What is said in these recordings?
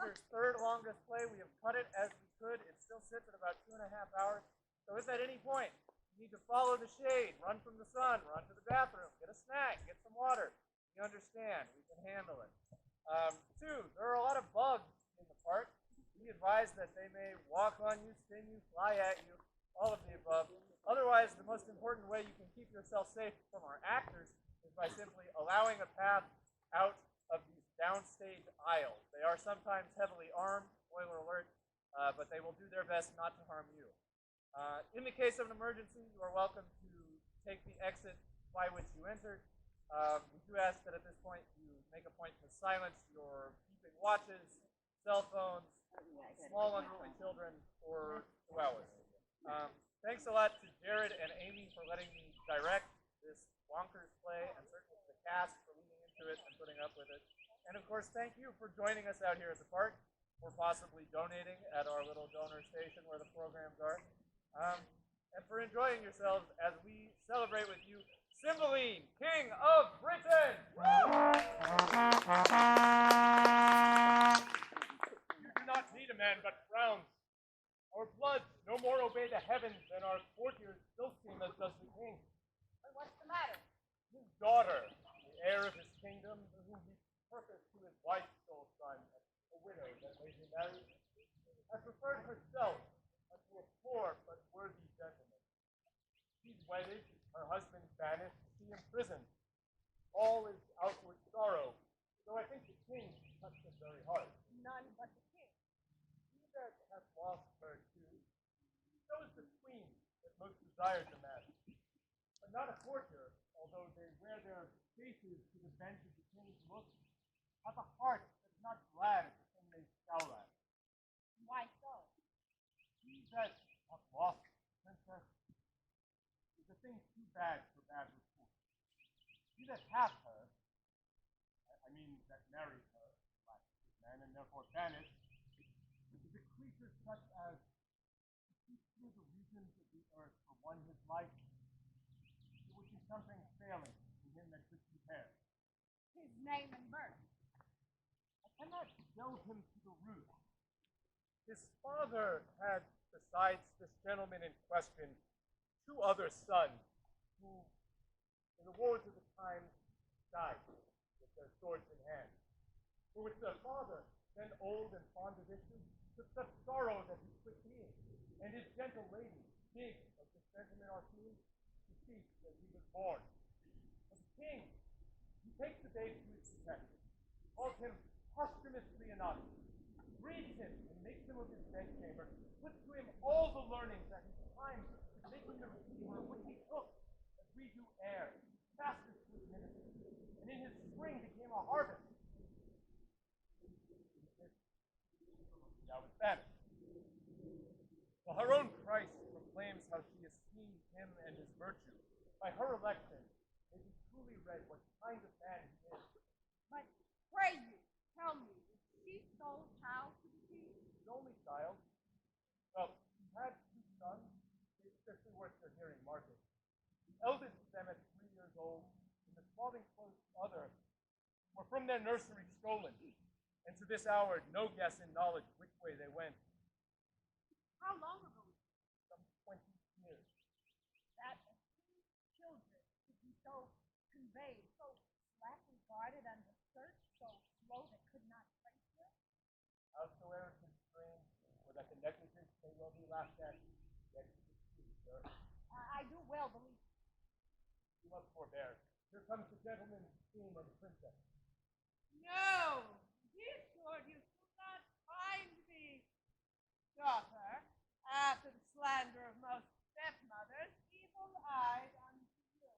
Shakespeare's third longest play. We have cut it as we could. It still sits at about 2.5 hours. So if at any point you need to follow the shade, run from the sun, run to the bathroom, get a snack, get some water, you understand. We can handle it. Two, there are a lot of bugs in the park. Be advised that they may walk on you, sting you, fly at you, all of the above. Otherwise, the most important way you can keep yourself safe from our actors is by simply allowing a path out of these downstage aisles. They are sometimes heavily armed, spoiler alert, but they will do their best not to harm you. In the case of an emergency, you are welcome to take the exit by which you entered. We do ask that at this point you make a point to silence your beeping watches, cell phones, small unruly children, or chihuahuas. Thanks a lot to Jared and Amy for letting me direct this bonkers play, and certainly to the cast for leaning into it and putting up with it. And of course, thank you for joining us out here at the park, or possibly donating at our little donor station where the programs are. And for enjoying yourselves as we celebrate with you Cymbeline, King of Britain! You do not need a man but frowns. Our blood no more obey the heavens than our courtiers still seem as does the king. But what's the matter? His daughter, the heir of his kingdom, to whom he purposed to his wife's sole son, a widow that lately married, has preferred herself unto a poor but worthy gentleman. She's wedded, her husband banished, she imprisoned. All is outward sorrow, though I think the king touched him very hard. None but the king. He that hath lost her too, so is the queen that most desires the match. But not a courtier, although they wear their faces to the bent of the king's look, hath a heart that is not glad at the thing they scowl at. Why so? He that hath lost the princess is a thing too bad for bad report. He that hath her, I mean that married her, like this man, and therefore banished, is a creature such as to seek through the regions of the earth for one his life. There would be something failing in him that could compare. His name and birth. I cannot delve him to the root. His father had, besides this gentleman in question, 2 other sons who, in the wars of the time, died with their swords in hand. For which their father, then old and fond of issue, took such sorrow that he quit being, and his gentle lady, big of this gentleman our king, deceased as he was born. But the king, he takes the babe to his protection, calls him posthumously anonymous, breeds him and makes him of his bedchamber, puts to him all the learning that his time could make him the receiver, of which he took, as we do air, fastest to his ministry, and in his spring became a harvest. Now is banished. While her own Christ proclaims how she esteemed him and his virtue, by her election may be truly read what kind of man he is. But pray you, tell me, is she sole child to the king? His only child. Well, he had 2 sons. It's scarcely worth their hearing, Margaret. The eldest of them at 3 years old, and the swaddling clothes other, were from their nursery stolen, and to this hour no guess in knowledge which way they went. How long ago? Some 20 years. That a king's children could be so conveyed, so slackly guarded under search, so slow they could not trace her? Howsoever constrained, or that the negligence may well be laughed at, yet it is true, sir. I do well believe it. You must forbear. Here comes the gentleman, king, and the princess. No, be assured you shall not find me, daughter, after the slander of most stepmothers, evil-eyed unto you.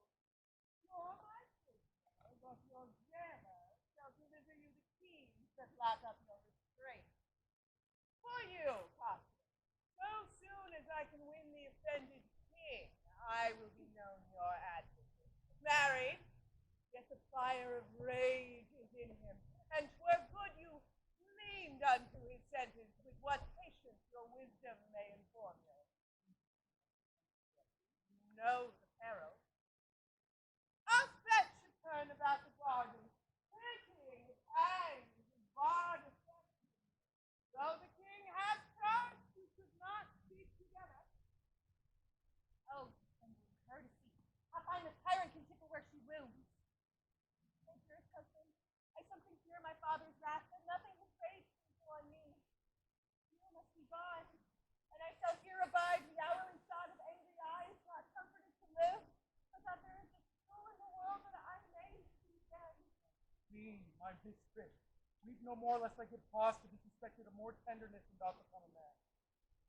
Nor my sister, but your jailer shall deliver you the keys that lock up your restraint. For you, Costa, so soon as I can win the offended king, I will be known your advocate. Married, yet the fire of rage is in him, and 'twere good you leaned unto his sentence with what patience your wisdom may inform you. You know the peril. I'll fetch a turn about the garden, pricking and barred affection, father's wrath, but nothing has raised evil on me. You must be gone, and I shall here abide the hourly shot of angry eyes, not comforted to live, but that there is a soul in the world that I may see again. Queen, my mistress, weep no more lest I give cause to be suspected of more tenderness than doth become a man.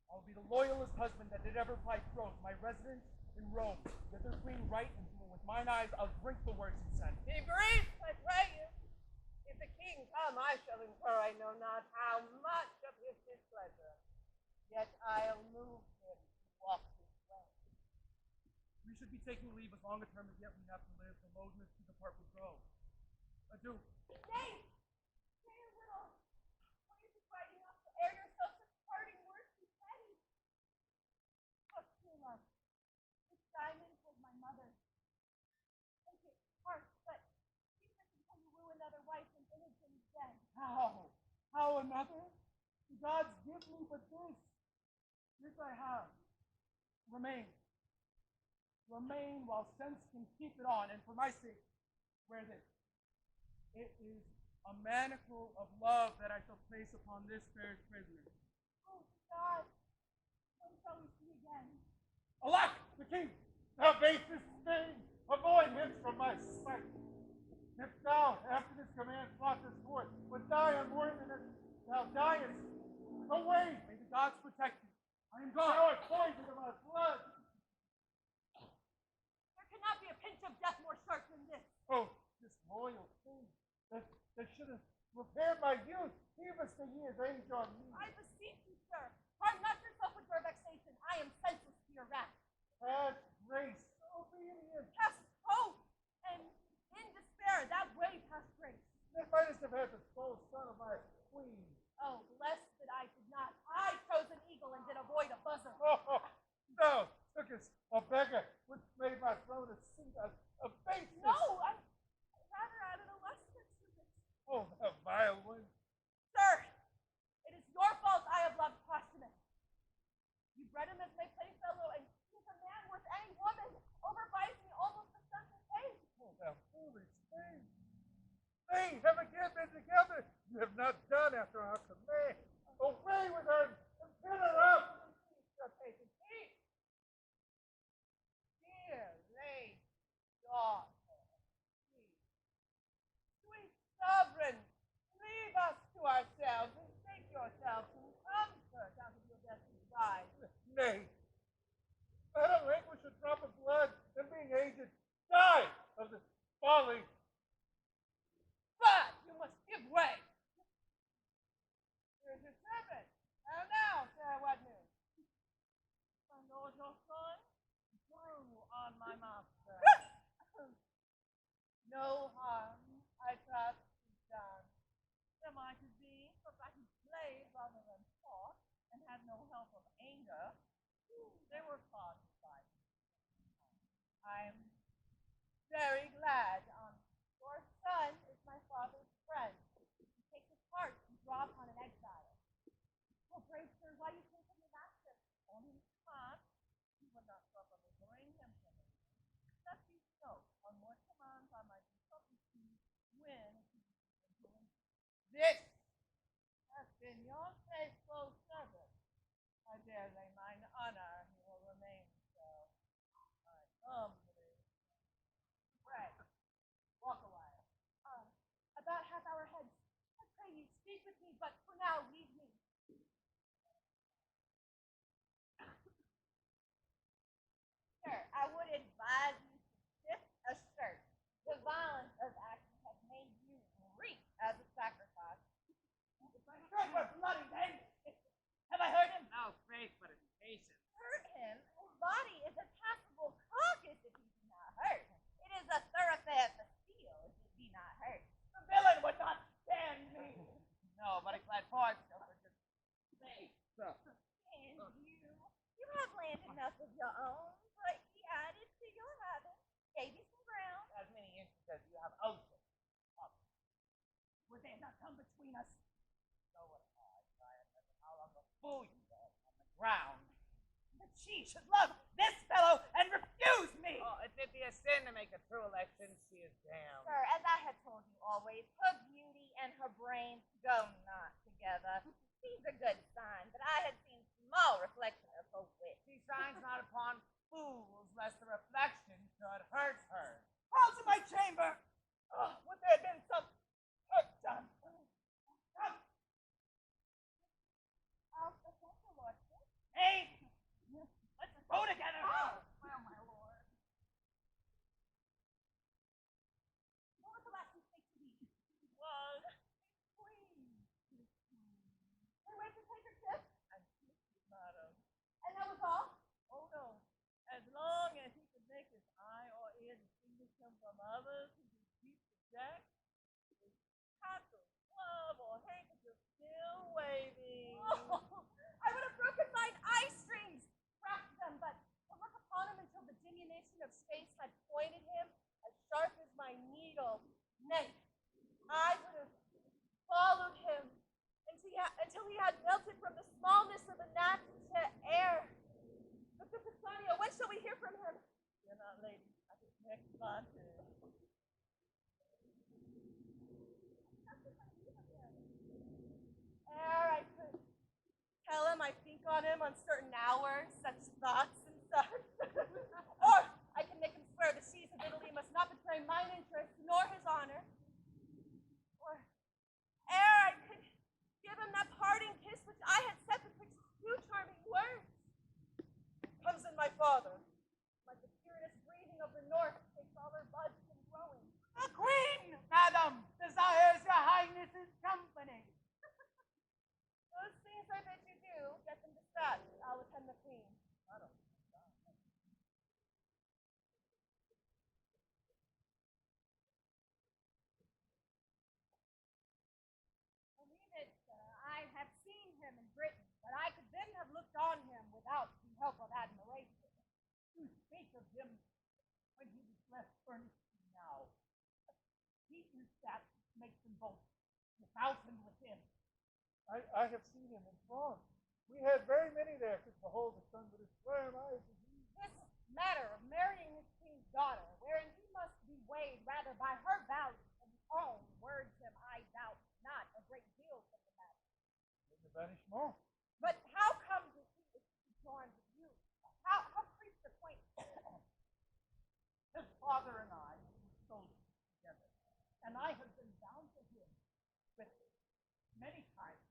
I will be the loyalest husband that did ever plight troth. My residence in Rome, that their queen write into it with mine eyes, I'll drink the words he sent. Be brief, I pray you. If the king come, I shall incur I know not how much of his displeasure. Yet I'll move him to walk this way. We should be taking leave as long a term as yet we have to live. The loathness to depart would go. Adieu. Nay, stay a little. What is it writing off to air yourself such parting words be petty? Look, dear love, this diamond was my mother's. Take it, heart, but keep it until you woo another wife and Imogen's dead. How? How another? The gods give me but this. This I have. Remain. Remain while sense can keep it on, and for my sake, wear this. It is a manacle of love that I shall place upon this fair prisoner. Oh, God, when shall we see again? Alack, the king! Thou basest thing! Avoid him from my sight. If thou, after this command, brought us forth, would die unworthiness, thou diest. Away! May the gods protect you. I am gone. Thou art poisoned of my blood. There cannot be a pinch of death more sharp than this. Oh, this loyal king that should have repaired my youth, give us the years age on me. I beseech you, sir, harm not yourself with your vexation. I am senseless to your wrath. Past grace, obedience. Past hope, and in despair, that way past grace. They might have had the sole son of my queen. Oh, blessed that I did not. I chose an eagle and did avoid a buzzard. Oh, no, took us a beggar, which made my throne a seat of baseness. No, I rather added a lustre to it. Oh, the vile one. Sir, it is your fault I have loved Posthumus. You bred him as my playfellow, and he is a man worth any woman, overbuys me almost the sons of hate. Oh, thou foolish thing. They have again been together. You have not done after our command. Away with her and pin her up. Your patient peace. Dear lady daughter, please. Sweet sovereign, leave us to ourselves and take yourself some comfort out of your destined ride. Nay, let her languish a drop of blood and being aged die of the folly. But you must give way. Here's your servant. How now, sir, what news? My lord, your son drew on my master. No harm, I trust, is done. There might have been, but that he played rather than fought, and had no help of anger. They were fought by me. I'm very glad, your son is my father's friend. He takes his part and draw upon an exile. Oh, brave sir, why do you think of me master? Only his command. He would not suffer me bring him to me. Let me know on what commands I might be subject to when he is doing. This has been your faithful servant. I dare lay mine honor he will remain so. I humbly pray. Walk a while. About half hour hence. I pray you speak with me, but for now leave me. Sir, I would advise you to shift a shirt. The violence of action has made you reek as a sacrifice. If my shirt were bloody, then have I hurt him? No faith, but impatience. Hurt him? His body is a passable carcass if he be not hurt. It is a thoroughfare for steel if it be not hurt. The villain would not stand me. No, but I glad parts over just faith. And you have land enough of your own, but he added to your having, gave you some ground. As many inches as you have ocean. Would they not come between us? So would I, Brian, and how long a fool you are on the ground. That she should love this fellow and refuse me. Oh, if it be a sin to make a true election, she is damned. Sir, as I have told you always, her beauty and and her brains go not together. She's a good sign, but I had seen small reflection of her wit. She shines not upon fools, lest the reflection should hurt her. How's in my chamber? Oh, would there have been some hurt done? Come. I'll thank your lordship. Hey, let's go together. Oh, well, my lord. What was the last mistake to be? Was Queen. And went to take her tip? and madam. And that was all? Oh no. As long as he could make his eye or ear distinguish him from others, he could keep the jack, his tassel, glove, or handkerchief still waving. Oh, I would have broken mine eye strings, cracked them, but to look upon him until the diminution of space had pointed him as sharp as my needle. Nay, I would have followed him until he had melted from the smallness of a gnat to air. But Bassanio, when shall we hear from him? You're not lady. I think next month. Ere I could tell him I think on him on certain hours, such thoughts and such. Or I can make him swear the seas of Italy must not betray mine interest nor his honor. Or ere I could give him that parting kiss which I had set betwixt two charming words. Comes in my father, like the furious breathing of the north takes all her buds from growing. The queen, madam, desires your highness's company. Those things I bid you do, get them dispatched. I'll attend the queen. Madam. Believe it, sir, I have seen him in Britain, but I could then have looked on him without the help of admiration. You speak of him when he was less earnestly now. He is that which makes them both without and within. I have seen him in France. We had very many there could behold the sun with his firm eyes. This matter of marrying his king's daughter, wherein he must be weighed rather by her value and his own, words him, I doubt not, a great deal from the matter. The banishment. But how comes it he is to be joined with you? How creeps the acquaintance? His father and I sold together, and I have been bound to him with many times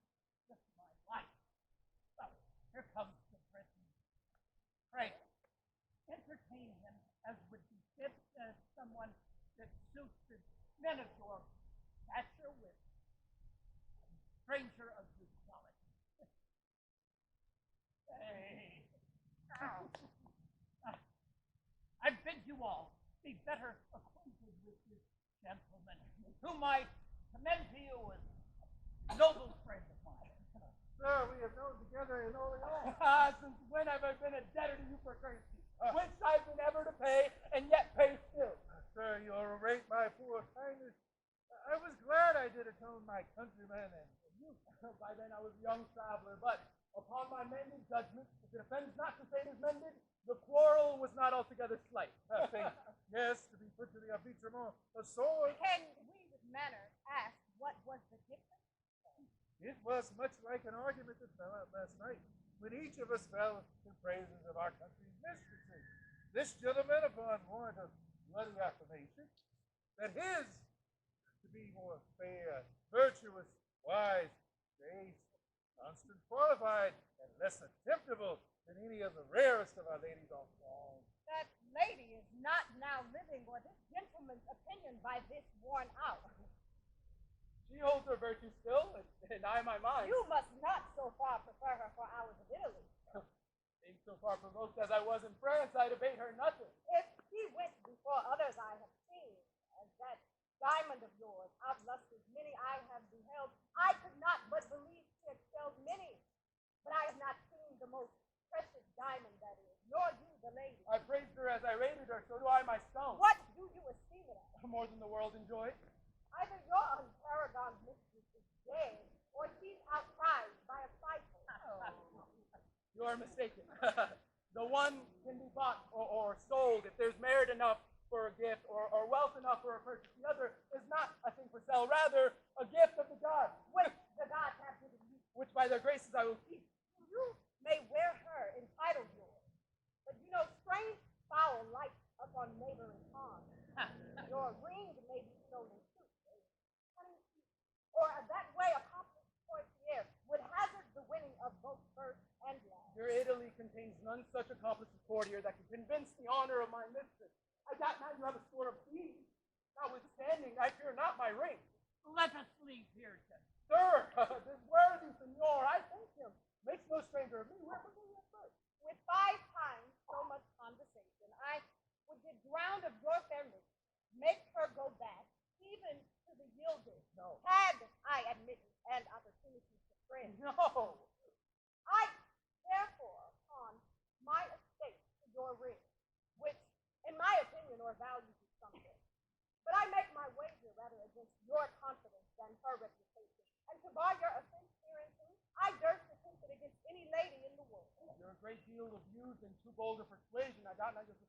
just my life. So here comes the Briton. Pray, entertain him as would be fit as someone that suits the men of your stature with a stranger of good quality. Hey. I bid you all be better acquainted with this gentleman, whom I commend to you as a noble friend of mine. Sir, we have known together in Orient. Since when have I been a debtor to you for courtesy, which I've been ever to pay, and yet pay still? Sir, you overrate my poor kindness. I was glad I did atone my countrymen and you. By then I was a young traveler, but upon my mended judgment, if it offends not to say it is mended, the quarrel was not altogether slight. Yes, to be put to the arbitrement, a sword. Can we with manner ask what was the difference? It was much like an argument that fell out last night, when each of us fell in praises of our country's mistresses. This gentleman, upon warrant of bloody affirmation, that his to be more fair, virtuous, wise, chaste, constant, qualified, and less contemptible than any of the rarest of our ladies en France. That lady is not now living, or this gentleman's opinion by this worn out. She holds her virtue still, and I my mind. You must not so far prefer her for ours of Italy. Being so far provoked as I was in France, I debate her nothing. If he went before others I have seen, as that diamond of yours outlusted many I have beheld, I could not but believe she excelled many. But I have not seen the most precious diamond that is, nor you the lady. I praised her as I rated her, so do I my stone. What do you esteem it as? More than the world enjoys. Either your unparagoned mistress is dead, or she's outprized by a cycle. You are mistaken. The one can be bought or sold if there's merit enough for a gift or wealth enough for a purchase. The other is not a thing for sale, rather a gift of the promises I will keep. You may wear her in idle yours, but you know strange foul lights up on neighboring ponds. Your ring may be stolen too, cunning thief, or that way accomplished courtier would hazard the winning of both first and last. Your Italy contains none such accomplished courtier that can convince the honor of my mistress. I doubt not you have a store of thieves. Notwithstanding, I fear not my ring. Let us leave here, gentlemen. Sir, this worthy senor, I thank him. Makes no stranger of me. Where was he at first? With 5 times so much conversation, I would get ground of your family, make her go back, even to the yielding. No. Had I admitted and opportunities to friend. No. I, therefore, pawn my estate to your ring, which, in my opinion, or value to something. But I make my wager rather against your confidence than her reputation. And to bar your offense hereunto, I durst attempt it against any lady in the world. You're a great deal of use and too bold a persuasion. I doubt not you're the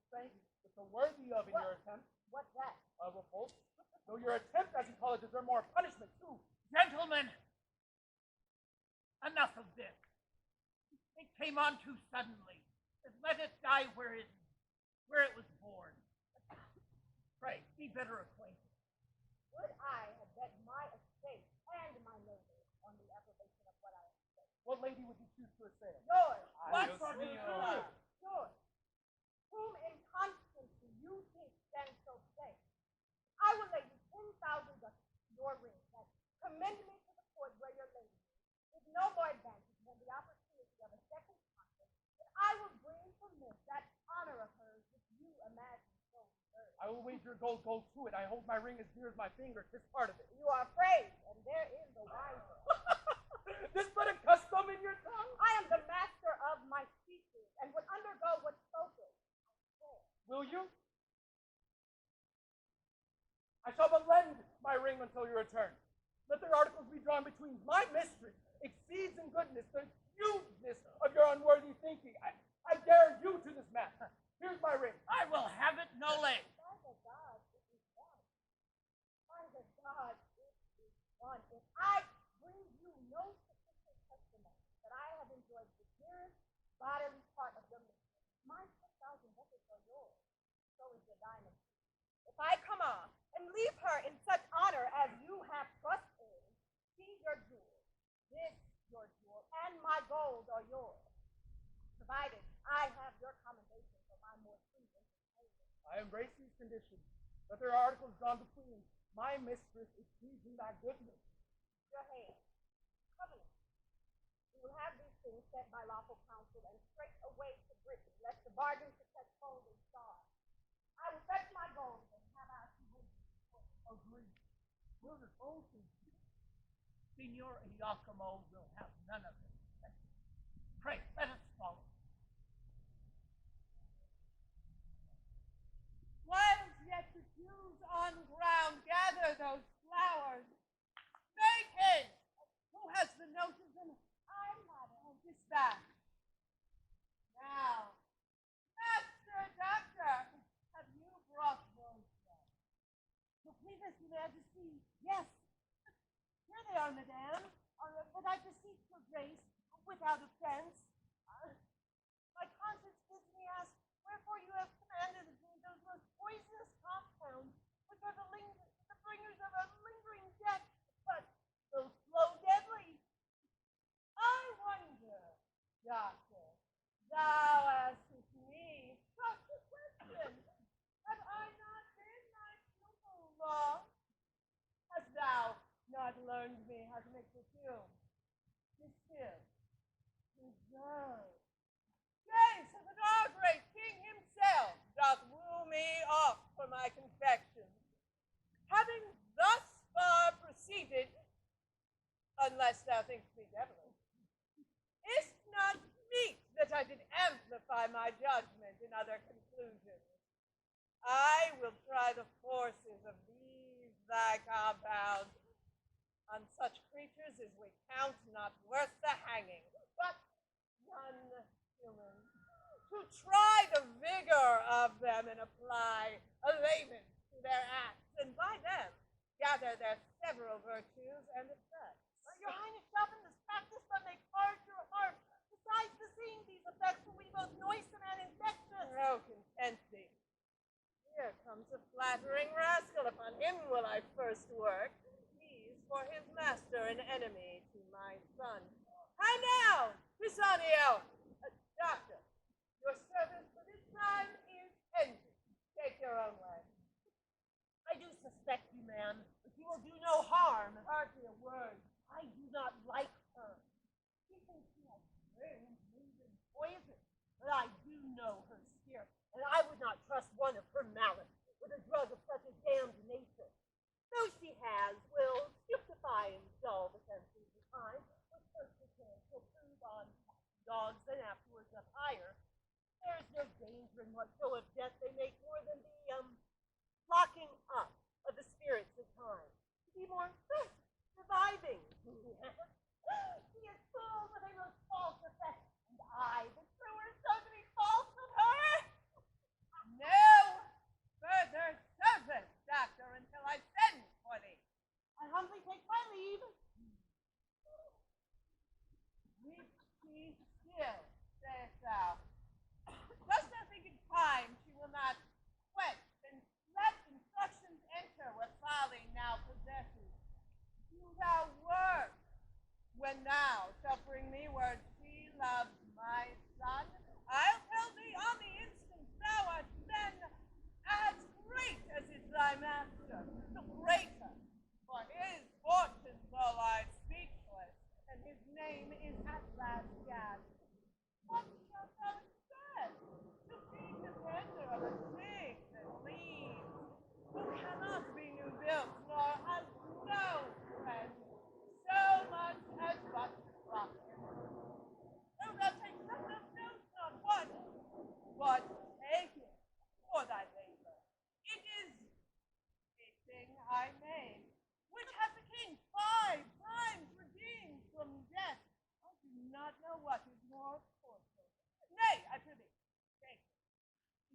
so worthy of in your attempt. What's that? A repulse. Though your attempt, as you call it, deserves more punishment too. Gentlemen, enough of this. It came on too suddenly. Let it die where it was born. Pray, be better acquainted. Would I have bet my estate and my neighbors on the approbation of what I have said? What lady would you choose to assail? Yours. What Dios for mío. you? Yours. Whom in constancy you think stands so safe. I will lay you 10,000 ducats to your ring that commend me to the court where your lady is, with no more advantage than the opportunity of a second contest, and I will bring from this that honor of hers which you imagine so deserved. I will wager gold to it. I hold my ring as dear as my finger. 'Tis part of it. You are afraid, and therein the wiser. This but a custom in your tongue? I am the master of my speeches, and would undergo what's spoken. Will you? I shall but lend my ring until your return. Let their articles be drawn between. My mistress exceeds in goodness the hugeness of your unworthy thinking. I dare you to this match. Here's my ring. I will have it no less. By the gods, it is one. By the gods, it is one. If I bring you no sufficient testimony that I have enjoyed the dearest bodily part of your mistress, my 10,000 ducats are yours. So is your diamond. If I come off and leave her in such honor as you have trust in, see your jewel, this your jewel, and my gold are yours, provided I have your commendation for my more free entertainment. I embrace these conditions. Let their articles drawn between. My mistress exceeds in that goodness. Your hand, covenant. You will have these things set by lawful counsel and straight away to Britain, lest the bargain should catch hold and starve. I will fetch my gold and have our two Agreed. Will this whole thing? Signor Iacamo will have none of it. Pray, let us follow. While yet the dews on ground gather those flowers, make haste. Who has the notice in dispatch? Now, Master Doctor, have you brought those flowers? So please, Your Majesty, yes. Here they are, madame. But I beseech your grace, without offense. My conscience bids me ask, wherefore you have commanded me those most poisonous compounds, which are the bringers of a lingering death, but so slow deadly. I wonder, doctor, thou askest me such a question. Have I not been thy pupil long? Hast thou not learned me how to make perfume, distill, preserve? Yea, so that our great king himself doth woo me off for my confection. Having thus far proceeded, unless thou thinkst me devilish, is't not meet that I did amplify my judgment in other conclusions. I will try the forces of these thy compounds on such creatures as we count not worth the hanging, but none human, to try the vigor of them and apply a layman to their acts, and by them gather their several virtues and effects. Your Highness, sharpen this practice, but make hard your heart. Besides, the seeing these effects will be both noisome and infectious. Oh, content thee. Here comes a flattering rascal. Upon him will I first work. He's for his master an enemy to my son. Hie now, Pisanio! Doctor, your service for this time is ended. Take your own way. I do suspect you, ma'am, but you will do no harm. Hardly a word. I do not like her. She thinks she has strange moving poison, but I do know her spirit, and I would not trust one of her malice with a drug of such a damned nature. Though she has, will stupefy and dull the senses of time, with first return she'll prove on dogs and afterwards up higher. There is no danger in what show of death they make more than the locking up of the spirits of time to be more reviving. She is full of a most false effect, and I, the truer, so to be false with her. No further service, doctor, until I send for thee. I humbly take my leave. Weep she still, sayest thou. Dost thou think in time she will not quench and let instructions enter where folly now possesses? Do thou work when thou shalt bring me word she loves my son. I'll tell thee on the instant thou art then as great as is thy master, the greater, for his fortunes all lie speechless, and his name is at last gasped. What shalt thou instead? To be defender of a thing that leaves, who cannot be new built, nor has no friend, so much as but profit. Though thou take not knows not what, but take it for thy labor. It is a thing I made, which hath the king 5 times redeemed from death. I do not know what is more forceful. Nay, I prithee, take it.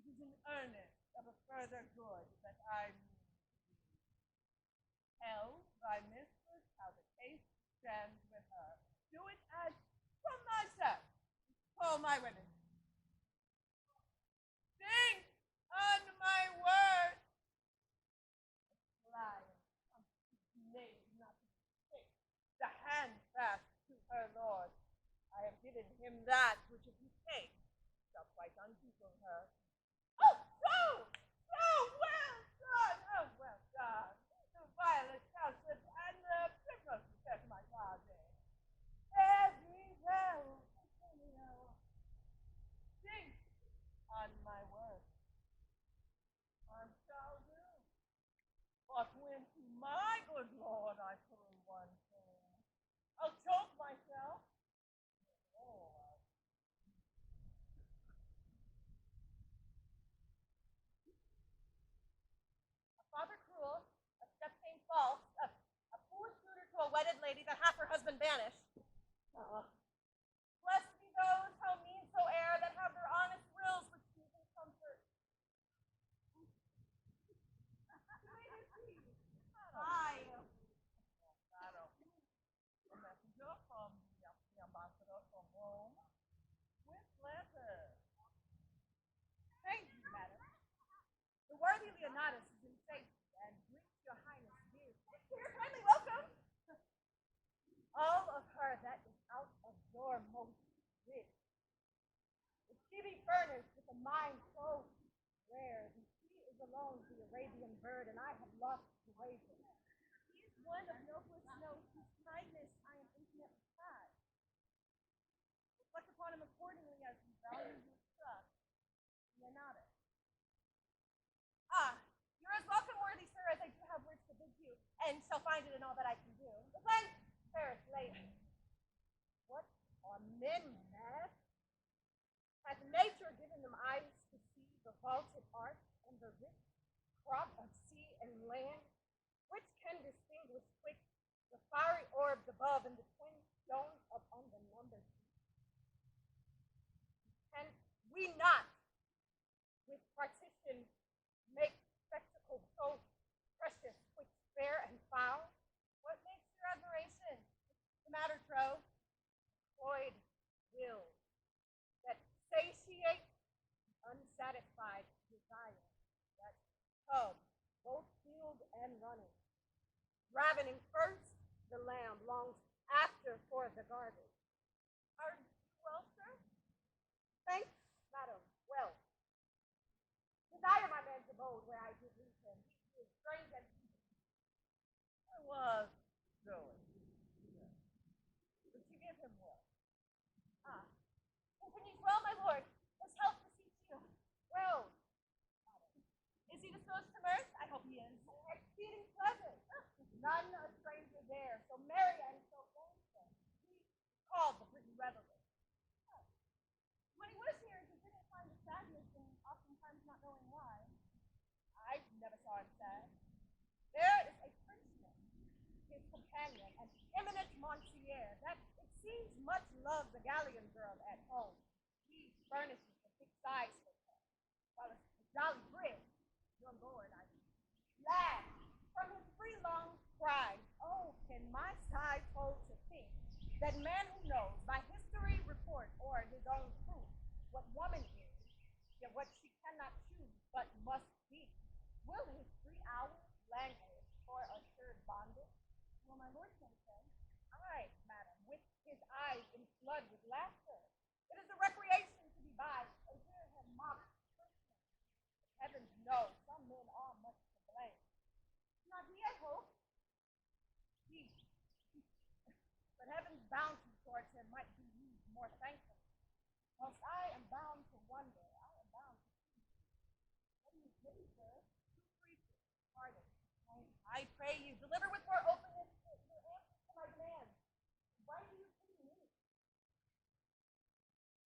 It is an earnest of a further good that I mean to thee. Tell thy mistress how the case stands with her. Do it as from thyself. Call my women. Think on my word. Fly and knave not to take the hand fast to her lord. I have given him that which if he takes shall quite unpeople her. Oh, so well done, oh, well done. The violet cowslip and the primrose set my closet. Very well, Antonio. Think on my word. I shall do. But when to my good lord I prove one thing, I'll choke myself. Oh, A father cruel, a stepdame false, a foolish suitor to a wedded lady that hath her husband banished. Blessed be those how mean soe'er that have their honest wills which choose in comfort. Aye. a messenger from the ambassador from Rome with letters. Thank you, madam. The worthy Leonatus is in safety and greets your highness dear. Here, kindly welcome. All of her that is out of your most wit. If she be furnished with a mind so rare, then she is alone the Arabian bird, and I have lost the wager. He is one of noblest note, whose kindness I am intimately proud. Reflect upon him accordingly as you value your trust. Leonatus. Ah, you're as welcome, worthy sir, as I do have words to bid you, and shall find it in all that I can do. But then, fairest lady, What are men mad? Hath nature given them eyes to see the vaulted arch and the rich crop of sea and land, which can distinguish twixt the fiery orbs above and the twin stones upon the numbered sea? Can we not, with partition, make spectacle so precious twixt fair and foul? what makes your admiration? cub, both field and running. Ravening first, the lamb longs after for the garbage. Are you well, sir? Thanks, madam, well. Desire my man's abode where I did leave him. He is strange and I was going. But you give him well. ah. Continues well, my lord. His health beseech you. Well, madam. Is he disposed to mirth? I hope he is. Exceeding pleasant. None a stranger there, so merry and so wholesome. He called the pretty reveler. When he was here, he didn't find the sadness and oftentimes not knowing why. I never saw him sad. There is a Frenchman, his companion, an eminent monsieur, that it seems much loves the galleon girl at home. He furnishes the big size for her, while a jolly bridge, on board, I mean, laugh from his free long cries. Oh, can my sides hold to think that man who knows by history report or his own proof what woman is, yet what she cannot choose but must be, will his 3 hours languish for assured bondage? Will my lord say so? Aye, madam, with his eyes in flood with laughter. It is a recreation to be by, and hear him mock Christian. Heavens know, some men are much to blame. Not he, I hope. He. But heaven's bounty towards him might be used more thankfully. Whilst I am bound to wonder, I am bound to see. What do you say, sir? Two preachers, pardon. I pray you, deliver with more openness your answers to my demands. Why do you pity me?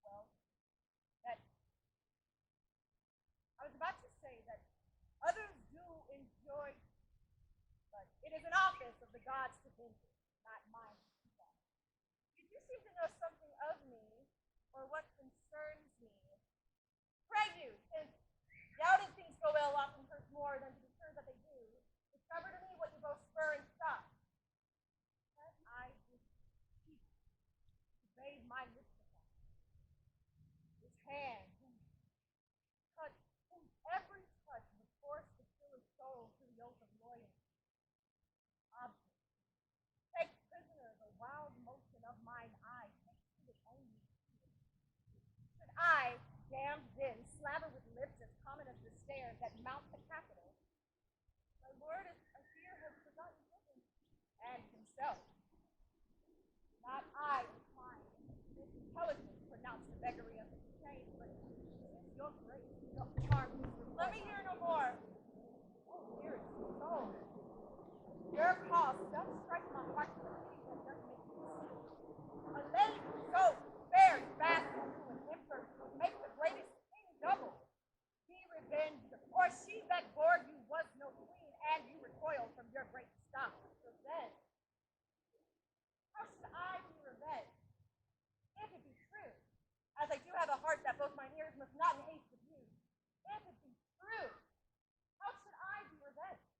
Well, that I was about to say that others do enjoy, but it is an office of the gods to venture, not mine to keep on. If you seem to know something of me, or what concerns me, pray you, since doubting things go ill often hurts more than to be sure that they do, discover to me what you both spur and stop. Let I just keep to bathe my lips upon his hand, whose every touch would force the still of soul to the oath of loyalty. Object. Take prisoner the wild motion of mine eye, take to it only. Should I, damned then, slaver with lips as common as the stairs that mount the Capitol, my lord is, I fear, has forgotten heaven and himself. Not I incline, this intelligence pronounced the beggary of his shame, but since your grace, your charm, let me hear no more. Oh, dearest soul, your cause does strike my heart with a pity that does make me sick. A lady so fair and fast to an emperor would make the greatest king double. Be revenged, or she that bore you was no queen, and you recoil from your great stock. Revenge. How should I be revenged? If it be true, as I do have a heart that both mine ears must not in haste abuse. If it be true, how should I be revenged?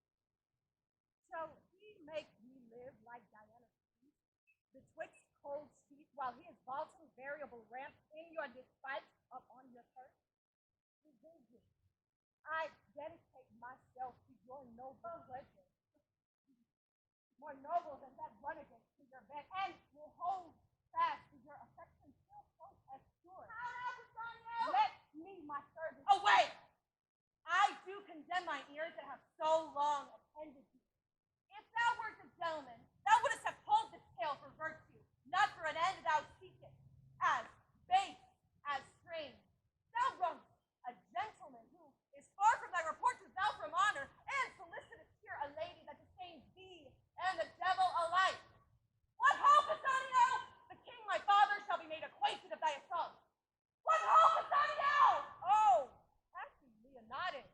Shall he make me live like Diana's priest, betwixt cold sheets, while he is vaulting variable ramps in your despite up on your turf? Revision. I dedicate myself to your noble legend, more noble than that run against to your bed, and will hold fast to your affection still close as sure. How now, Bassanio? Let me, my servant, away! I do condemn my ears that have so long attended you. If thou wert a gentleman, thou wouldst have pulled this tale for virtue, not for an end thou seekest, as base, as strange. Thou wrongest a gentleman who is far from thy report to thou from honor, and solicitous here a lady that disdains thee and the devil alike. What hope, Bassanio? The king my father shall be made acquainted of thy assault. What hope, Bassanio? Oh, happy Leonidas,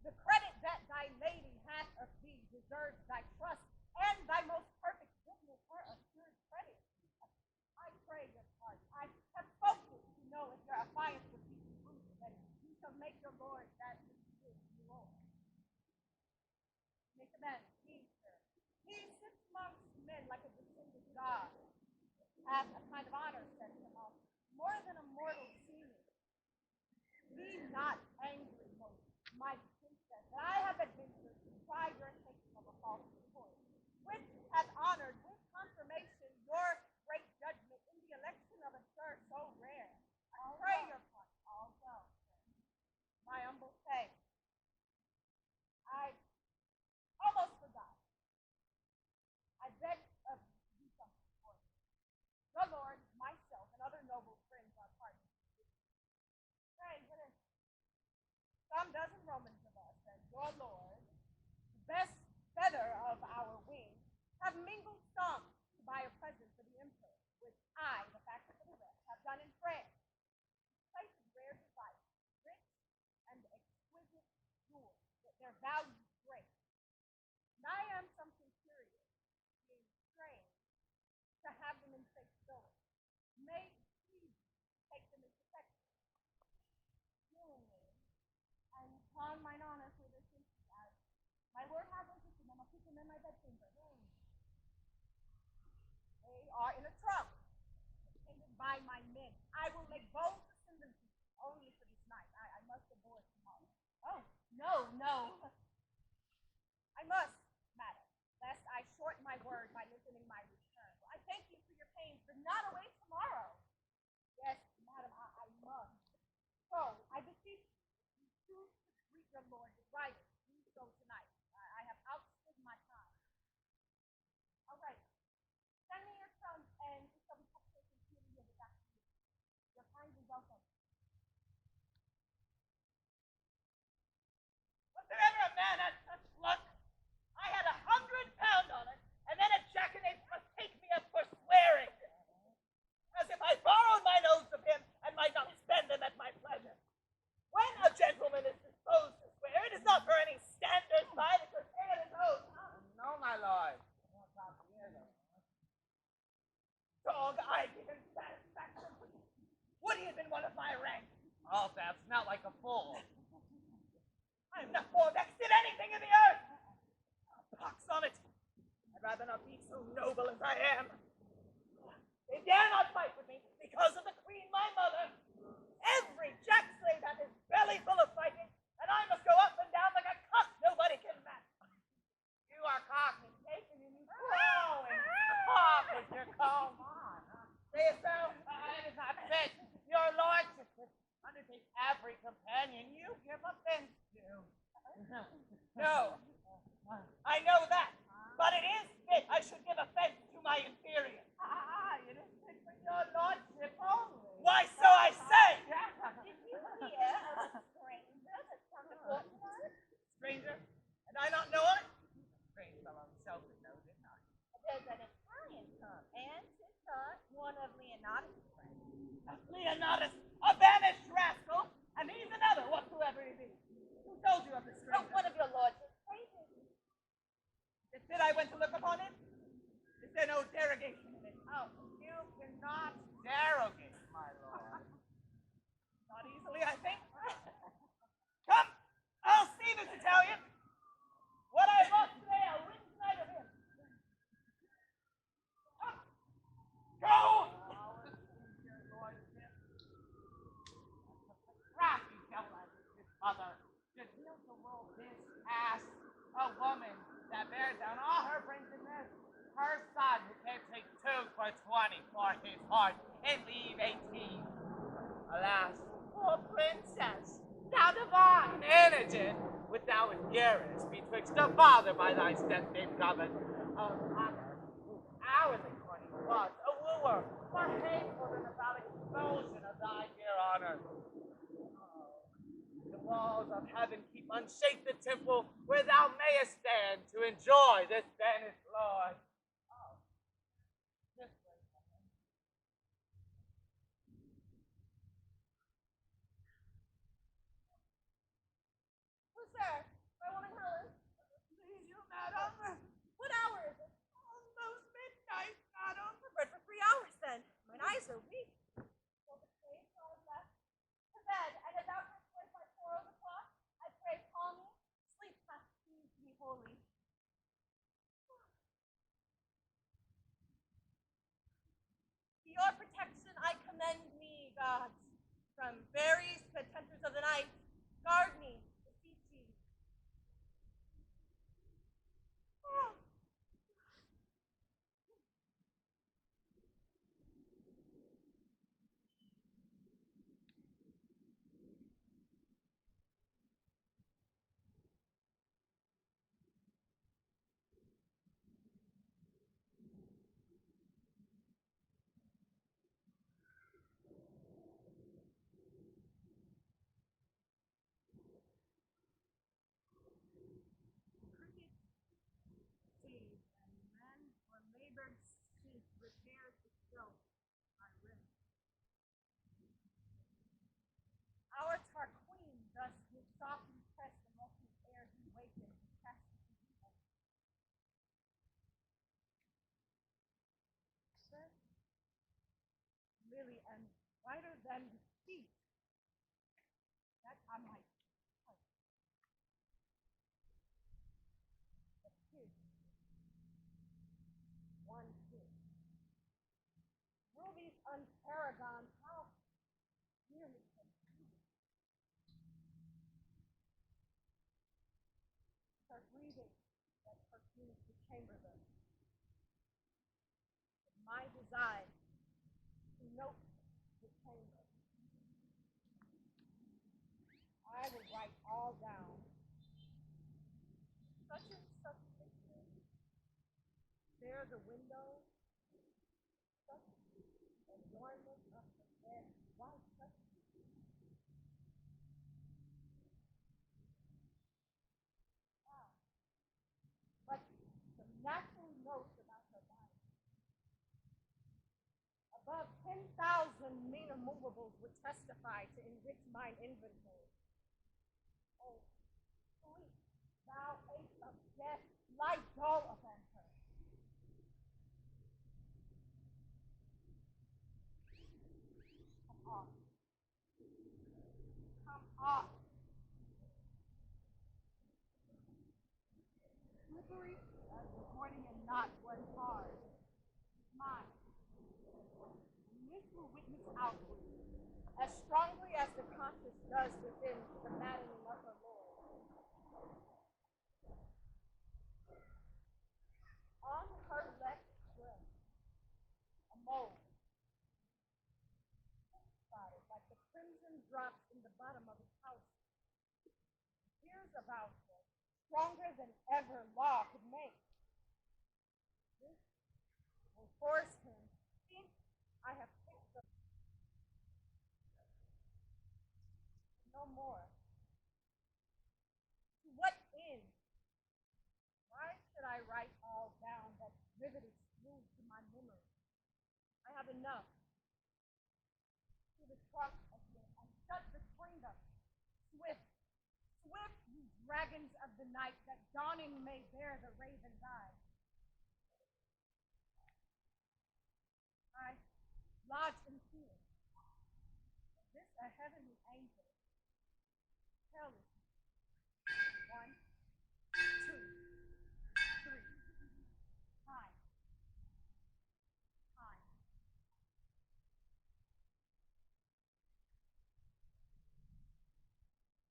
the credit that thy lady hath of thee deserves thy trust, and thy most perfect goodness her assured credit. I pray your pardon. I have spoken to know if your affiance would be true, that you shall make your lord that which is Lord. Make amends, he, sir. He sits amongst men like a descended god, hath a kind of honor set him off, more than a mortal seeming. Be not angry, most my princess, that feather of our wing, have mingled songs to buy a present for the emperor, which I, the factor for the rest, have done in France. Place of rare device, rich and exquisite jewels, that their value great. And I am something curious, being strange, to have them in safe stowage. May it please you take them into protection. Willingly, and upon mine honor for this instance, as my lord has insisted, I must keep them in my bedchamber. They are in a trunk, attended by my men. I will make bold for Cymbeline only for this night. I must aboard tomorrow. Oh, no. I must, madam, lest I shorten my word by listening my return. I thank you for your pains, but not away tomorrow. Yes, madam, I must. So, I beseech you, choose to greet your lord with riding. Do so tonight. I have outstood my time. All right. Send me your son, and we shall be conversating freely here this afternoon. You're kindly welcome. Was there ever a man had such luck? I had £100 on it, and then a jackanapes must take me up for swearing. As if I borrowed mine oaths of him and might not spend them at my pleasure. When a gentleman is disposed to swear, it is not for any standards by the curtail his oath. No, my lord. Dog, I give him satisfaction. Would he have been one of my rank? Oh, that's not like a fool. I am not more vexed at anything in the earth. Pox on it. I'd rather not be so noble as I am. They dare not fight with me because of the queen, my mother. Every jack slave has his belly full of fighting, and I must go up and down like a cock nobody can match. You are cocked and taken, and you crow and cough with your comb on. Say it so. It is not fit. Your lordship would undertake every companion you give offense to. No, I know that, but it is fit I should give offense to my inferior. It is fit for your lordship only. Why, so I say. Did you hear of a stranger that's come to court tonight? Stranger, and I not know it? Strange fellow himself would know, didn't I? There's an Italian come, and his son, one of Leonardo's friends. Leonidas, a banished rascal, and he's another, whatsoever he be. Who told you of the Oh, stranger? one of your lordship's pages. It said I went to look upon him? Is there no derogation in it? Oh, you cannot derogate, my lord. Not easily, I think. Come, I'll see this Italian. What I lost today, I'll win tonight of him. Come. Go! Your lordship. Crafty devil as is his mother. Should heal to roll this ass, a woman that bears down all her brinkedness, her son who can't take 2 for 20 for his heart and leave 18. Alas, poor princess, thou divine innocent, with thou and dearest betwixt a father by thy step named governed, a mother who hourly 20 was, a wooer, more hateful than the phallic expulsion of thy dear honor. The walls of heaven keep unshaked the temple where thou mayest stand to enjoy this banished Lord. Oh, this way, woman. Who's there? My woman Helen. Please you, madam. What hour is it? Almost midnight, madam. I've read for 3 hours then. Mine eyes are weak. So the slave God left to bed, and as thou hast wake by 4 o'clock, I pray call me. Sleep hath pleased me wholly. To your protection I commend me, gods. From berries to tempters of the night, guard me, beseech ye. Oh. prepared to show my ring. Our Tarquin thus would softly press the multi air he wakened to cast his evil. Lily and brighter than the sea, that I might touch. But his, one his. Rubies unparagon, how nearly confused. Her breathing that perfumes the chamber though. My design to note the chamber. I will write all down. Such and such picture. There the window. Such adornment of the bed. Why such? Ah, but the natural notes about her body. Above 10,000 meaner movables would testify to enrich mine inventory. Oh, sleep, thou ache of death, lie dull upon her. Come off. Come off. Slippery as the morning and not was hard. Mine. And this will witness outward, as strongly as the conscience does within the maddening of her Lord. On her left breast, a mole, spotted like the crimson drops in the bottom of a house. Fears about her, stronger than ever law could make. This will force him. See, I have picked up no more. To what end? Why should I write all down that riveted smooth to my memory? I have enough. To the trunk again and shut between them. Swift, swift, you dragons of the night, that dawning may bear the raven's eye. I lodge in fear. This a heavenly angel. Tell it. 1, 2, 3. Time. Time.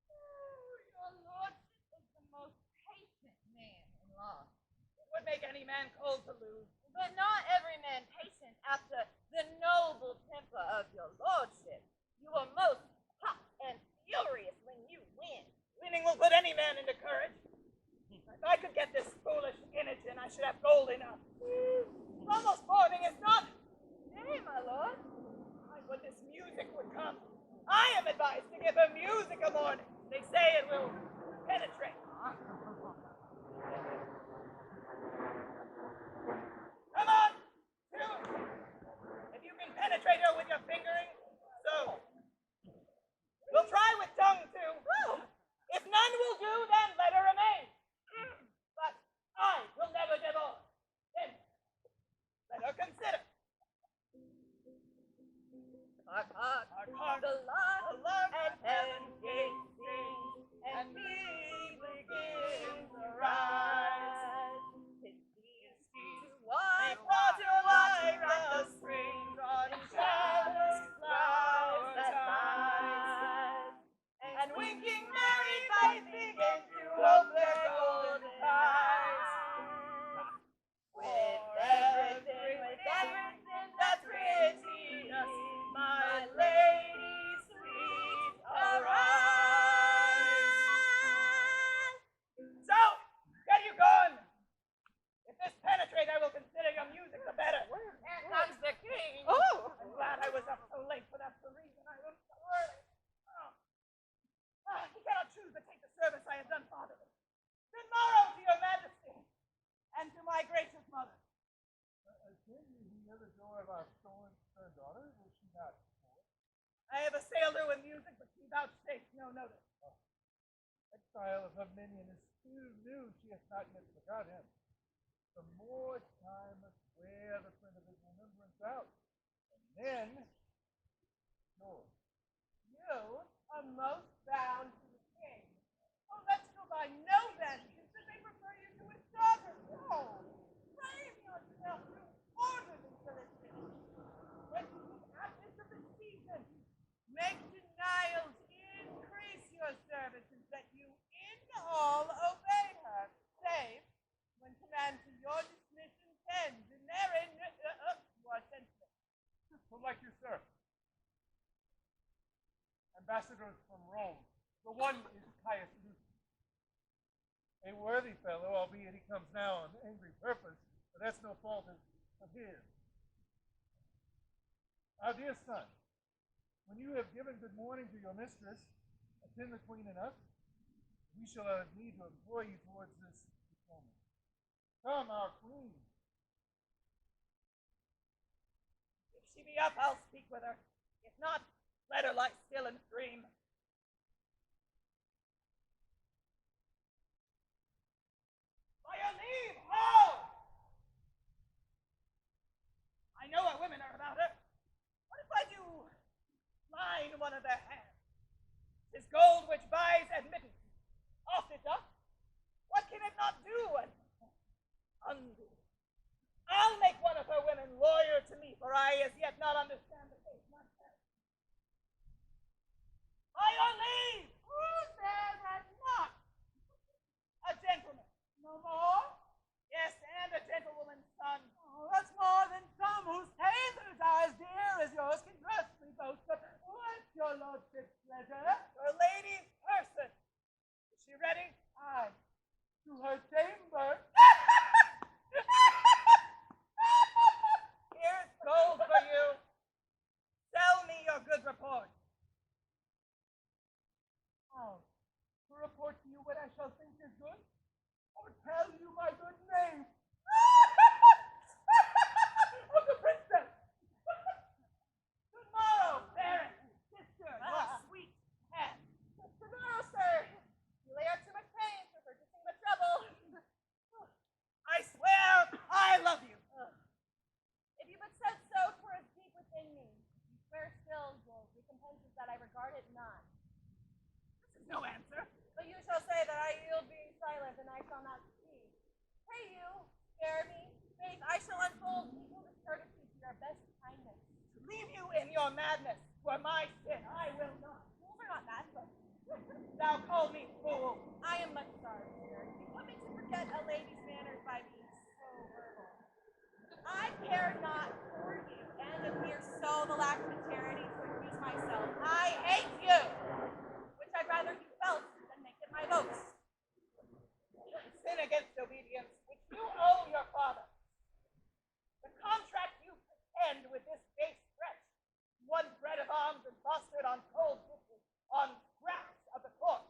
Oh, your lordship is the most patient man in law. It would make any man cold to lose. But not every man patient after the noble temper of your lordship. You are most hot and furious when you win. Winning will put any man into courage. If I could get this foolish image in, I should have gold enough. Almost morning, is not? Nay, my lord. My goodness, music would come. I am advised to give her music a morning. They say it will penetrate. Come on, tune. If you can penetrate her with your fingering, so. We'll try with tongue too. If none will do, then let her remain. But I will never divorce. Then let her consider. Hark, hark, hark, hark, the lark at heaven's gate sings, and me begins to rise. His steeds wide, water wide, the springs on shadow's flowers that rise, and winking merry faces begin to open their golden eyes. With everything that's pretty, my lady sweet. near the door of our stolen daughter? Will she not? I have assailed her with music, but she vouchsafes no notice. Exile of her minion is too new, she has not yet forgot him. The more time must wear the print of his remembrance out. And then, sure. You are most bound to the king. Oh, let's go by no vengeance if they prefer you to his daughter. No. Frame yourself to orderly solicitude. When you be absent of the season, make denials, increase your services, that you in all obey her, save when command to your dismission tends, and therein you are senseless. So like you, sir. Ambassadors from Rome. The one is Caius Lucius. A worthy fellow, albeit he comes now on angry purpose, but that's no fault of his. Our dear son, when you have given good morning to your mistress, attend the queen and us, we shall need to employ you towards this performance. Come, our queen. If she be up, I'll speak with her. If not, let her lie still and dream. By your leave, ho! I know what women are about her. What if I do line one of their hands? 'Tis gold which buys admittance. Oft it doth. What can it not do and undo? I'll make one of her women lawyer to me, for I as yet not understand the case myself. By your leave! Who's there that knocks? A gentleman. No more? Yes, and a gentlewoman's son. Oh, that's more than some whose tailors are as dear as yours can dress me both. What's your lordship's pleasure? Your lady's person. Is she ready? Aye. To her chamber. Here's gold for you. Sell me your good report. How? To report to you what I shall think is good? Or tell you my good name? Of the princess! Good morrow, Baron, sister, your sweet hand. Good morrow, sir. You lay out too much pain for purchasing the trouble. I swear I love you. If you but said so, 'twere as deep within me. You swear still, your recompense is that I regard it not. This is no answer. But you shall say that I yield being silent, and I shall not speak. Pray you, spare me. Faith, I shall unfold equal discourtesy to your best kindness. To leave you in your madness were my sin. I will not. Fools are not mad, but Thou call me fool. I am much sorry, sir. You put me to forget a lady's manners by being so verbal. I care not for you, and if mere so the lack of charity to accuse myself. I hate you, which I'd rather you felt than make it my boast. Sin against obedience, which you owe your father. The contract you pretend with this base wretch, one bread of arms and fostered on cold dishes, on scraps of the court.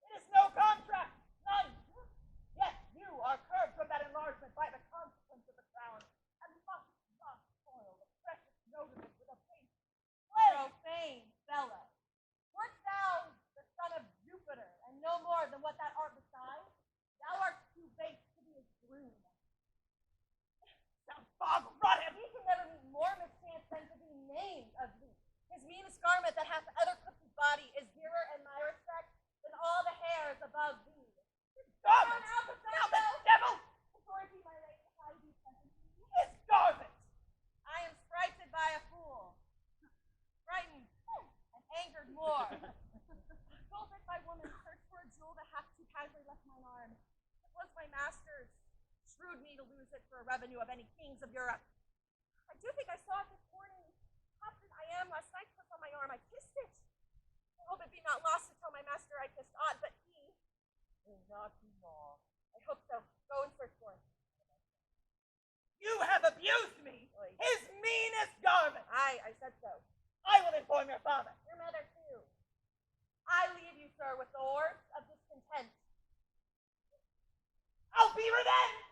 It is no contract, none. Yet you are curbed from that enlargement by the consequence of the crown, and must not spoil the precious note of it with a base Profane fellow. Wert thou the son of Jupiter, and no more than what that art beside? Thou art too base to be his groom. Thou fog rotted. He can never meet more mischance than to be named of thee. His meanest garment that hath other cooked his body is dearer in my respect than all the hairs above thee. Garment! Now the Now the devil! authority, my lady, I do present to you. His garment! I am frighted by a fool. Frightened and angered more. Gulfed by woman, search for a jewel that hath too casually left mine arm. It was my master's. Shrewd me to lose it for a revenue of any kings of Europe. I do think I saw it this morning. Confident I am, last night it was on my arm. I kissed it. I hope it be not lost to tell my master I kissed aught, but he will not be long. I hope so. Go and search for it. You have abused me! His meanest garment! I said so. I will inform your father. Your mother, too. I leave you, sir, with the horse of discontent. I'll be revenged!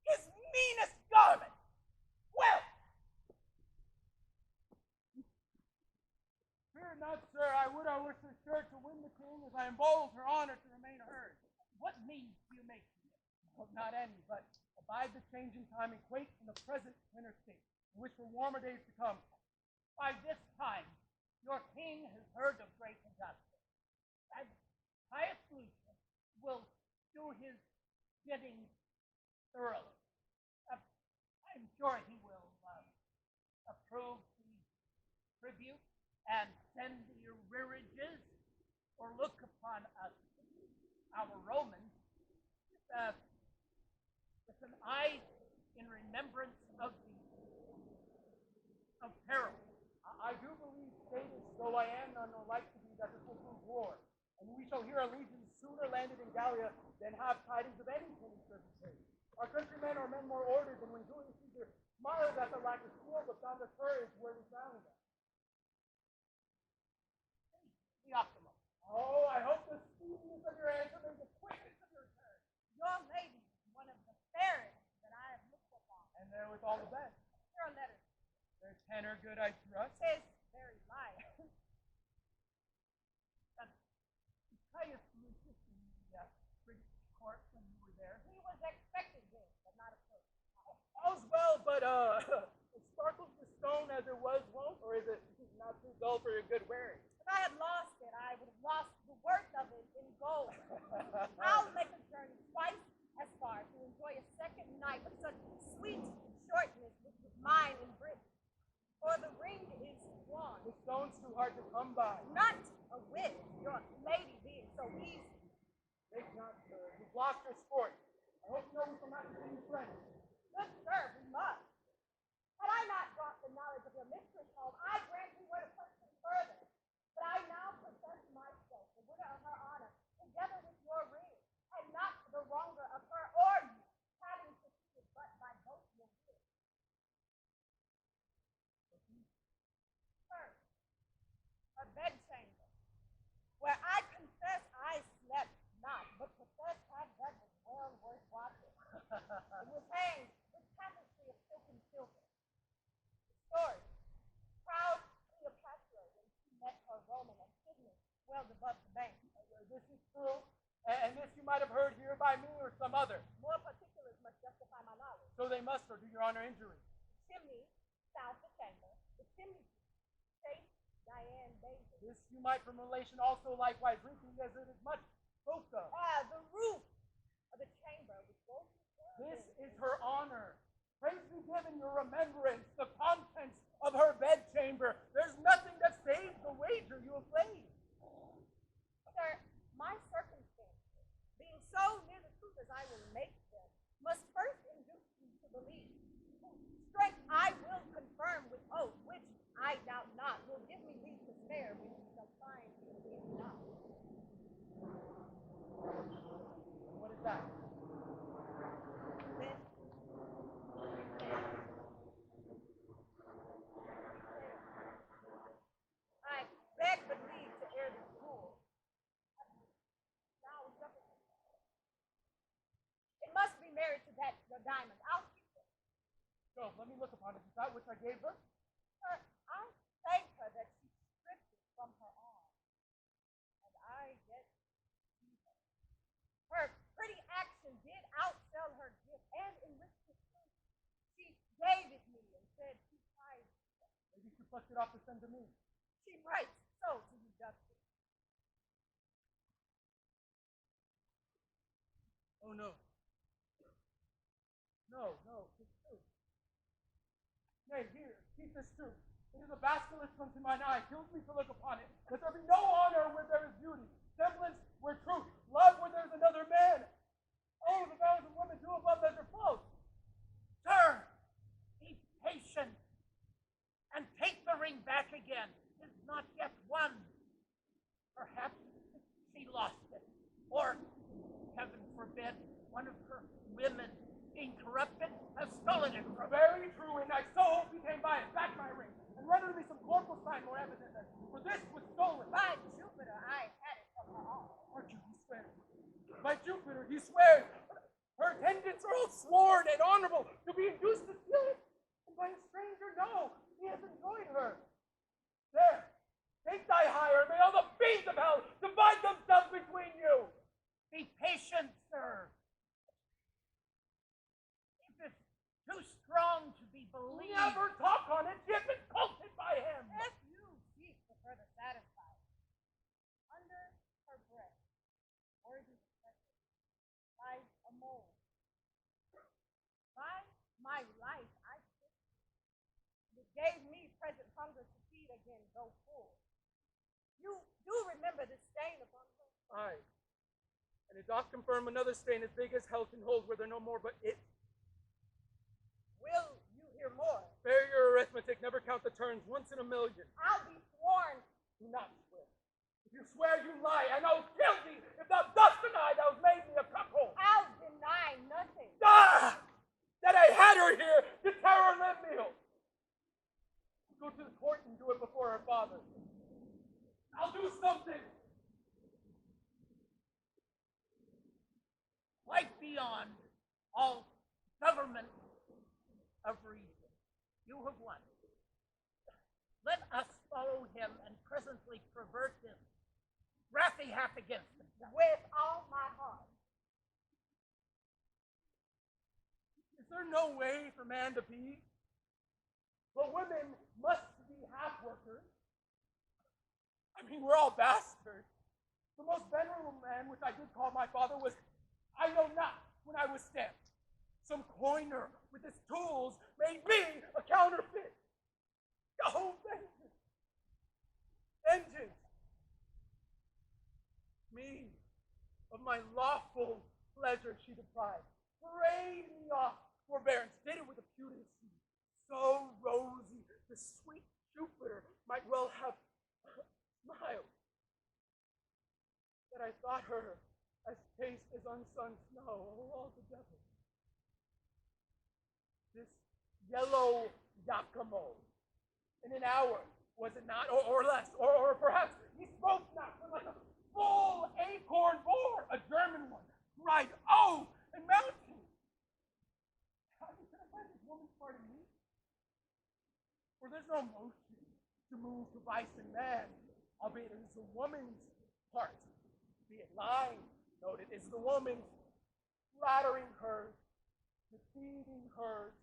His meanest garment! Well, assured to win the king as I embold her honor to remain hers. What means do you make to it? Well, not any, but abide the changing time and quake in the present winter state, and wish for warmer days to come. By this time, your king has heard of great Augustus, and Caius Lucius will do his bidding thoroughly. I'm sure he will approve the tribute and send the arrearages, or look upon us, our Romans, with an eye in remembrance of peril. I do believe, stated though I am none nor like to be, that this will prove war, and we shall hear a legion sooner landed in Gallia than have tidings of any penny tributary. Our countrymen are men more ordered than when Julius Caesar smiled at the lack of skill, but found the courage where we found them. The optimum. Oh, I hope the speediness of your answer may the quickness of your return. Your lady is one of the fairest that I have looked upon. And there with all the best. Your letter Their tenor good, I trust. is very light. Caius Lucius in the British court when you were there. He was expected here, but not approved. All's well, but it sparkles the stone as it was wont, or is it not too dull for your good wearing? If I had lost it, I would have lost the worth of it in gold. I'll make a journey twice as far to enjoy a second night of such sweet shortness which was mine in Britain. For the ring is gone. The stone's too hard to come by. Not a whit, your lady being so easy. Make not, sir. You've lost your sport. I hope you know we shall not continue friends. Good sir, we must. Had I not brought the knowledge of your mistress home, I grant we were to question further. But I now profess myself the winner of her honor, together with your ring, and not the wronger of her or you, having succeeded but by both your will. First, a bedchamber, where I confess I slept not, but profess had that was well worth watching. It was hanged with tapestry of silk and silver. The story, proud Cleopatra when she met her Roman Antigonus swelled above the bank. This is true, and this you might have heard here by me or some other. More particulars must justify my knowledge. So they must, or do your honor injury. The chimney, south the chamber, the chimney Saint Diane Basin. This you might from relation also likewise repeat, as it is much spoke of. The roof of the chamber with golden This is her honor. Praise be given your remembrance, the contents of her bedchamber. There's nothing that saves the wager you have played. Sir, my circumstances, being so near the truth as I will make them, must first induce you to believe, whose strength I will confirm with oath, which I doubt not will give me leave to spare when you shall find it is not. What is that? This I beg but leave to air this pool. Now it must be married to that your diamond. I'll keep it. Go, let me look upon it. Is that which I gave her? Sir, I thank her that she stripped it from her arm, and I yet see her. Her pretty action did outsell her gift and enrich it too. She gave it me and said she prized it. Maybe she plucked it off to send to me. She writes so to you, justice. Oh, no. No, it's true. Nay, here, keep this too. It is a basilisk unto mine eye, kills me to look upon it. Let there be no honor where there is beauty, semblance where truth, love where there is another man. Oh, the vows of women too above measure flow. Sir, be patient and take the ring back again. It is not yet won. Perhaps she lost it, or, heaven forbid, one of her women, being corrupted, has stolen it from her. Very true, and I so hope you came by and back my ring, and render me some corporal sign more evident than, for this was stolen. By Jupiter, I had it from her arm. Aren't you, he swears. By Jupiter, he swears. Her attendants are all sworn and honorable to be induced to steal it. And by a stranger, no, he has enjoyed her. There, take thy hire, may all the fiends of hell gave me present hunger to feed again, though full. You do remember the stain upon her? Aye. And it doth confirm another stain as big as hell can hold, were there no more but it. Will you hear more? Spare your arithmetic, never count the turns, once in a million. I'll be sworn. Do not swear. If you swear, you lie, and I'll kill thee if thou dost deny thou hast made me a cuckold. I'll deny nothing. Ah! That I had her here to tear her limb meal. Go to the court and do it before her father. I'll do something. Quite beyond all government of reason. You have won. Let us follow him and presently pervert him. Wrath he hath against himself. With all my heart. Is there no way for man to be? But women must be half-workers. I mean, we're all bastards. The most venerable man, which I did call my father, was, I know not, when I was stamped. Some coiner with his tools made me a counterfeit. Oh, vengeance! Vengeance! Me, of my lawful pleasure she deprived. Parade me off, forbearance, did it with a pudency so rosy, the sweet Jupiter might well have smiled. That I thought her as chaste as unsung snow altogether. This yellow Giacomo, in an hour, was it not, or less, or perhaps he spoke not, but like a full acorn boar, a German one, cried, oh, and mounting. How can I find this woman's part in me? For there's no motion to move to vice in man, albeit it is the woman's part. Be it lying, note it is the woman's, flattering hers, deceiving hers,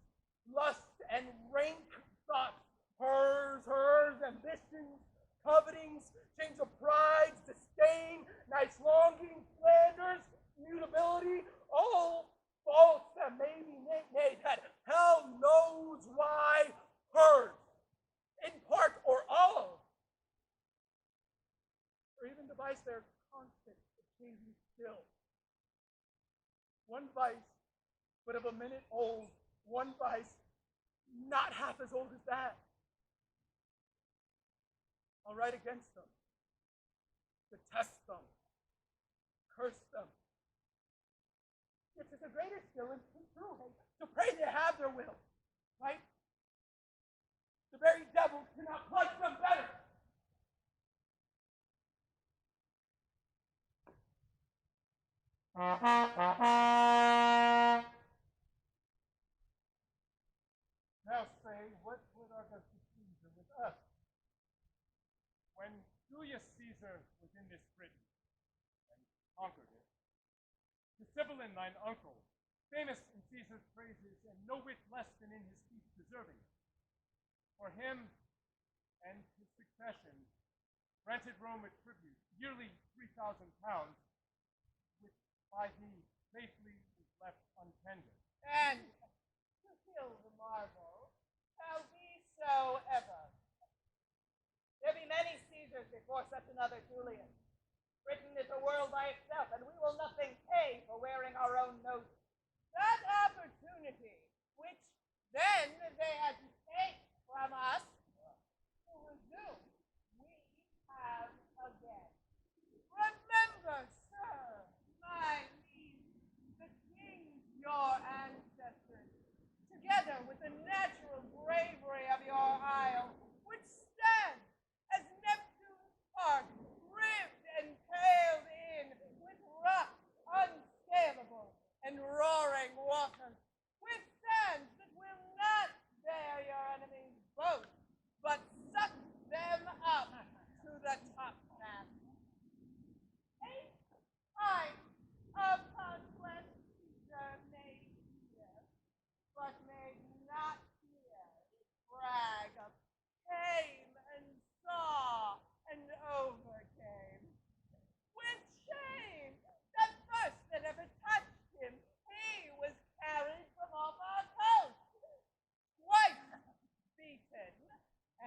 lust and rank thoughts, hers, ambitions, covetings, change of pride, disdain, nice longing, slanders, mutability, all faults that may be made, that hell knows why hers, in part or all, or even device their constant changing still. One vice, but of a minute old, one vice, not half as old as that. I'll write against them, detest them, curse them. Yet there's a greater skill in true hate, to pray they have their will, right? The very devil cannot pluck them better. Now say, what would Augustus Caesar with us? When Julius Caesar was in this Britain and conquered it, to Cymbeline thine uncle, famous in Caesar's praises, and no whit less than in his speech deserving it, for him and his succession granted Rome a tribute, yearly 3,000 pounds, which by me safely is left untendered. And to fill the marvel, shall be so ever. There be many Caesars before such another Julius. Britain is a world by itself, and we will nothing pay for wearing our own noses. That opportunity, which then they had to take from us, to resume, we have again. Remember, sir, my liege, the kings your ancestors, together with the natural bravery of your isle, would stand as Neptune's park, ribbed and paled in with rock unscalable and roaring waters, with sands that will not bear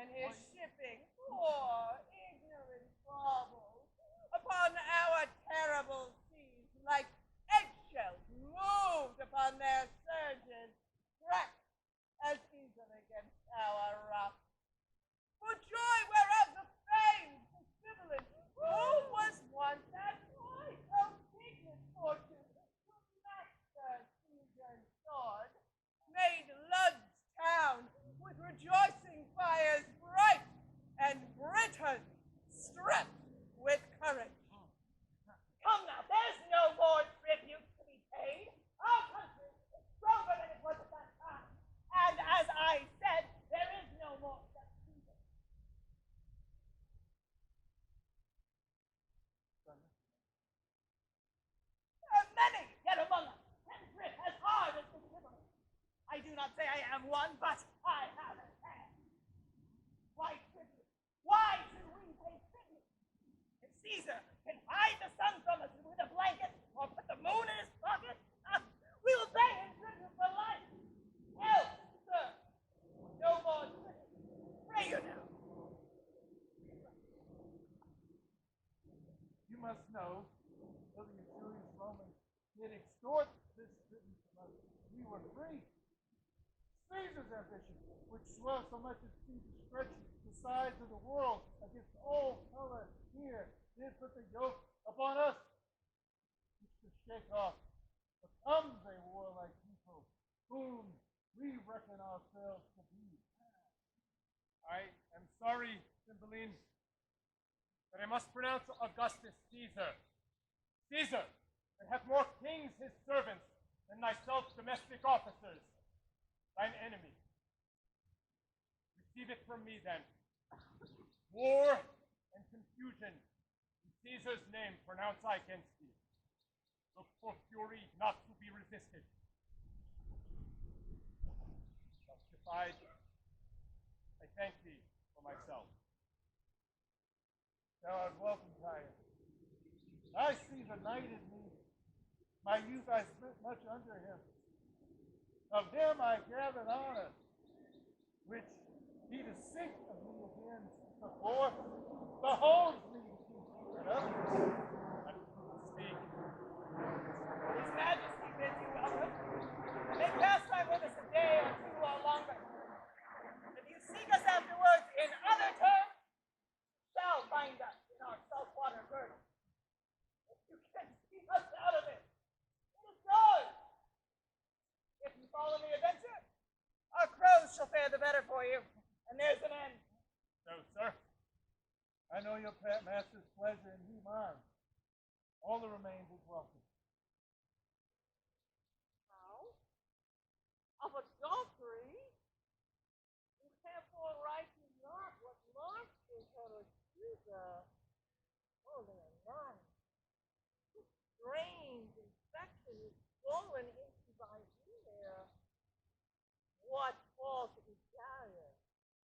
and his shipping poor, ignorant baubles upon our terrible seas like eggshells moved upon their surges, cracked as easily against our rocks. For joy whereof the famed Cymbeline, who was once at quite of dignant fortune to master Caesar's sword, made Lud's town with rejoicing fires bright, and Britain stripped with courage. Come now, there's no more tribute to be paid. Our country is stronger than it was at that time. And as I said, there is no more such Caesar. There are many yet among us, and grip as hard as the Timberlane. I do not say I am one, but I have a hand. Why tribute? Why should we pay tribute? If Caesar can hide the sun from us with a blanket or put the moon in his pocket, we will pay him tribute for life. Else, sir, no more tribute. Pray you now. You must know, though the Usurious Romans did extort this tribute from us, we were free. Caesar's ambition, which swelled so much as seemed to stretch the sides of the world against all color here, did put the yoke upon us, which to shake off becomes a warlike people, whom we reckon ourselves to be. I am sorry, Cymbeline, but I must pronounce Augustus Caesar. Caesar, that hath more kings his servants than thyself domestic officers, thine enemy. Receive it from me, then. War and confusion, in Caesar's name pronounce I against thee. Look for fury not to be resisted. Justified, I thank thee for myself. Thou art welcome, Tyre. I see the knight in me. My youth I spent much under him. Of him I gathered honor, which he to sink of me again before beholds me to keep secret of it. Speak. His Majesty bids you welcome. May pass time with us a day or two or longer. If you seek us afterwards in other terms, shall find us in our saltwater burden. If you can see us out of it, it is yours. If you follow the adventure, our crows shall fare the better for you, and there's an end. So, sir, I know your master's pleasure and he mine. All the remains is welcome. How? Of adultery? You therefore rightly not what monsters or accuser, holding a nun. This strange infection is stolen into thy ear. What false Italian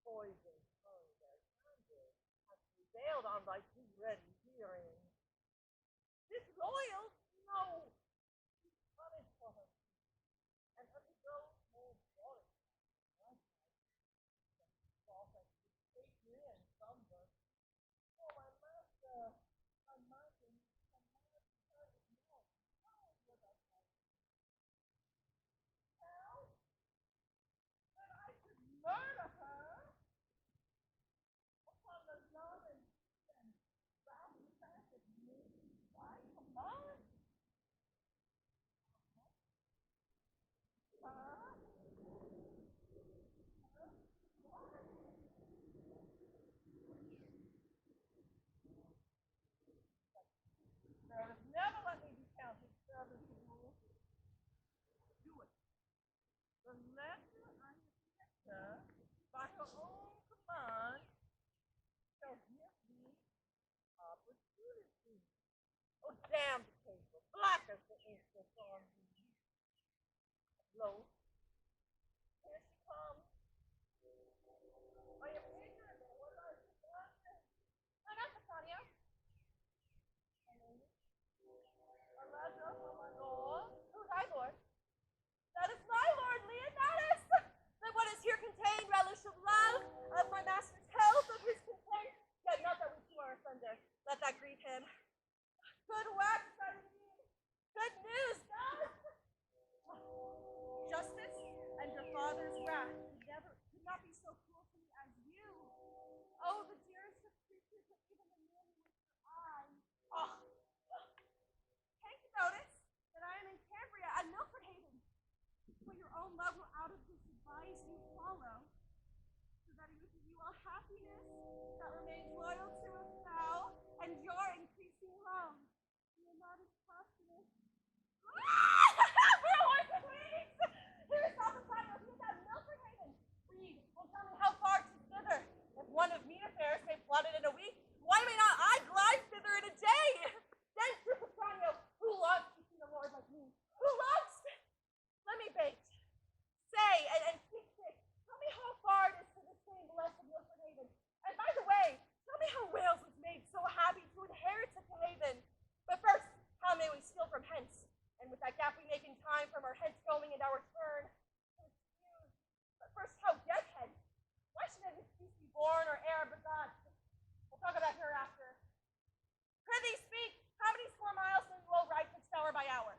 poison tongue as thunder hath prevailed on thy too ready hearing? Disloyal? No. Be punished for her and undergo more glory. False and take me and slumber. Oh, my master, my mountain, my master is not. Oh, what I have. How? That I should murder her upon the love and vow of me by command. Never let me be counted service rule. Do it. The lesser I expect her, by her own command, shall give me opportunity. Oh, damn the paper, black as the ink that's on me. Lo, here she comes. I am ignorant of what I have done. I got this, Claudio. A letter from my lord. Who's thy lord? That is my lord, Leonidas. That what is here contained, relish of love, of my master's love will out of this advice you follow, so that he wishes you all happiness that remains loyal to his vow, and your increasing love. You are not as passionate. For a horse of wings! Here is Salvatore, he is at Milford Haven. Read, will tell me how far 'tis thither. If one of mean affairs may plot it in a week, why may not I glide thither in a day? Then, Sir Petronio, who loves keeping the Lord like me? Who loves? Let me bait. Say, and speak quick. Tell me how far it is to this same blessed Milford Haven. And by the way, tell me how Wales was made so happy to inherit such a haven. But first, how may we steal from hence? And with that gap we make in time from our hence going and our turn. Excuse. But first, how deadhead? Why should an excuse be born or e'er begot? We'll talk of that hereafter. Prithee, speak. How many score miles will you all ride 6 hour by hour?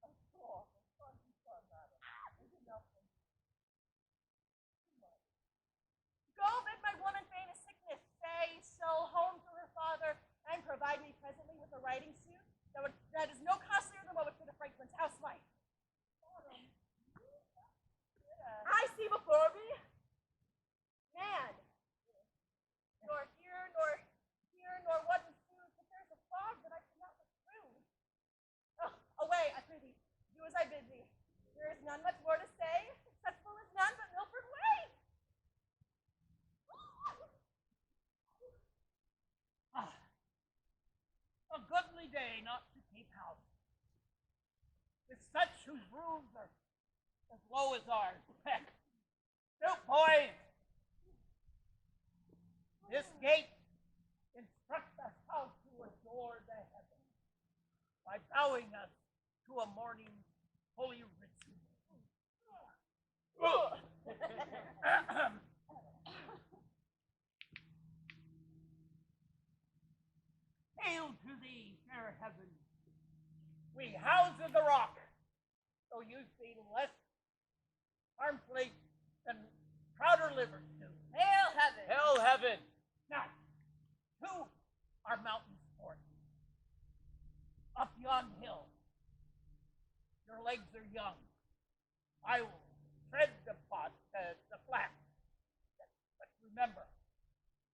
A score. Go bid my woman feign a sickness. Say, so home to her father, and provide me presently with a riding suit that is no costlier than what would fit a Franklin's housewife. I see before me man, nor here, nor what ensues, but there's a fog that I cannot look through. Oh, away, I prithee, do as I bid thee. There is none much more to say, successful is none but Milford way. A goodly day not to keep house, with such whose roofs are as low as ours. Heck, stoop, boys! This gate instructs us how to adore the heavens by bowing us to a morning holy ritual. Hail to thee, fair heaven. We house of the rock, though you've been less harmfully than prouder livers do. Hail heaven! Hail heaven! Now, to our mountain sport. Up yon hill. Your legs are young. I will tread the flat. But remember,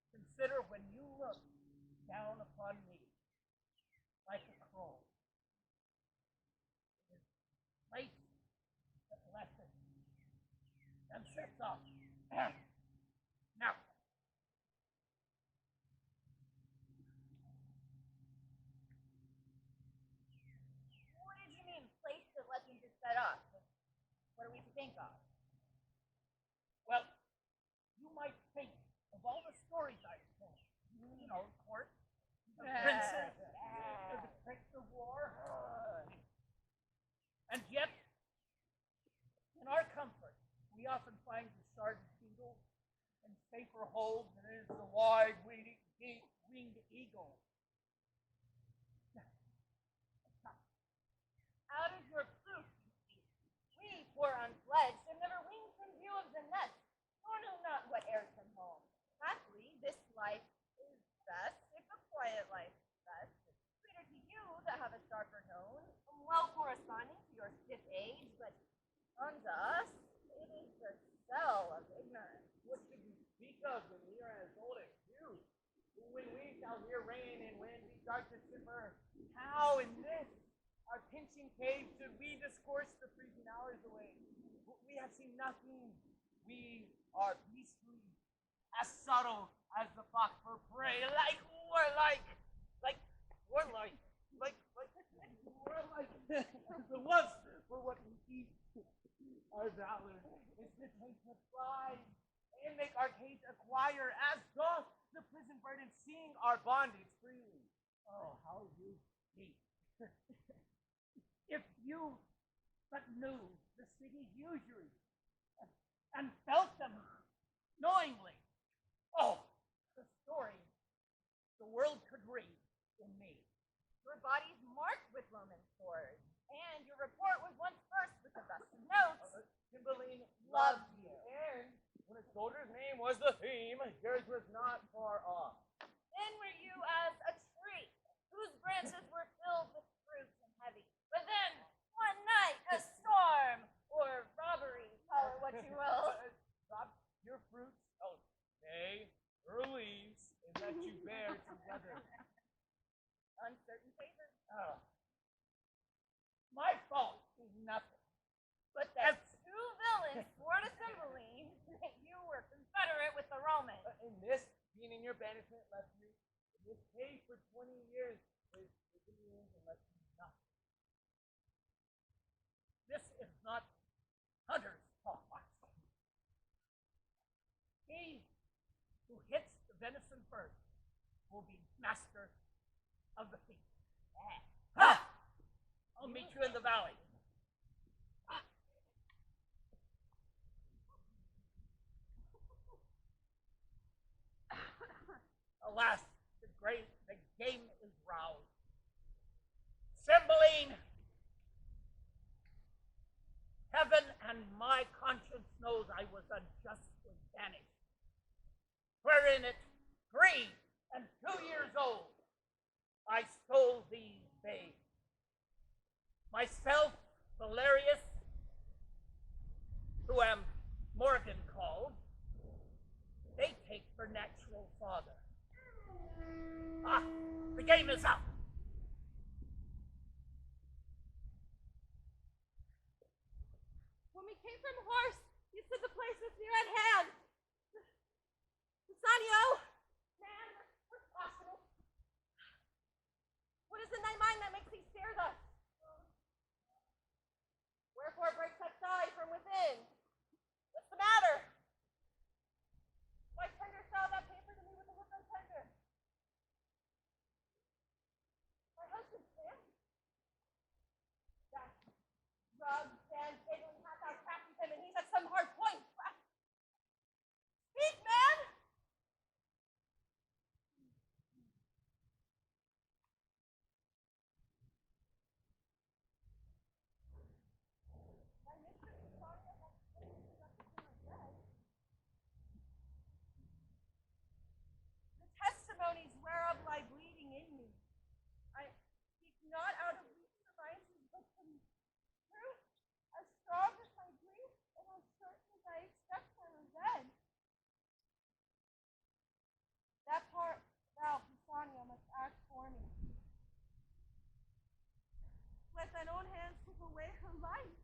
consider when you look down upon me like a crow. It is place that blesses and sets up. Now, What did you mean, place that lets me just set up? What are we to think of? well, you might think of all the stories I've told. You know, court, the princess, the tricks of war. And yet, in our comfort, we often find the sarded beetle in safer hold than is the wide-winged eagle. Out of your proof, you speak. We, poor unfledged, have never winged from view of the nest, nor know not what airs them home. Haply, this life is best, if a quiet life is best. Sweeter to you that have a sharper known, and well corresponding to your stiff age, but unto us, it is the cell of ignorance. What should we speak of when we are as old as you? When we shall hear rain and wind be darkness simmer, how in this our pinching cave should we discourse the freezing hours away? We have seen nothing. We are beastly, as subtle as the fox for prey, like warlike. The lust for what we eat, our valor is to take the fly and make our case acquire, as doth the prison burden, seeing our bondage freely. Oh, how you speak. If you but knew the city's usuries and felt them knowingly, oh, the story the world could read in me. Your body's marked with Roman swords, and your report was once versed with the best of notes. Cymbeline Loved you. And when a soldier's name was the theme, yours was not far off. Then were you as a tree, whose branches were filled with fruit and heavy. But then, one night, a storm, or fruits, oh, nay, her leaves, and let you bear to weather. Uncertain favor. Oh, My fault is nothing. But As that's two villains swore to Cymbeline that you were confederate with the Romans. and this, being in your banishment, left you in this cave for 20 years with the Indians and left you nothing. this is not Hunter's fault. He who hits the venison first will be master of the feast. Ha! I'll meet you in the valley. Alas, the game is roused. Cymbeline, heaven and my conscience knows I was unjustly banished. Wherein at 3 and 2 years old, I stole these babes. Myself, Valerius, who am Morgan called, they take for natural father. Ah, the game is up. When we came from Horse, you said the place was near at hand. Bassanio! Man, what's possible? What is in thy mind that makes thee stare thus? Wherefore breaks that sigh from within? What's the matter? Why tender thou that paper to me with a look untender? My husband's man? That drug and Cymbeline hath thou crafted him, and he's at some hard point. Speak, man! My mistress is sorry I won't say nothing to my bed. The testimonies whereof lie bleeding in me. I speak not out of weak devices, but from truth, as strong as my grief, and as certain as I expect my revenge. That part thou, Bassanio, must act for me. Let thine own hands take away her life.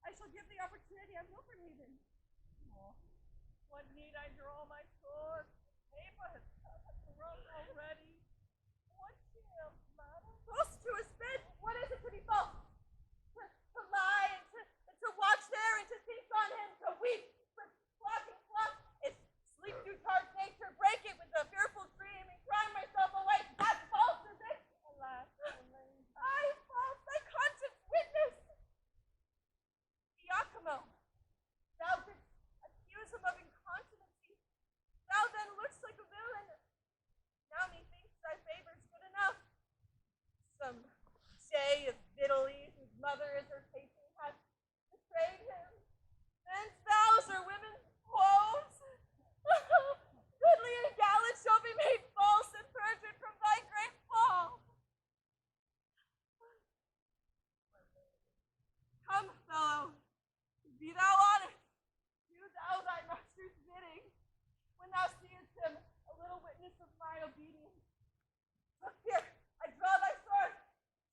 I shall give the opportunity of Hilferhaven. Oh, what need I draw my sword? Paper has cut the rope already. What shall matter? False to his bed, what is it to be false? To lie and to watch there and to think on him, to weep with flocking flocks. If sleep do charge nature, break it with a fearful dream and cry myself awake. That's false, is it? Alas, Elaine. I false, thy conscience witness. Giacomo, thou didst accuse him of incontinency. Thou then lookst like a villain. Now methinks thy favor's good enough. Some jay of Italy, whose mother is her patron, hath betrayed him. Men's vows are women's woes. Goodly and gallant shall be made false and perjured from thy great fall. Come, fellow, be thou honest. Do thou thy master's bidding. When thou seest him, a little witness of my obedience. Look here, I draw thy sword.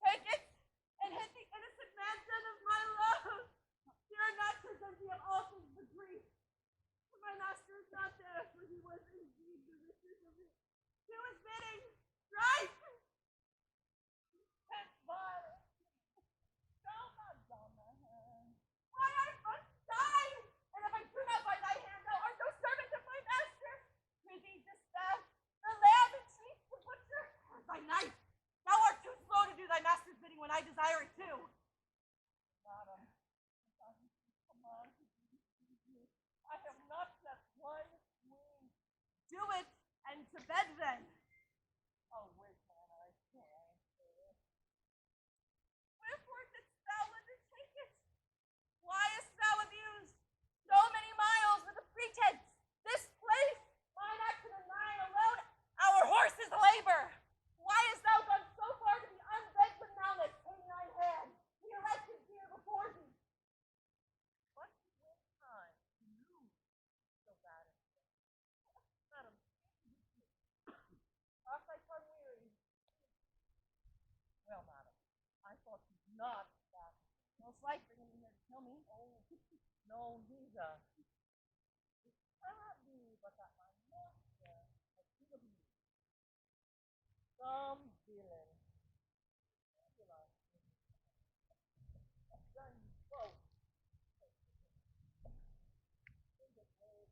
Take it and hit the innocent man son of my love. Fear not to send thee of all things but grief. For my master is not there, for he was indeed the mistress of it. Do his bidding. Strike! Can't violence. Thou not on my hand. Why, I must die! And if I do not by thy hand, thou art no servant of my master. Prithee, dispatch the lamb and sheep to butcher. Thy knife! Thou art too slow to do thy master's bidding when I desire it too. Madam, come on. I have not left one wing. Do it, and to bed then. Oh, wait, man, I can't. Wherefore didst thou undertake it? Whyest thou abused so many miles with a pretense? This place, mine action and mine alone, our horses' labor. Why hast thou gone so far to be unbed with malice, taking thine hand, the elected deer before thee? But when time to lose the No, neither. It cannot be but that my master has been abused. Some villain. Has done you both. In the way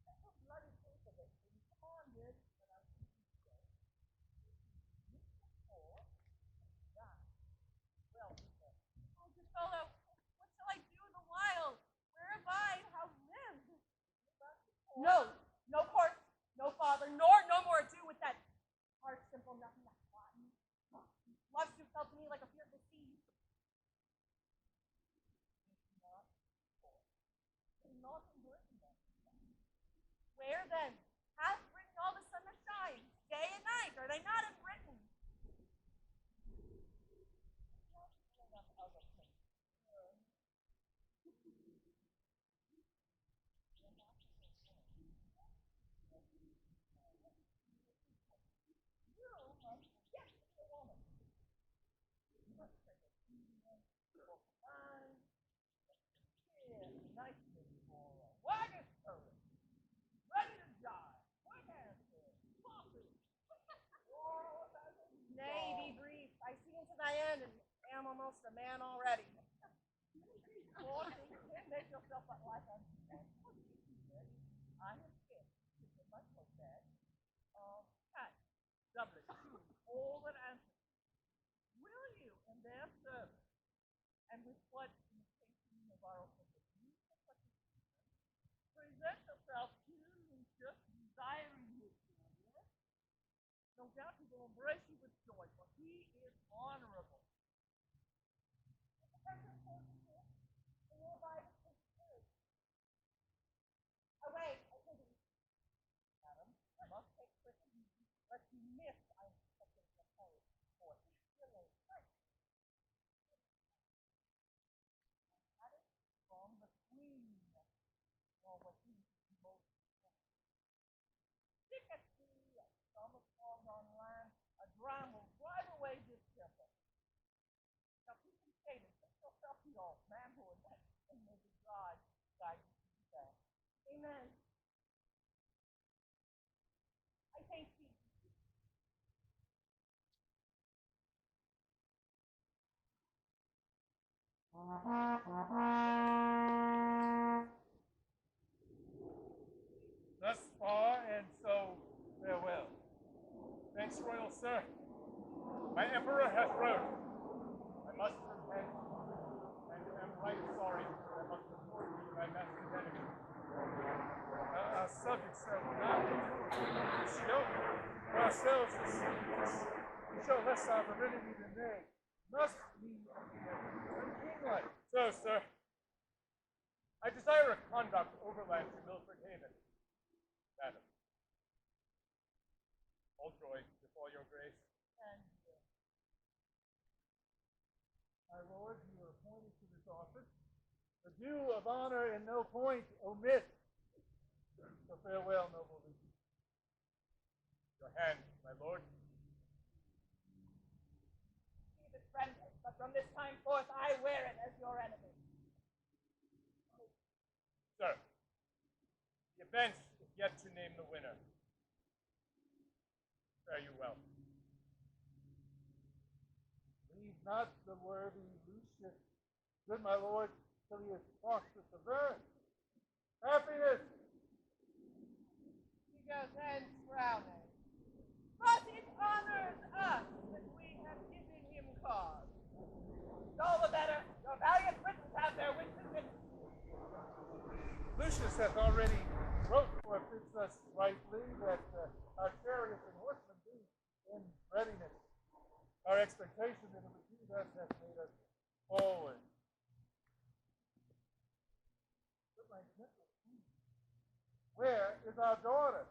that that's a bloody case of it. And you commanded that I should do so. Mr. Ford, that well said. Oh, good fellow, what shall I do in the wild? Where have I and how lived? No, no court, no father, nor no more ado with that hard, simple, nothing that's rotten. Loves to felt to me like a fearful sea. Not in Britain, then. Where then? Hath Britain all the sun that shines, day and night? Are they not in Britain? Nicely for a wagon turret. Ready to die. Quick answer. Coffee. Nay, be brief. I see into thy end and am almost a man already. Or can make yourself like I'm I am fit to get my clothes bag. Hat, doublet, shoes, all that answer. Will you in their service, and with what imitation of our own use of such a season, present yourself to Lucius, desiring his service? No doubt he will embrace you with joy, for he is honorable. Away, I take it. Madam, you must take quick heed, lest you miss I am expecting the poet for Timberlane. That is from the Queen, or what seems to be most stick at sea, a summer storm on land, a dram will drive away this temper. Now keep him stated, set yourself to your manhood, and may the God guide you to the best. Amen. I thank thee. Thus far, and so farewell. Thanks, royal sir. My emperor hath wrote. I must repent, and am right sorry that I must report you to my master's enemy. Our subjects have not shown ourselves to show less sovereignty than they must be unkinglike. So, sir, I desire a conduct overland to Milford Haven. Madam, all joy before your grace. And My lord, you are appointed to this office. The due of honor in no point omit. So farewell, noble Lucius. Your hand, my lord. see this friendly, but from this time forth I wear it as your enemy. Sir, the event is yet to name the winner. Fare you well. Leave not the worthy Lucius, good my lord, till he has crossed the verse. Happiness! He goes hence frowning. But it honors us that we have given him cause. All the better. Your valiant Britons have their wits and wits. Lucius hath already wrote for fits us rightly that our chariots and horsemen be in readiness. Our expectation that it would be thus hath made us forward. But my gentle queen, where is our daughter?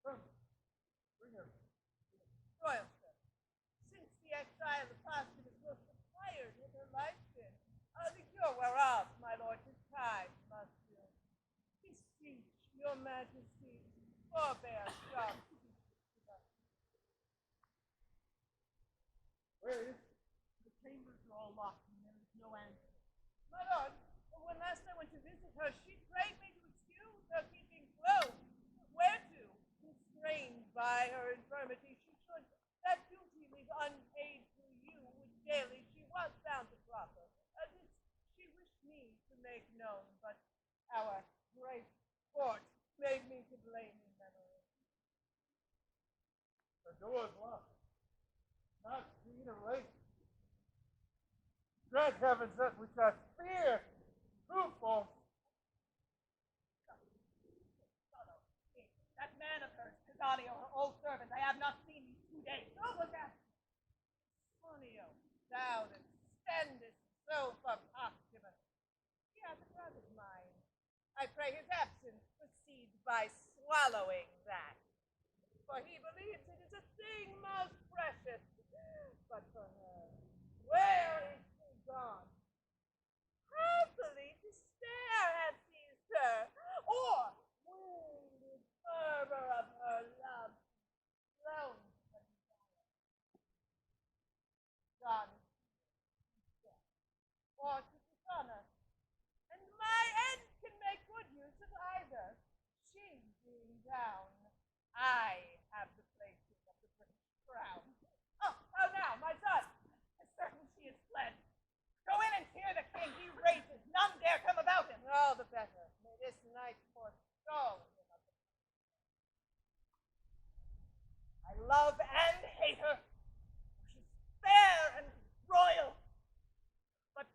Come, bring her. Royal sir, since the exile the past is most acquired in her life sin, the cure whereof, my lord, his time must do. Beseech your majesty, forbear sharp speech. Where is the chambers are all locked and make known, but our great sport made me to blame in memory. The door's locked. Not seen or late. Grant heavens that which I fear prove false. That man of hers, Pisanio, her old servant, I have not seen these 2 days. Oh, look at him. Sonio, thou that spendest so for Coccimiglio. He hath a brother's mind. I pray his absence proceeds by swallowing that. For he believes it is a thing most precious. But for her, where is she gone? Happily despair hath seized her, or wounded fervor of her love flown from desire. God is dead, or to dishonor, and my end can make good use of either. She being down, I have the placing of the British crown. Oh, how now, my son? As certain she is fled. Go in and hear the king. He rages. None dare come about him. All the better. May this night forestall him of the I love and hate her. She's fair and royal, but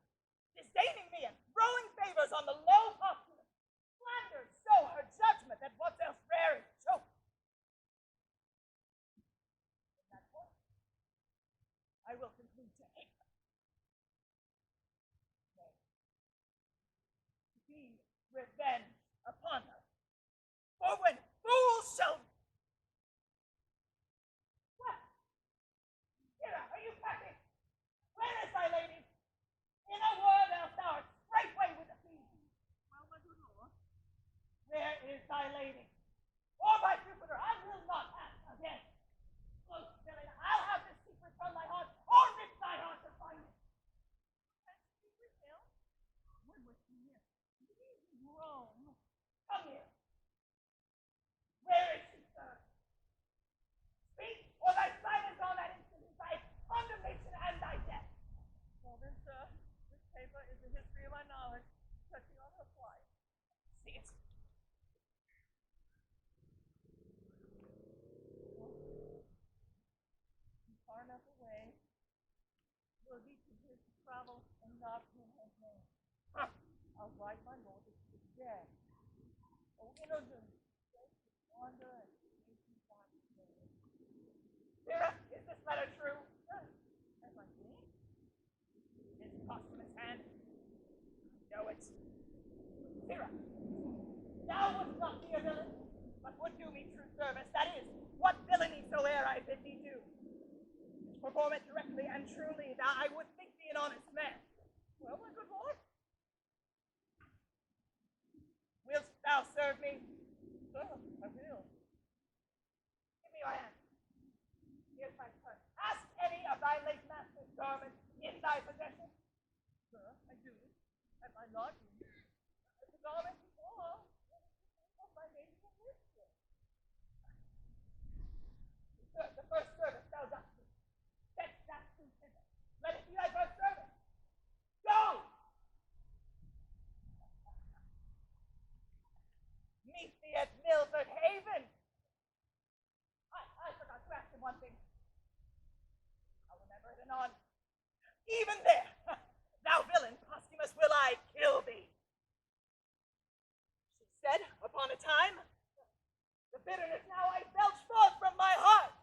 disdaining me and throwing favors on the low populace, slanders so her judgment that what's else rare is choked. In that point, I will conclude to hate her. Nay, to be revenge upon her. For when fools shall are you packing? Where is thy lady? In a word, else thou art straightway with the fiend. Well, my good lord. Where is thy lady? Or by Jupiter, I will not ask again. Close, villain, I'll have this secret from thy heart, or rip thy heart to find it. And secret ill? When was she here? Leave Rome. Come here. Where is she, sir? Speak, or thy silence on that instant is thy condemnation and thy death. Well, this paper is the history of my knowledge, touching on her flight. See it. Far enough away, will he to his travel and not in her name. I'll write my lord that she is dead. Oh, innocent, safe to wander and safety back to me. Sarah, is this letter true? As I think, Is Coccimiglio's hand? Know it. Sarah, thou wouldst not be a villain, but would do me true service. That is, what villainy soe'er I bid thee do. Perform it directly and truly, thou I would think thee an honest man. well, my good lord, Wilt thou serve me? sir, I will. Give me your hand. Here's my purse. Ask any of thy late master's garments in thy possession. Sir, I do. At my lodging. The garment is all of my lady of Windsor. The first service thou dost do. Fetch that suit hither. Let it be thy first service. Go! Meet thee at Milford Haven. I forgot to ask him one thing. I'll remember it anon. Even there, thou villain, Posthumus, will I kill thee. She said, upon a time, the bitterness now I belch forth from my heart,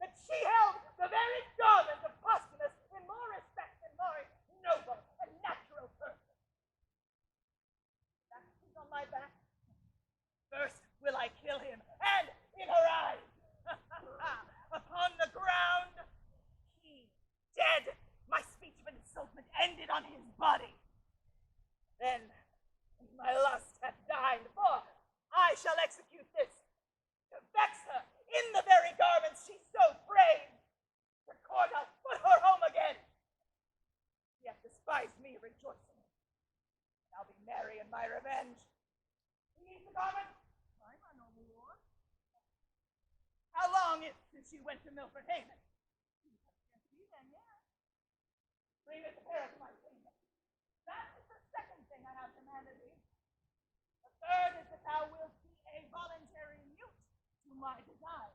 that she held the very garment of Posthumus in more respect than Maury's noble and natural person. That is on my back. First will I kill him, and in her eyes, upon the ground, he dead. My speech of insultment ended on his body. Then my lust hath died, for I shall execute this, to vex her in the very garments she so praised. The court I'll put her home again. Yet despise me rejoicing, and I'll be merry in my revenge. These the garments? I, my noble lord. How long is since you went to Milford Haven? Can't see then, yeah. Bring it to Paris, my king. That is the second thing I have third is that thou wilt be a voluntary mute to my desire.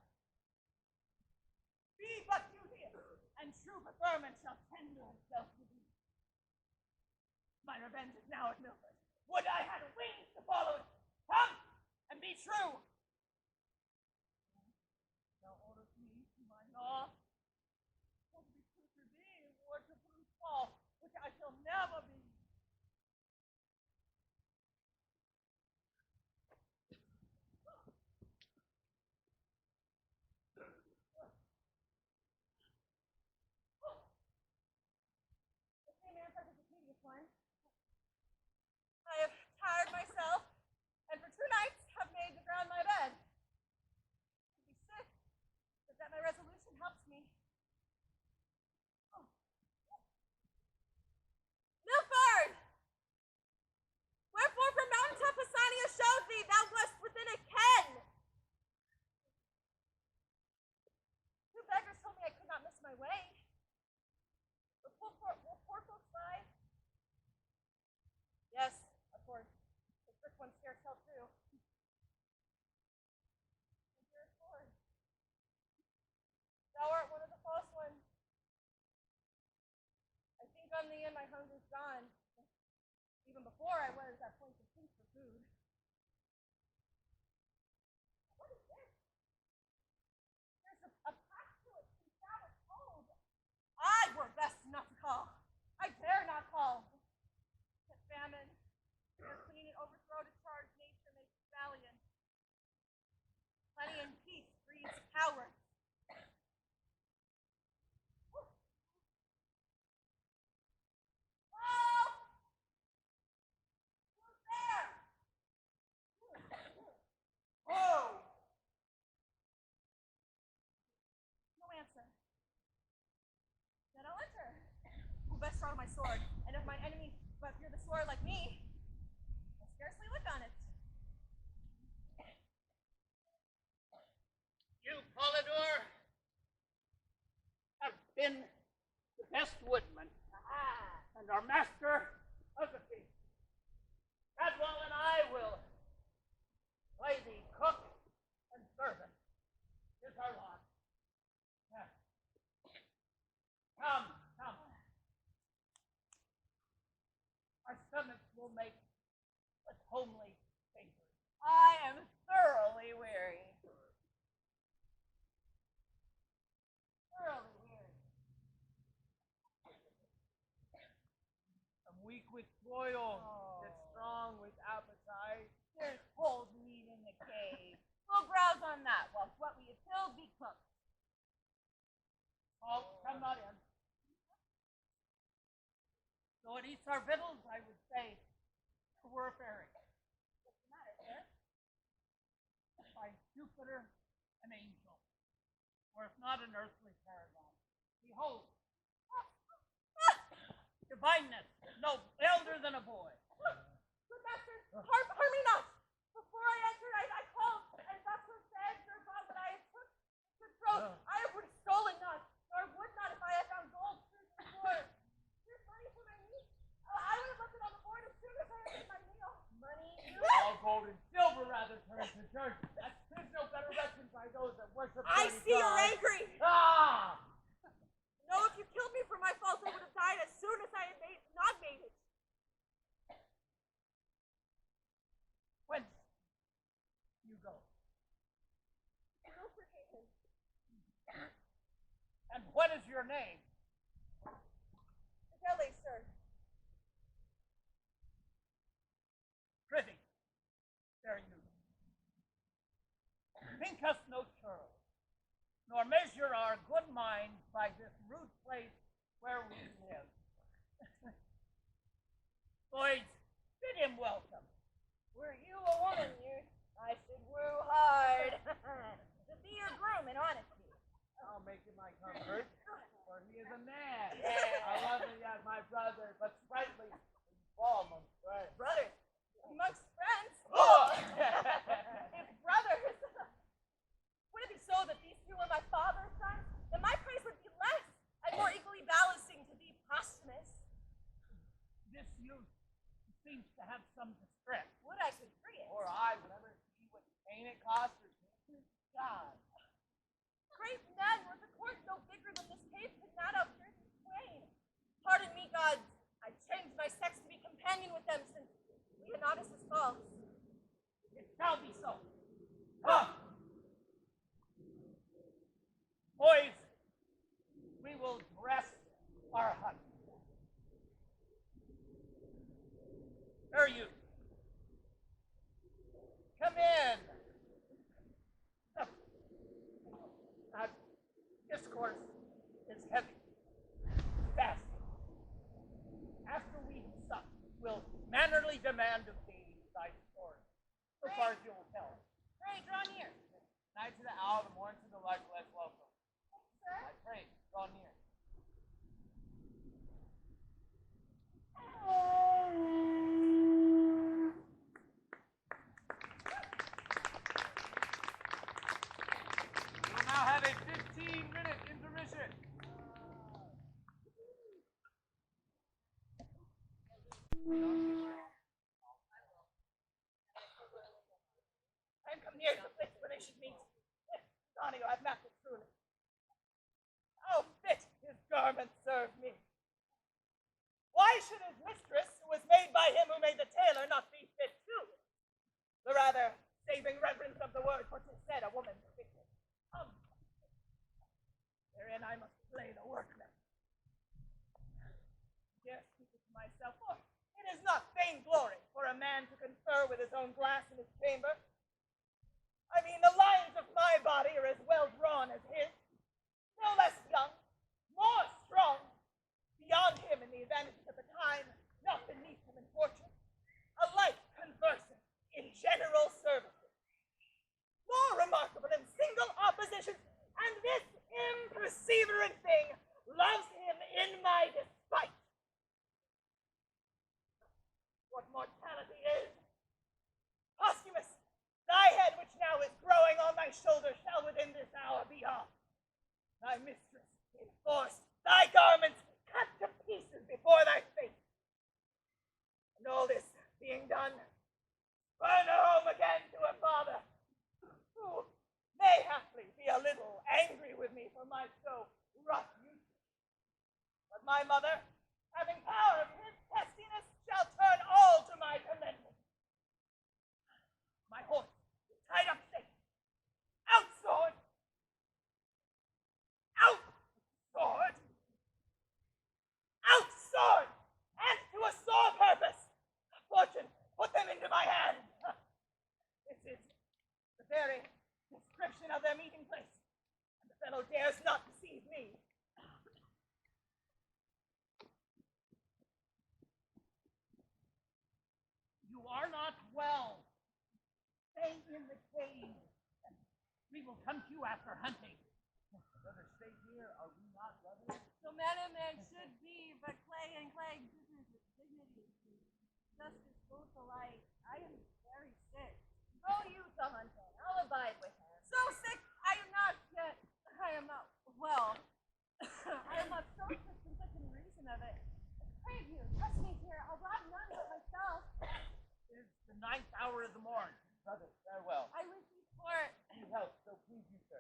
Be but duteous, and true preferment shall tender itself to thee. My revenge is now at Milford. Would I had wings to follow it! Come, and be true! Thou orderest me to my law, or to be true to thee, or to prove false, which I shall never be. I have tired myself, and for 2 nights have made the ground my bed. To be sick, but that my resolution helps me. Oh. Milford! Wherefore from mountain top Pisania showed thee thou wast within a ken. 2 beggars told me I could not miss my way. Will poor folks lie? Yes, of course. The trick one scarce held true. My dearest Lord, thou art one of the false ones. I think on thee and my hunger's gone. Even before I was at point to think for food. What is this? There's a path to it since thou art told. I were best not to call. I dare not call. That famine, their clean and overthrow to charge nature makes valiant. Plenty and peace breeds cowards. Oh! Who's there? Oh! No answer. Then I'll enter. Who best draw my sword, and if mine enemy but fear the sword like me, I'll scarcely look on it. You, Polydor, have been the best woodman, and our master of the feast. Cadwal and I will play thee cook and servant. Here's our lot. Come, come. Our stomachs will make a homely favor. I am thoroughly weary. Thoroughly weary. I'm weak with toil, yet strong with appetite. There's cold meat in the cave. We'll browse on that whilst what we have killed be cooked. Oh, come not in. Though it eats our victuals, I would say we're a fairy. What's the matter, sir? By Jupiter, an angel, or if not an earthly paragon. Behold, divineness, no elder than a boy. Good master, harm me not. Before I entered, I called, and thus was said, Sir God, that I had took the throat. I would have stolen not, nor would not if I had found gold through the floor. Here's money for my meat. I would have left it on the board as soon as I had made my meal. Money? All gold and silver rather turns to dirt. That is no better reckoned by those that worship. I see you're angry. Ah! No, if you killed me for my fault, I would have died as soon as I had not made it. Whence you go? And what is your name? Kelly, sir. Prithee, fair youth, think us no churl, nor measure our good minds by this rude place where we live. Boys, bid him welcome. Were you a woman, youth, I should woo hard. To be your groom in honesty. I'll make it my comfort, for he is a man. Yeah. I love him as my brother, but sprightly when you fall amongst friends. Brothers, amongst friends. Oh! If brothers, would it be so that these two were my father's sons? Then my praise would be less, and more equally balancing to be posthumous. This youth seems to have some distress. Would I could free it. Or cost her God. Great men, was a court no bigger than this cave could not outfare these twain. Pardon me, gods, I changed my sex to be companion with them since Leonatus is false. It shall be so. Ah! Boys, we will dress our hut. Where are you? Come in. Discourse is heavy, fast. After we sup, we'll mannerly demand of thee thy story, so far as you will tell. Pray, draw near. Night to the owl, the morn to the lark, less welcome. Sir? I pray, draw near. We'll now have a 15-minute intermission. I'm come near to the place where they should meet. Donio, I've mapped it truly. How fit his garments serve me. Why should his mistress, who was made by him who made the tailor, not be fit too? The rather, saving reverence of the word, for 'tis said a woman's fitness. Therein I must play the workman. Yes, speak it to myself, for it is not vainglory for a man to confer with his own glass in his chamber. I mean, the lines of my body are as well drawn as his, no less young, more strong, beyond him in the advantages of the time, not beneath him in fortune, alike conversant in general services, more remarkable in single oppositions, and this imperseverant thing loves him in my despite. What mortality is! Posthumus, thy head which now is growing on thy shoulder shall within this hour be off. Thy mistress enforced, thy garments cut to pieces before thy face. And all this being done, burn her home again to her father, who may haply be a little angry with me for my so rough usage. But my mother, having power of his testiness, shall turn all to my commendment. My horse is tied up safe. Out, sword! Out, sword! Out, sword! And to a sore purpose! Fortune, put them into my hand! This is the very description of their meeting place, and the fellow dares not deceive me. You are not well. Stay in the cave. We will come to you after hunting. Brother, stay here. Are we not brothers? So man and man should be, but clay and clay dignity. Justice both alike. I am very sick. Go you to hunting. I'll abide with him. So sick, I am not yet. I am not well. I am not so sick since I can reason of it. Pray of you, trust me here. I'll rob none but myself. It is the 9th hour of the morn. Brother, farewell. I wish you for Need help, so please you, sir.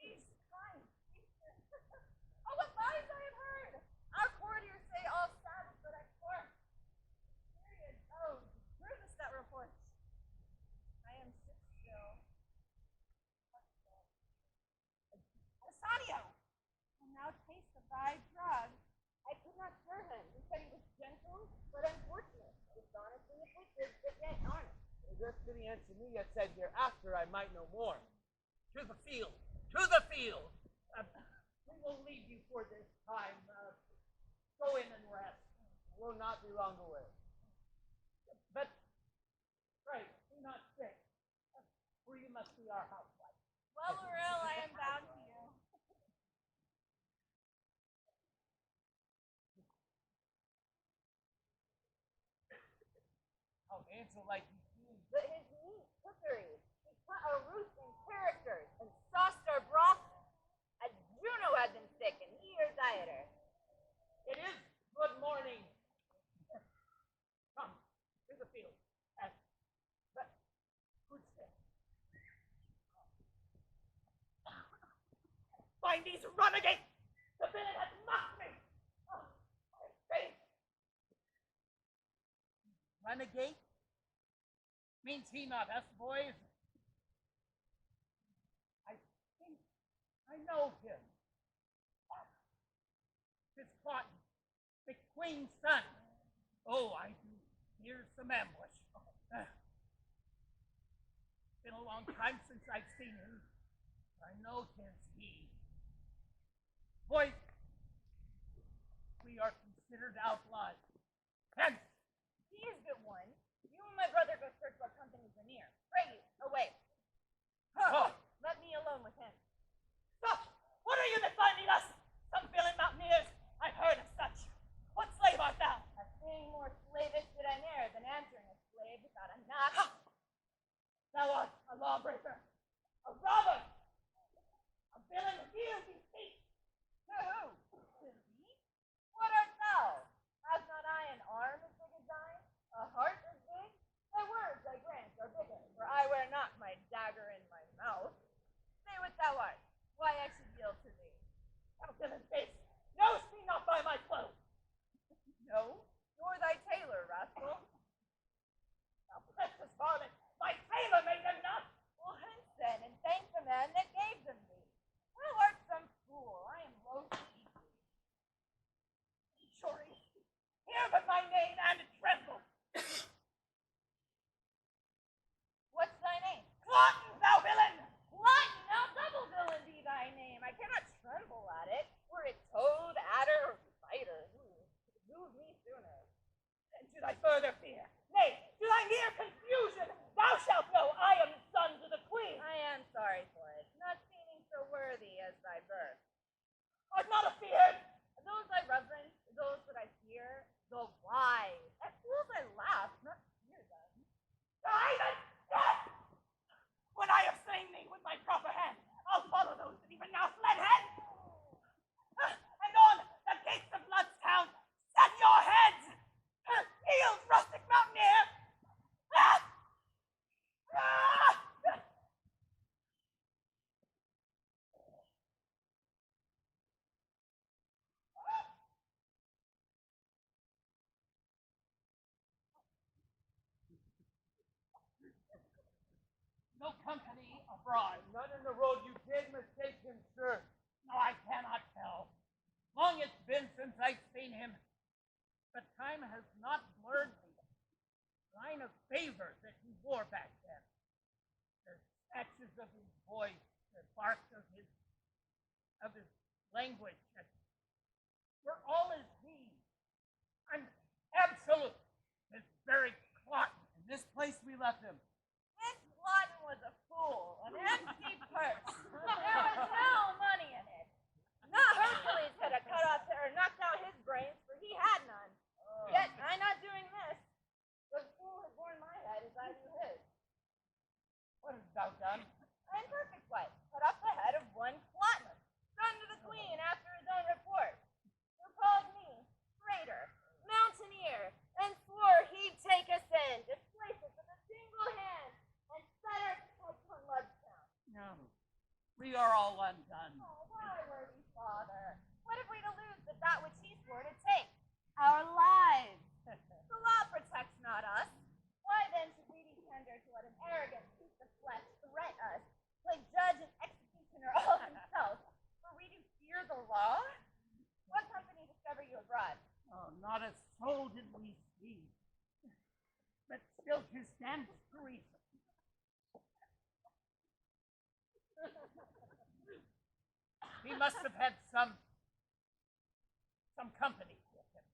peace, kind. Oh, what lies I have heard! Our courtiers say all sad is but at court. Period. Oh, provest that report. I am sick still. Assanio! And now taste of thy drug. I could not cure him. He said he was gentle, but unfortunate. Dishonesty afflicted, but yet honest. Just to the answer me yet said hereafter, I might know more. To the field! To the field! We will leave you for this time. Go in and rest. Will not be long away. But, pray, do not stay, for you must be our housewife. Well or ill, I am bound to you. How answer like you seem. But his neat cookery, he cut our roots in characters and sauced our broth. A Juno had been sick, and he your dieter. It is good morning. Come, to the field. find these renegades. The villain has mocked me. Oh, my face. Renegade? Means he not us, boys? I think I know him. This Cotton, the Queen's son. Oh, I do hear some ambush. Been a long time since I've seen him. I know 'tis he. Boys, we are considered outlaws. Hence! He is good one. You and my brother go search what companies are near. Pray you, away. Oh. Let me alone with him. Stop! What are you defining us? Some villain mountaineers? I've heard of such. What slave art thou? A thing more slavish did I ne'er than answering a slave without a knock. Thou art a lawbreaker, a robber, a villain who yields his feet. Who? To thee? What art thou? Has not I an arm as big as thine? A heart as big? Thy words, I grant, are bigger, for I wear not my dagger in my mouth. Say what thou art, why I should yield to thee. Thou villain face, knowest me not by my clothes. No, nor thy tailor, rascal. Thou precious varlet, my tailor made them not. Well, hence then, and thank the man that gave them thee. Thou art some fool, I am loath to eat thee. Shorey, hear but my name and tremble. What's thy name? Clotton, thou villain! Glutton, now double villain be thy name. I cannot tremble at it. Were it toad, adder, or spider, move me sooner. And to thy further fear, nay, to thy near confusion, thou shalt know I am the son of the Queen. I am sorry for it, not seeming so worthy as thy birth. Art not afeard? Those I reverence, those that I fear, the wise. At fools I laugh, not fear them. Die then, death! When I have slain thee with my proper hand, I'll follow those that even now fled hence. And on the gates of Bloodstown, set your heads! Yield, rustic mountaineer! Ah! Ah! No company abroad. None in the road. You did mistake him, sir. No, I cannot tell. Long it's been since I've seen him. But time has not blurred the line of favor that he wore back then. The snatches of his voice, the barks of his language, were all as he. I'm absolute. His very Clotton. In this place we left him. This Glutton was a fool, an empty purse. There was no money in it. Not Hercules could have cut off or knocked out his brains, for he had none. Yet I'm not doing this. The fool has borne my head as I do his. What hast thou done? I'm perfect white. Cut off the head of one Glutton, son to the Queen after his own report, who called me traitor, mountaineer, and swore he'd take us in, displace us with a single hand, and set our heads on Bloodstown. No. We are all undone. Oh, why worthy father? What have we to lose but that which he swore to take? Our lives. The law protects not us. Why then should we be tender to let an arrogant piece of flesh threat us, like judge and executioner all himself? For we do fear the law? What company discover you abroad? Oh, not a soul did we see. But still 'tis stands to reason. He must have had some company with him.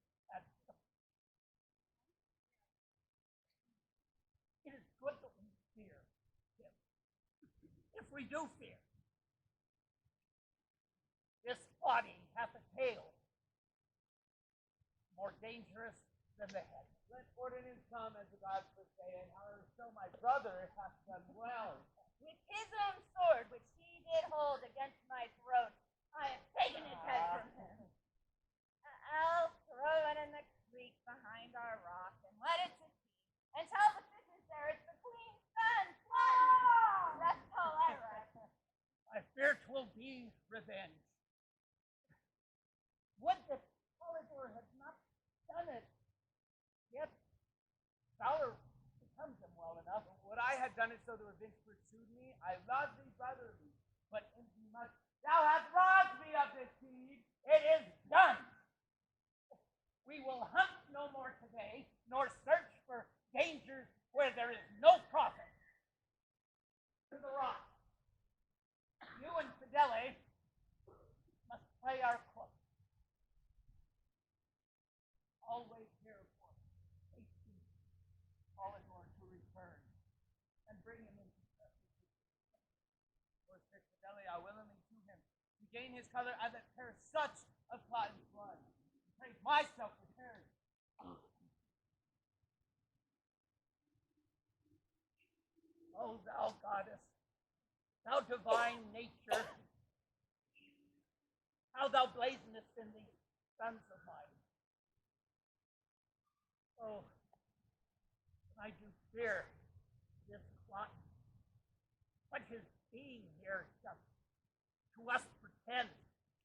It is good that we fear him. If we do fear, this body hath a tail more dangerous than the head. Let ordinance come, as the gods foresay, and however so my brother hath done well. With his own sword, which he did hold against my throat, I have taken his head from him. I'll throw it in the creek behind our rock and let it to sea, and tell the fishes there it's the Queen's son, Clotton. That's all I reckon. I fear 'twill be revenge. Would that Polydor had not done it. Yet valor becomes him well enough. Would I had done it so the revenge pursued me? I love thee brotherly, but insomuch thou hast robbed me of this deed. It is done. We will hunt no more today, nor search for dangers where there is no profit. To the rock. You and Fidele must play our cloak. Always here for hasty Polydor to return and bring him into justice. For Sir Fidelity, I willingly to him. To gain his color, I that perish such of clotted blood. Praise myself with hers. O thou goddess, thou divine nature, how thou blazonest in these sons of mine. Oh, I do fear this plot. What his being here doth to us pretend,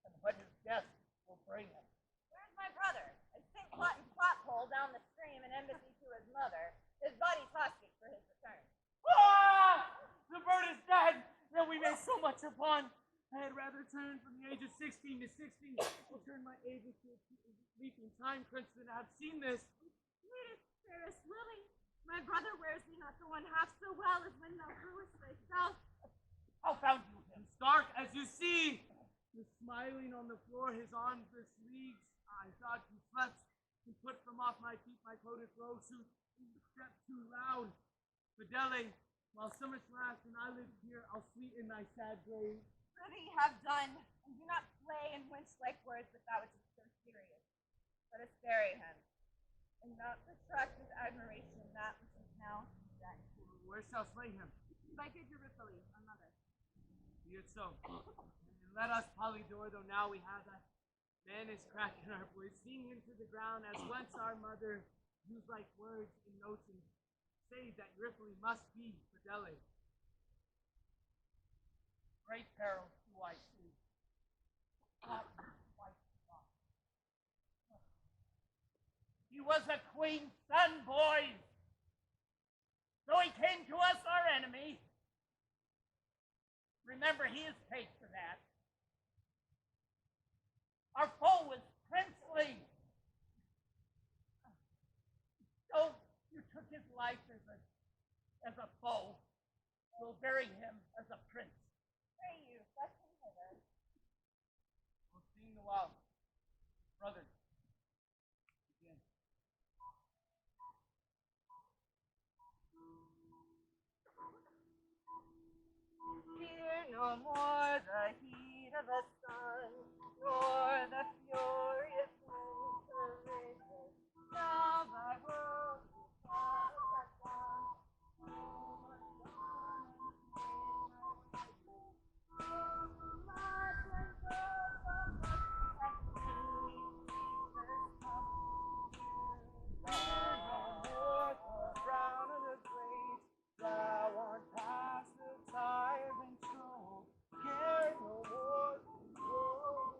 and what his death will bring him. Where's my brother? I sent Clot and Plot Pole down the stream in embassy to his mother. His body's hostage for his return. Ah! The bird is dead that we made so much upon. I had rather turn from the age of 16 to 16 or turn my age into a leaping time crunch than have seen this. Sweetest, fairest Lily, my brother wears thee not the one half so well as when thou grewest thyself. How found you him? Stark as you see, was smiling on the floor, his arms were sleeves. I thought he slept and put from off my feet my coated robe suit. He stepped too loud. Fidele, while summers last and I live here, I'll sweeten thy sad grave. Prithee, have done, and do not play and winch like words with that which is so serious. Let us bury him, and not retract his admiration in that which is now done. Where shall slay him? By good Eurypyle, our mother. Be it so. And let us, Polydor, though now we have that man is cracking our voice, sing him to the ground as once our mother used like words in notes and say that Eurypyle must be Fidele. Great perils do I see. He was a queen's son, boys. Though he came to us, our enemy. Remember, he is paid for that. Our foe was princely. So you took his life as a foe. We'll bury him as a prince. Pray you, fetch him hither. We'll sing the while. Brothers, begin. Fear no more the heat of the sun, nor the furious winds of risen. Now thy world is not at dawn. No more dawn and spring I waited. Lads and girls of us at sea, Jesus come to Fear no more the frown of the great. Thou art past the tyrant's control. Care no more to grow.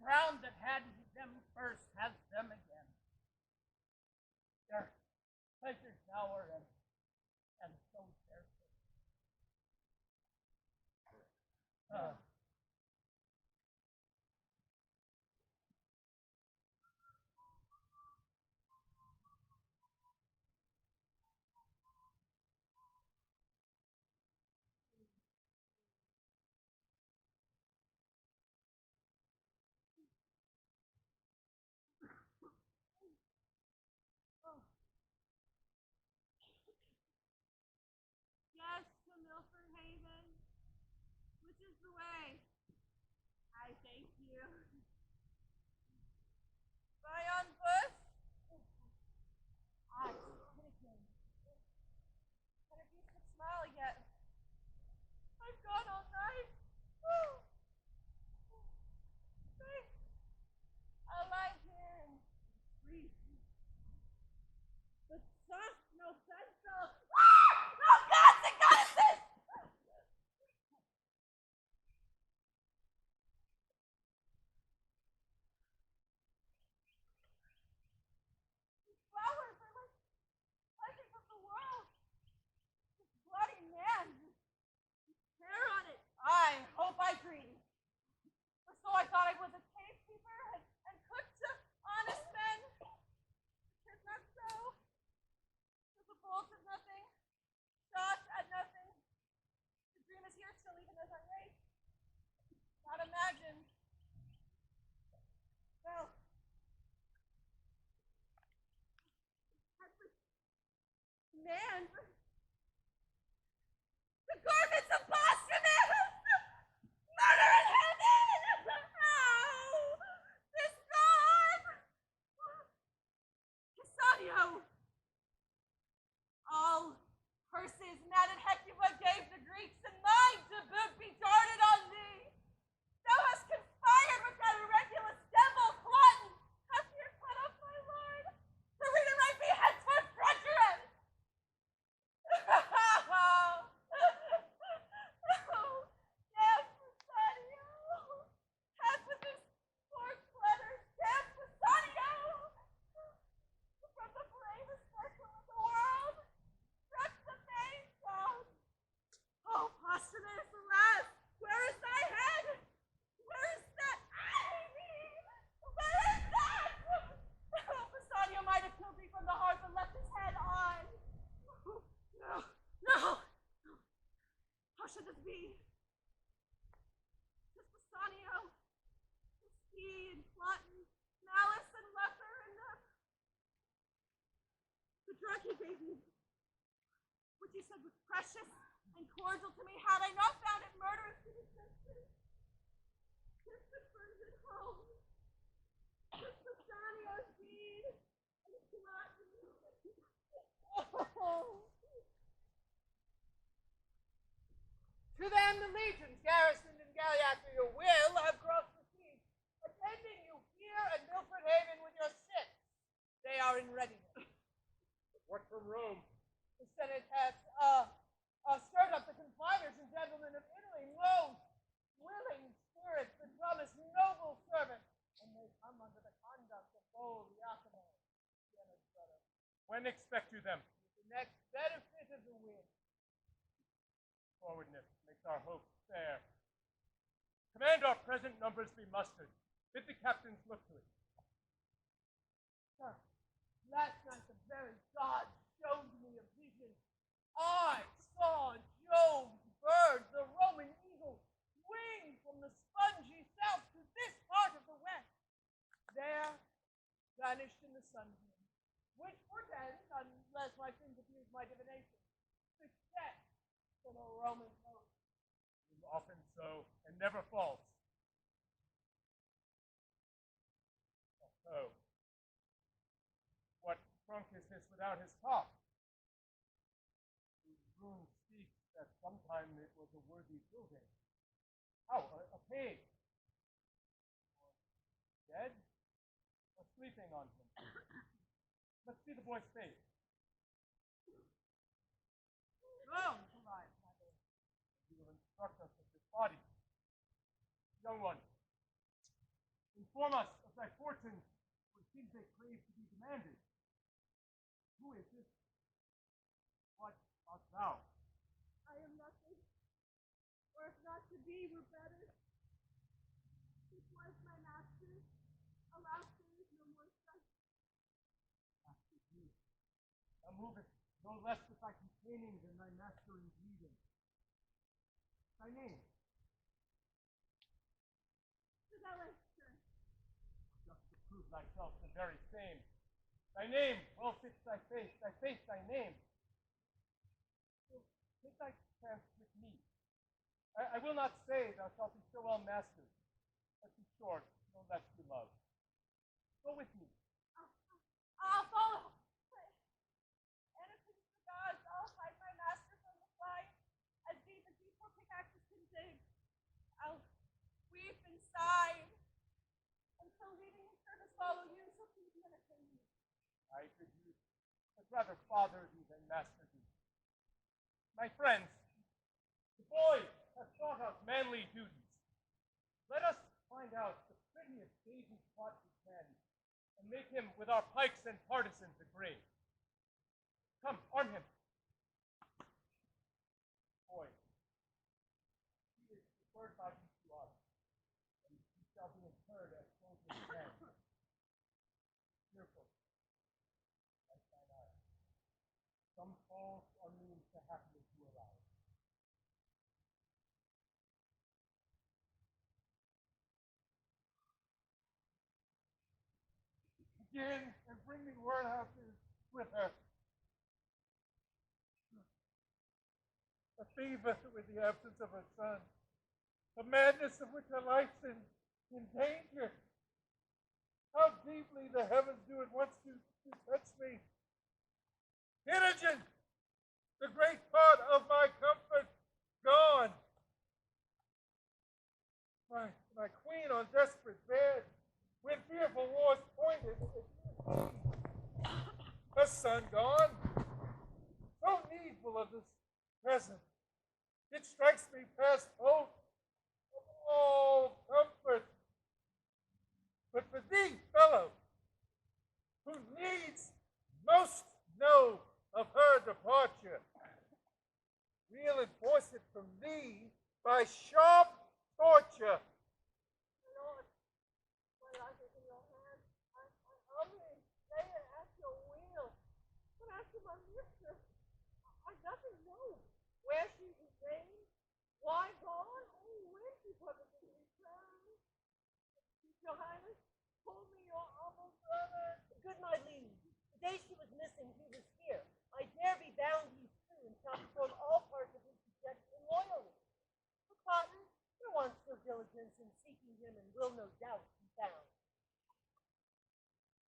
crown that had them first has them again. Their pleasures now are ended, and so their fate. Yes, to Milford Haven. Which is the way? I thank you. By on foot? I Pelican. Can it be such smile yet? I've gone all night. Woo! Thanks. I'll lie here and breathe. But soft, no pencil. Oh, gods and goddesses! These flowers are like pleasures of the world. This bloody man. Hair on it. I hope I dream. For so I thought I was a cave keeper and cooked to honest men. Tis not so. The bolt is nothing. Shot at nothing. The dream is here still, even as I wait. Not imagined. Well, man, the garments of Boston! Murder in heaven! Ow! This God! Cassandro! All curses mad at Hecuba gave the Greeks, and mine to boot be darted on thee. Thou hast conspired with that irregulous devil, Cloten. Hast here cut off my lord? The reader might be henceforth treacherous. Damn Cassandro! Has with his forked letters damned Cassandro! From the bravest circle of the world, struck the main song. Oh, Posthumus, alas, where is thy head? Where is that? Where is that? Oh, Bassanio might have killed thee from the hearth and left his head on. No, no. How should this be? This Bassanio, this he and Cloten, malice and leper and the drug he gave me, which he said was precious and cordial to me, had I not found it murderous to his senses. This the crimson home. This Bassanio's deed. And Cloten. Oh. To them the legions garrisoned in Galliac to your will have crossed the sea, attending you here at Milford Haven with your ships. They are in readiness. What from Rome? The Senate has stirred up the confiners and gentlemen of Italy, most willing spirits that promise noble service, and they come under the conduct of bold Iachimo. When expect you them? The next benefit of the wind. Forwardness makes our hopes fair. Command our present numbers be mustered. Bid the captains look to it. Sir, last night the very gods showed me a vision. I saw Jove's bird, the Roman eagle, wing from the spongy south to this part of the west. There, vanished in the sunbeam, which portends, unless my fingers use my divination, success for the Roman host. Is often so, and never false. Oh, what trunk is this without his top? These runes speak that sometime it was a worthy building. How, a page? Or dead? Or sleeping on him? Let's see the boy's face. Come to life, my lord. He will instruct us of his body. Young one, Inform us of thy fortune, for it seems they crave to be demanded. Who is this? What art thou? I am nothing, or if not to be were better. This was my master. Alas, there is no more such. Master you. Thou movest no less with thy complaining than thy master in grieving. Thy name? Just to prove thyself the very same. Thy name well fits thy face thy name. So take thy chance with me. I will not say thou shalt be so well mastered, but be short, no less beloved. Go with me. I'll follow. Innocent the gods, I'll hide my master from the flies, as deep as these poor pickaxes can dig. I'll weep and sigh until leaving his service follow you, so please entertain me. I could use, but rather father thee than master thee. My friends, the boy has thought out manly duties. Let us find out the prettiest baby plot we can, and make him with our pikes and partisans agree. Come, arm him. Boy, he is preferred by you to us, and he shall be interred as soldiers can. Fearful, like thine eye. Some falls are means to happily to arise. Begin and bring me word how to with her. A fever with the absence of her son. A madness of which her life's in danger. How deeply the heavens do at once to touch me. Imogen, the great part of my comfort, gone. My queen on desperate bed, when fearful wars pointed, her son gone. So needful of this present, it strikes me past hope of all comfort. But for thee, fellow, who needs most know of her departure, we'll enforce it from thee by sharp torture. Lord, my life is in your hands. I humbly lay it at your will. But as to my mistress, I nothing know where she remains, why gone, or when she probably returns. Your Highness, told me your humble brother. Good my liege, the day she was missing, he was here. I dare be bound he true, and shall perform all parts of his subjection loyally. For Cotton, there wants no diligence in seeking him, and will no doubt be found.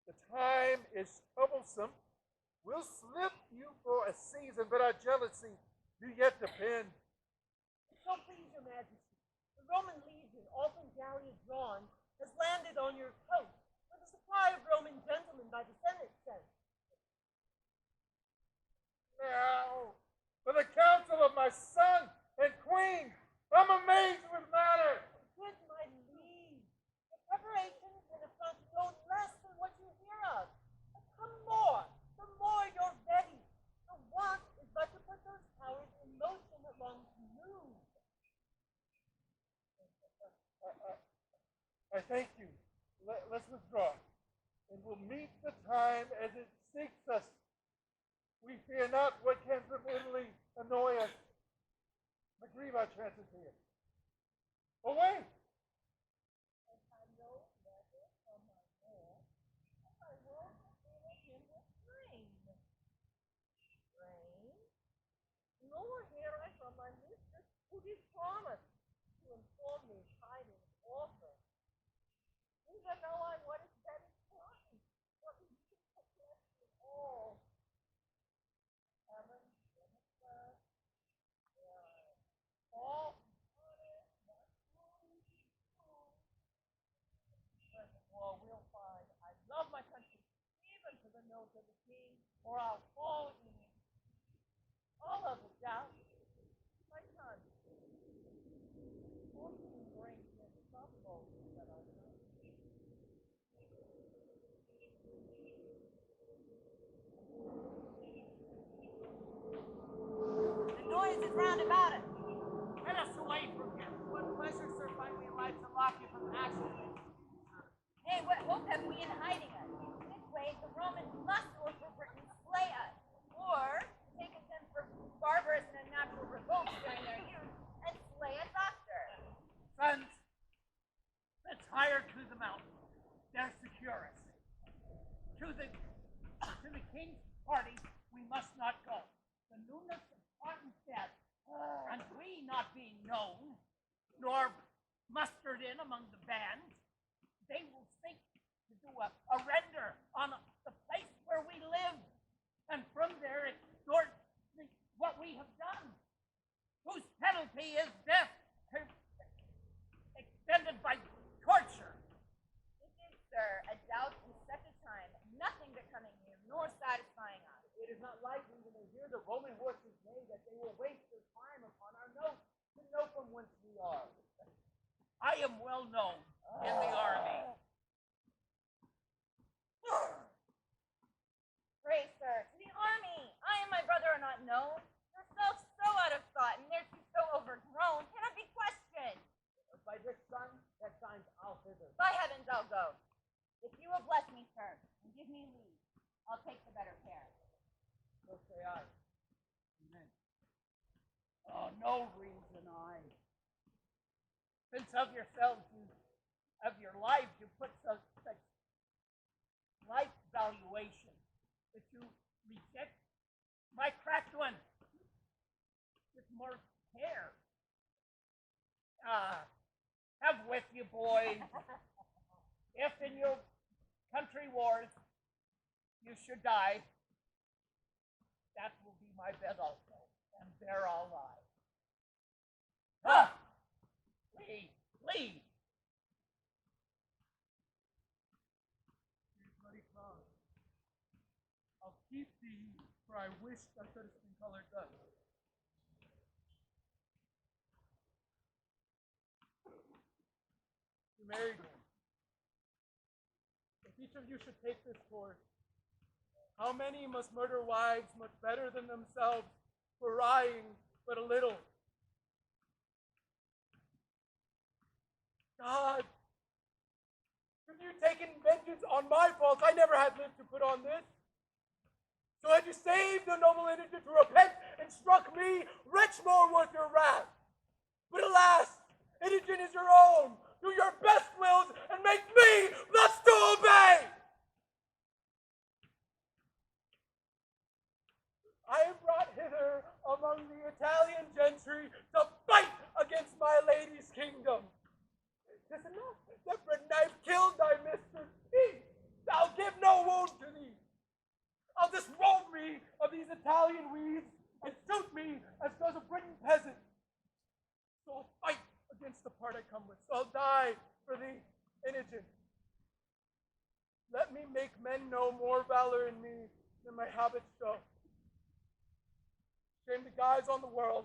The time is troublesome. We'll slip you for a season, but our jealousy do yet depend. So please your majesty, the Roman legion, all from Gallia drawn, has landed on your coast, with a supply of Roman gentlemen by the Senate sent. Now, for the counsel of my son and queen, I'm amazed with matter. Good my liege, your preparations and affront no less than what you hear of. But come more, the more you're ready. The want is but to put those powers in motion along to move. I thank you. Let's withdraw, and we'll meet the time as it seeks us. We fear not what can from Italy annoy us, but grieve our chances here. Away! And I know never from my man, I will fulfill him with rain. Rain? Nor hear I from my mistress, who did promise to inform me tidings offer. Even though I what is better trying, what we can protect with all. Heaven, Jennifer, where I fall on it, not truly true. Present war will find I love my country, even to the nose of the king, or I'll fall in it. All of it, doubt. My son, fortune brings in some boats that are not. round about it. Get us away from here. What pleasure, sir, finally alive to lock you from action. Hey, what hope have we in hiding us? This way, the Romans must or for Britain slay us, or take us in for barbarous and unnatural revolts during their youth and slay us after. Friends, let's hire to the mountain. They're secure us. To the king's party, we must not go. The newness of Martin's death, and we not being known, nor mustered in among the bands, they will think to do a render on the place where we live, and from there extort what we have done, whose penalty is death, extended by torture. This is, sir, a doubt in such a time, nothing becoming you, nor satisfying us. It is not likely when they hear the Roman horses neigh that they will waste their time upon our notes to know from whence we are. I am well known in the army. Pray, sir, to the army. I and my brother are not known. Yourself so out of thought, and their two so overgrown, cannot be questioned. By this sun, that shines I'll thither. By heavens, I'll go. If you will bless me, sir, and give me leave, I'll take the better care. So say I. Amen. Oh, no reason I. Since of yourselves, of your lives, you put such light valuation that you reject my cracked one with more care. Have with you, boys. If in your country wars you should die, that will be my bed also, and there I'll lie. Ah! Leave, leave. Bloody cloud. I'll keep thee, for I wish thou couldst been colored thus. You married me. If each of you should take this course, how many must murder wives much better than themselves for lying but a little? God, have you taken vengeance on my faults? I never had lived to put on this. So had you saved the noble indigent to repent and struck me, wretch more worth your wrath. But alas, indigent is your own. Do your best wills and make me thus to obey. I am brought hither among the Italian gentry to fight against my lady's kingdom. Tis enough, that bread knife killed thy mistress. Peace, thou give no wound to thee. I'll disrobe me of these Italian weeds and suit me as does a Briton peasant. So I'll fight against the part I come with. So I'll die for thee, indigent. Let me make men know more valor in me than my habits show. Shame the guise on the world.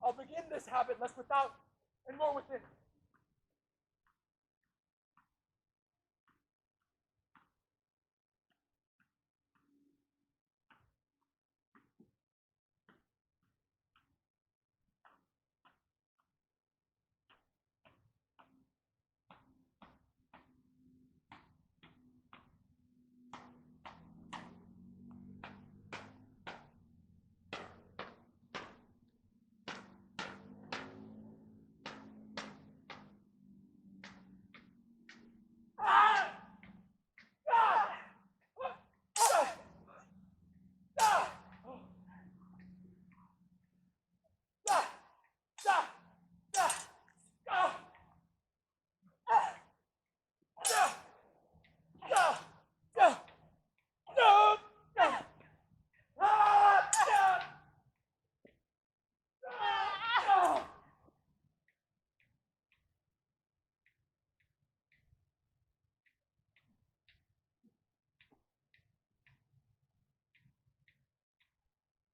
I'll begin this habit less without and more within.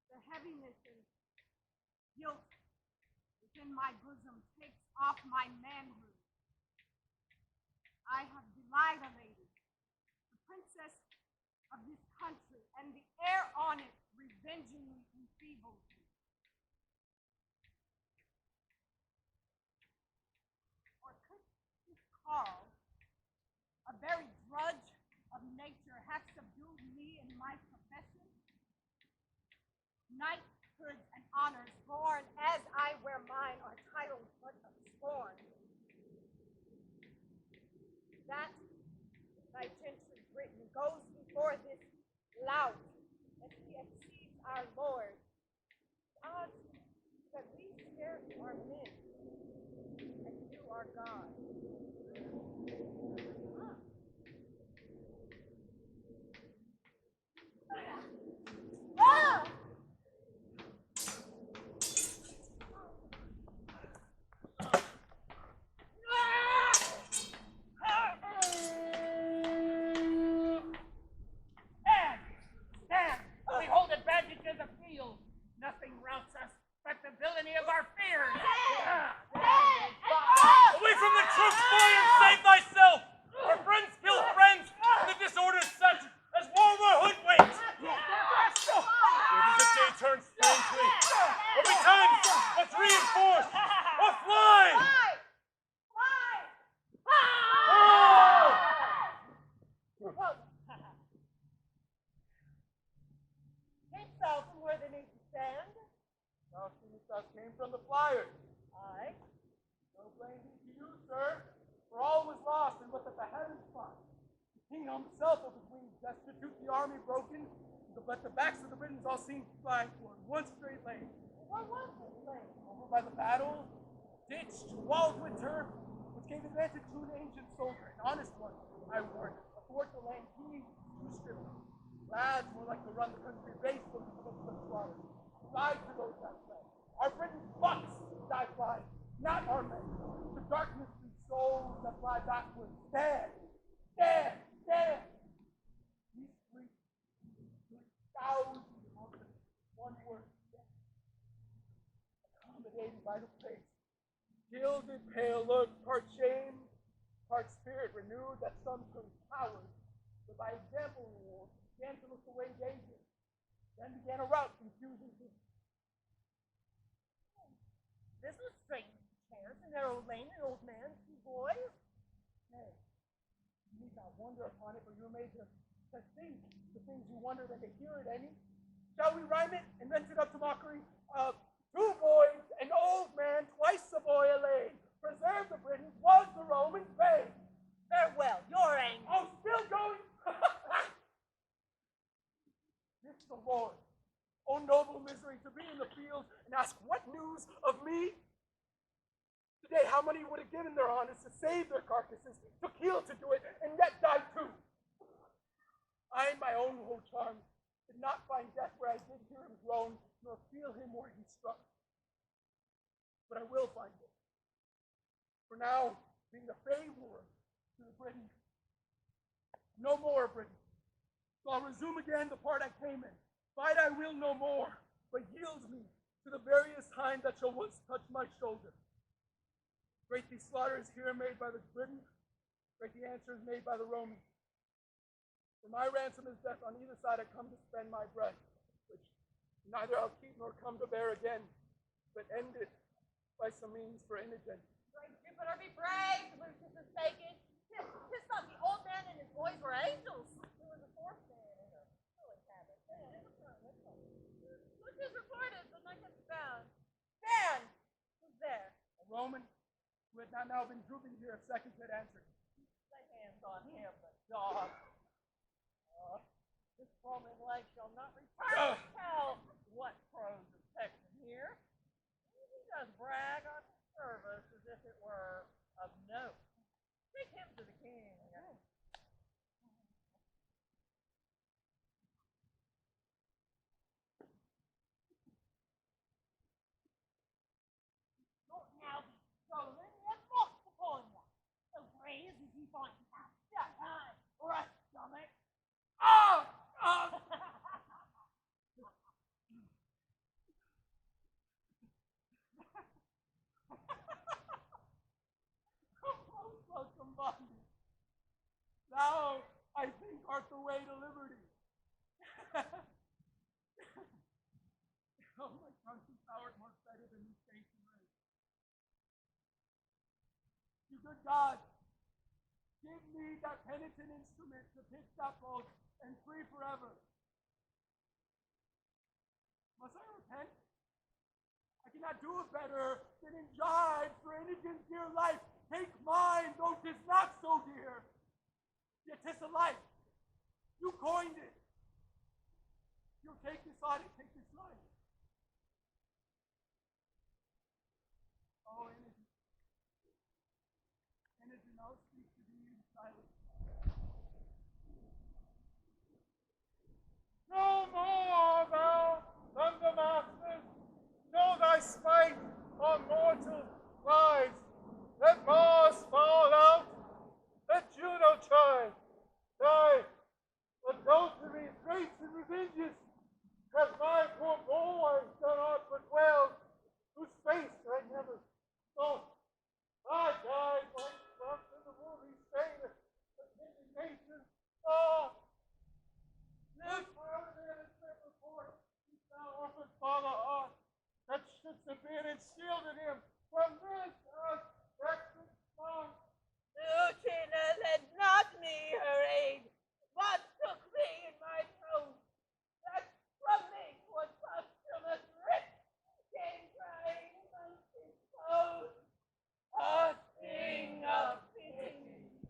The heaviness and guilt within my bosom takes off my manhood. I have belied a lady, the princess of this country, and the air on it revengingly enfeebles me. Carl, a very drudge of nature, hath subdued me in my profession. Knighthoods and honors born as I wear mine are titles but of scorn. That thy gentry Britain goes before this lout, as he exceeds our Lord. Odds that we scarce are men, and you are God. Ah! Stand! We hold advantage of the field. Nothing routs us but the villainy of our fears. Away from the troops, boy, and save thyself! Our friends kill friends, and the disorder is such as war were hoodwinked! Where does the day turn strangely? Or betimes, let's reinforce, or fly! Came south from where they need to stand. Now, us came from the flyers. Aye. No blame be to you, sir, for all was lost in what the heavens fought. The king himself of his wings destitute, the army broken, but the backs of the Britons all seemed flying toward one straight lane. What was this place? Over by the battle, ditched, walled with turf, which gave advantage to an ancient soldier, an honest one, I warn. Athwart the lane, he too stripped. Lads more like to run the country base than the books of slaughter. Ride to those that fled. Our British bucks die flying, not our men. The darkness and souls that fly backwards. Stand! Stand! Stand! These 3,000 one word. Stand. Accommodated by the face. Gilded, pale look, part shame, part spirit renewed, that some turned cowards, but by example ruled, began to look away danger. Then began a rout confusing to This was strange chance, a narrow lane, an old man, two boys. Nay, you need not wonder upon it, for you are made to think the things you wonder than to hear it any. Shall we rhyme it and rent it up to mockery? Two boys, an old man, twice a boy allayed. Preserve the Britons, was the Romans' fame. Farewell, you're angry. Oh, still going? This the Lord. Oh, noble misery, to be in the field and ask what news of me? Today, how many would have given their honors to save their carcasses, took heel to do it, and yet died too? I, in my own woe charms, did not find death where I did hear him groan, nor feel him where he struck. But I will find it. For now, being the favorer to the Britons, no more Britons. So I'll resume again the part I came in. Fight I will no more, but yield me to the various hind that shall once touch my shoulder. Great the slaughters here made by the Britons, great the answers made by the Romans. For my ransom is death, on either side I come to spend my breath, which neither I'll keep nor come to bear again, but end it by some means for indigent. Brave Jupiter, be brave, Lucius is taken. Tis thought the old man and his boys were angels. There was a fourth man in a silly habit. Lucius reported, but not yet found. Stand! Who's there? A Roman who had not now been drooping here if seconds had answered. Lay hands on him, the dog. This Roman leg shall not return. Tell what crows is Texan here. He does brag on his service as if it were of note. Take him to the king. Don't now be stolen and lost upon you. So brave as you find out that time, or a stomach. Oh! Welcome, bondage. Thou, I think, art the way to liberty. Oh, my conscience, thou art more better than these saints and race. You good God, that penitent instrument to pitch that bolt and free forever. Must I repent? I cannot do it better than in jibe for Inigon's dear life. Take mine, though 'tis not so dear. Yet 'tis a life. You coined it. You'll take this on it, take this life. Oh, Inigon. Inigon, I'll speak to thee in silence. No more, thou thundermaster, show thy spite on mortal lives. Let Mars fall out, let Juno chide. Thy adultery, traits, and revenges has my poor boy done aught but well, whose face I never saw. I died like drunk in the movie stain of indignation. Oh, this report, thou orphan father art, that shouldst have been and shielded him from this vexed son. Lucina led not me her aid, but took me in my throne. That from me was posthumous writ came crying amongst his foes. A thing of pity.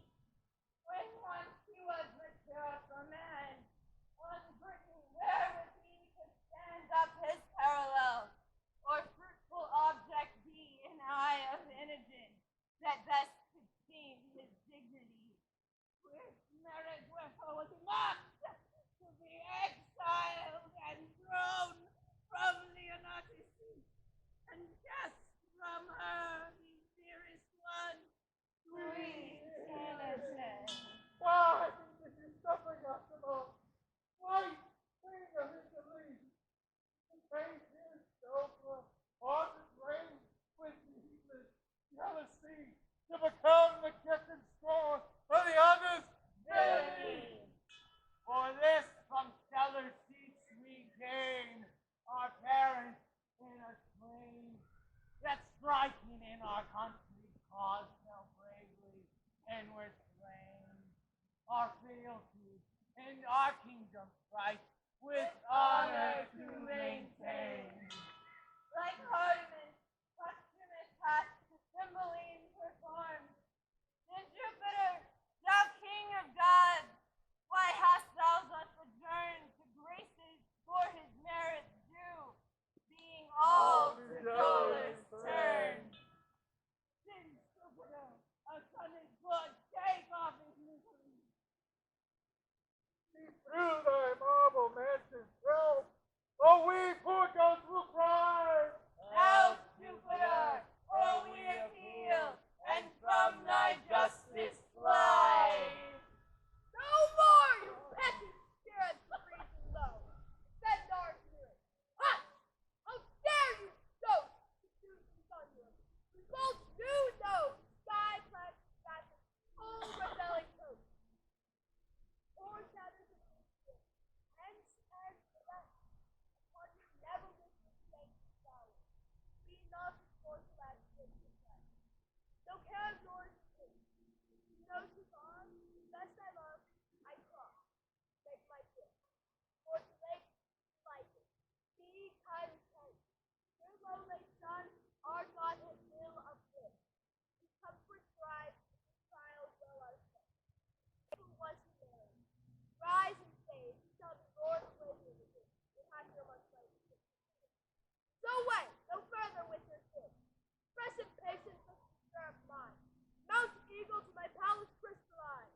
When once he was mature for man, uncertain wherewith he could stand up his parallel, or fruitful object be in eye of Inigon, that best could seem his dignity. With merit wherefore was he mocked, to be exiled and thrown from Leonatus, and cast from her the dearest one, sweet innocent. Why did you suffer us alone? Why sing of his allegiance? And paint his sofa, haunted reign with heedless jealousy, to become the captain scorn of the others' villainy. For this from stellar seats we gain, our parents in a slain, that striking in our country cause so bravely, and were slain. Our fealty and our kingdom right, with honor to maintain. Like Artemis, Coccimiglio hath Cymbeline performed. Then Jupiter, thou king of gods, why hast thou thus adjourned to graces for his merits due, being all to dullest turned? Since Jupiter, a son is good, take off his misery. See through thy marble mansion's realm, oh we poor ghosts will cry. Help, Jupiter, or we appeal, and from thy justice fly. No more, you petty spirits, freezing low. Bend our spirits. Hush! How dare you, ghosts, to choose from thunder? We both do know sky plants fasten all rebelling hosts. Or shadows of future, hence and left, upon you never wish to thank the flowers. Be not forced to ask this regret. No care of yours is his. You know to God, best I love, I cross, make my gift. For to late, like it. Be kind and kind. Your low late son, our God has will of this. His comfort thrives, his trials well out of sight. Who was he married? Rise and save, you shall be Lord of Labour with him, and have your much right to sit. So wait, no further with your sin. Express impatience with the stirrup mine. Mount eagle to my palace crystalline.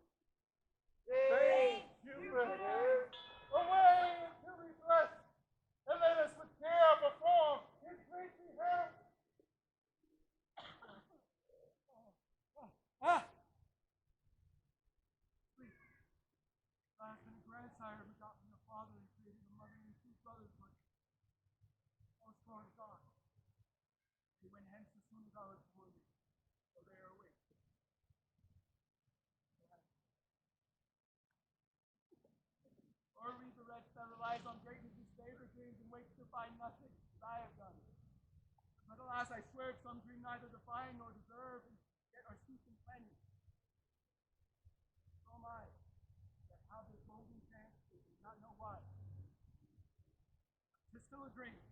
Saint Jupiter, away until we bless, and let us with care perform his priestly help. Please. I have been a grandsire begot from the father and created a mother and two brothers, but I was far gone. They went hence as soon as I was born, so they are awake. Or read the wretch that relies on greatness' favor dreams and wakes to find nothing as I have done. But alas, I swear if some dream neither define nor deserve, and yet are steeped in plenty. So the grave,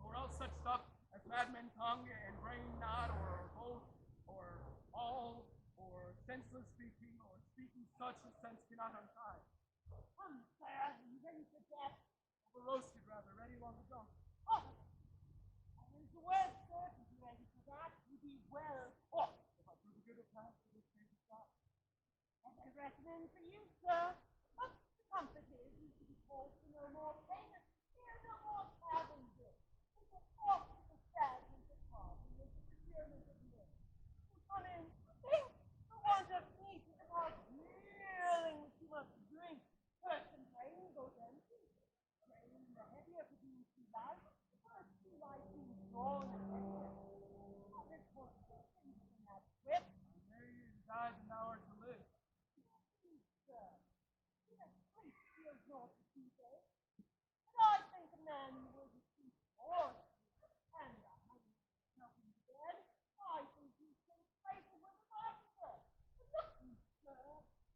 or else such stuff as madmen tongue and brain not, or both, or all, or senseless speaking, or speaking such as sense cannot untie. Come, sir, you ready for death? Over roasted, rather, ready long ago. Oh, there's the word, sir. If you're ready for that, you be well taught. If I prove a good account for this case of stop. And I recommend for you, sir. But the comfort is you should be told for no more payment. Here, no more traveling bill. It's a off to the sadness of heart and the procurement of men. You come in, think the want of meat is about reeling with too much drink. First and brain goes empty. Brain the heavier for being too light. First too light being strong and heavier. Oh, this poor person can have whip. Mary is died and thou art to live. Sir, you have sleep feels not to see day. But I think a man who will be sleep more and a honey helping to bed, I think you can place it with an officer. But look you, sir,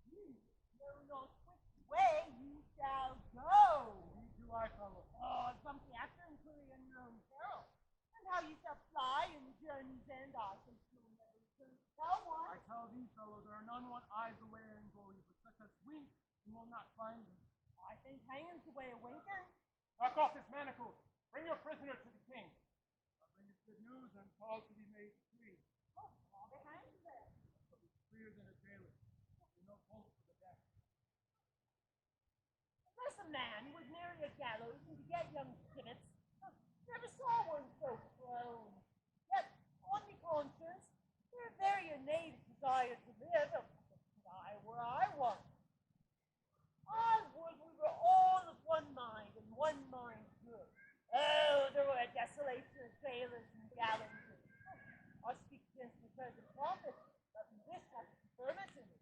you know not which way you shall go. Thee do I follow. Oh, jump the after inquiry unknown peril. And how you shall fly in the journey's end, I think you'll never return to tell one. I tell thee, fellow, there are none want eyes away and glory, but such as wink and will not find them. I think hanging's the way of winking. Knock off his manacles. Bring your prisoner to the king. I'll bring us good news and cause to be made free. Oh, all behind you there. But he's freer than a jailer. There's no pulse for the death. Unless a man would marry a gallows and to get young spinets, never saw one so prone. Yet, on the conscience, they're very innate desire to live. Could I were I one. I would we were all of one mind and one mind good. Oh, there were a desolation of sailors and gallows. I speak against the present prophet, but this has confirmed in it.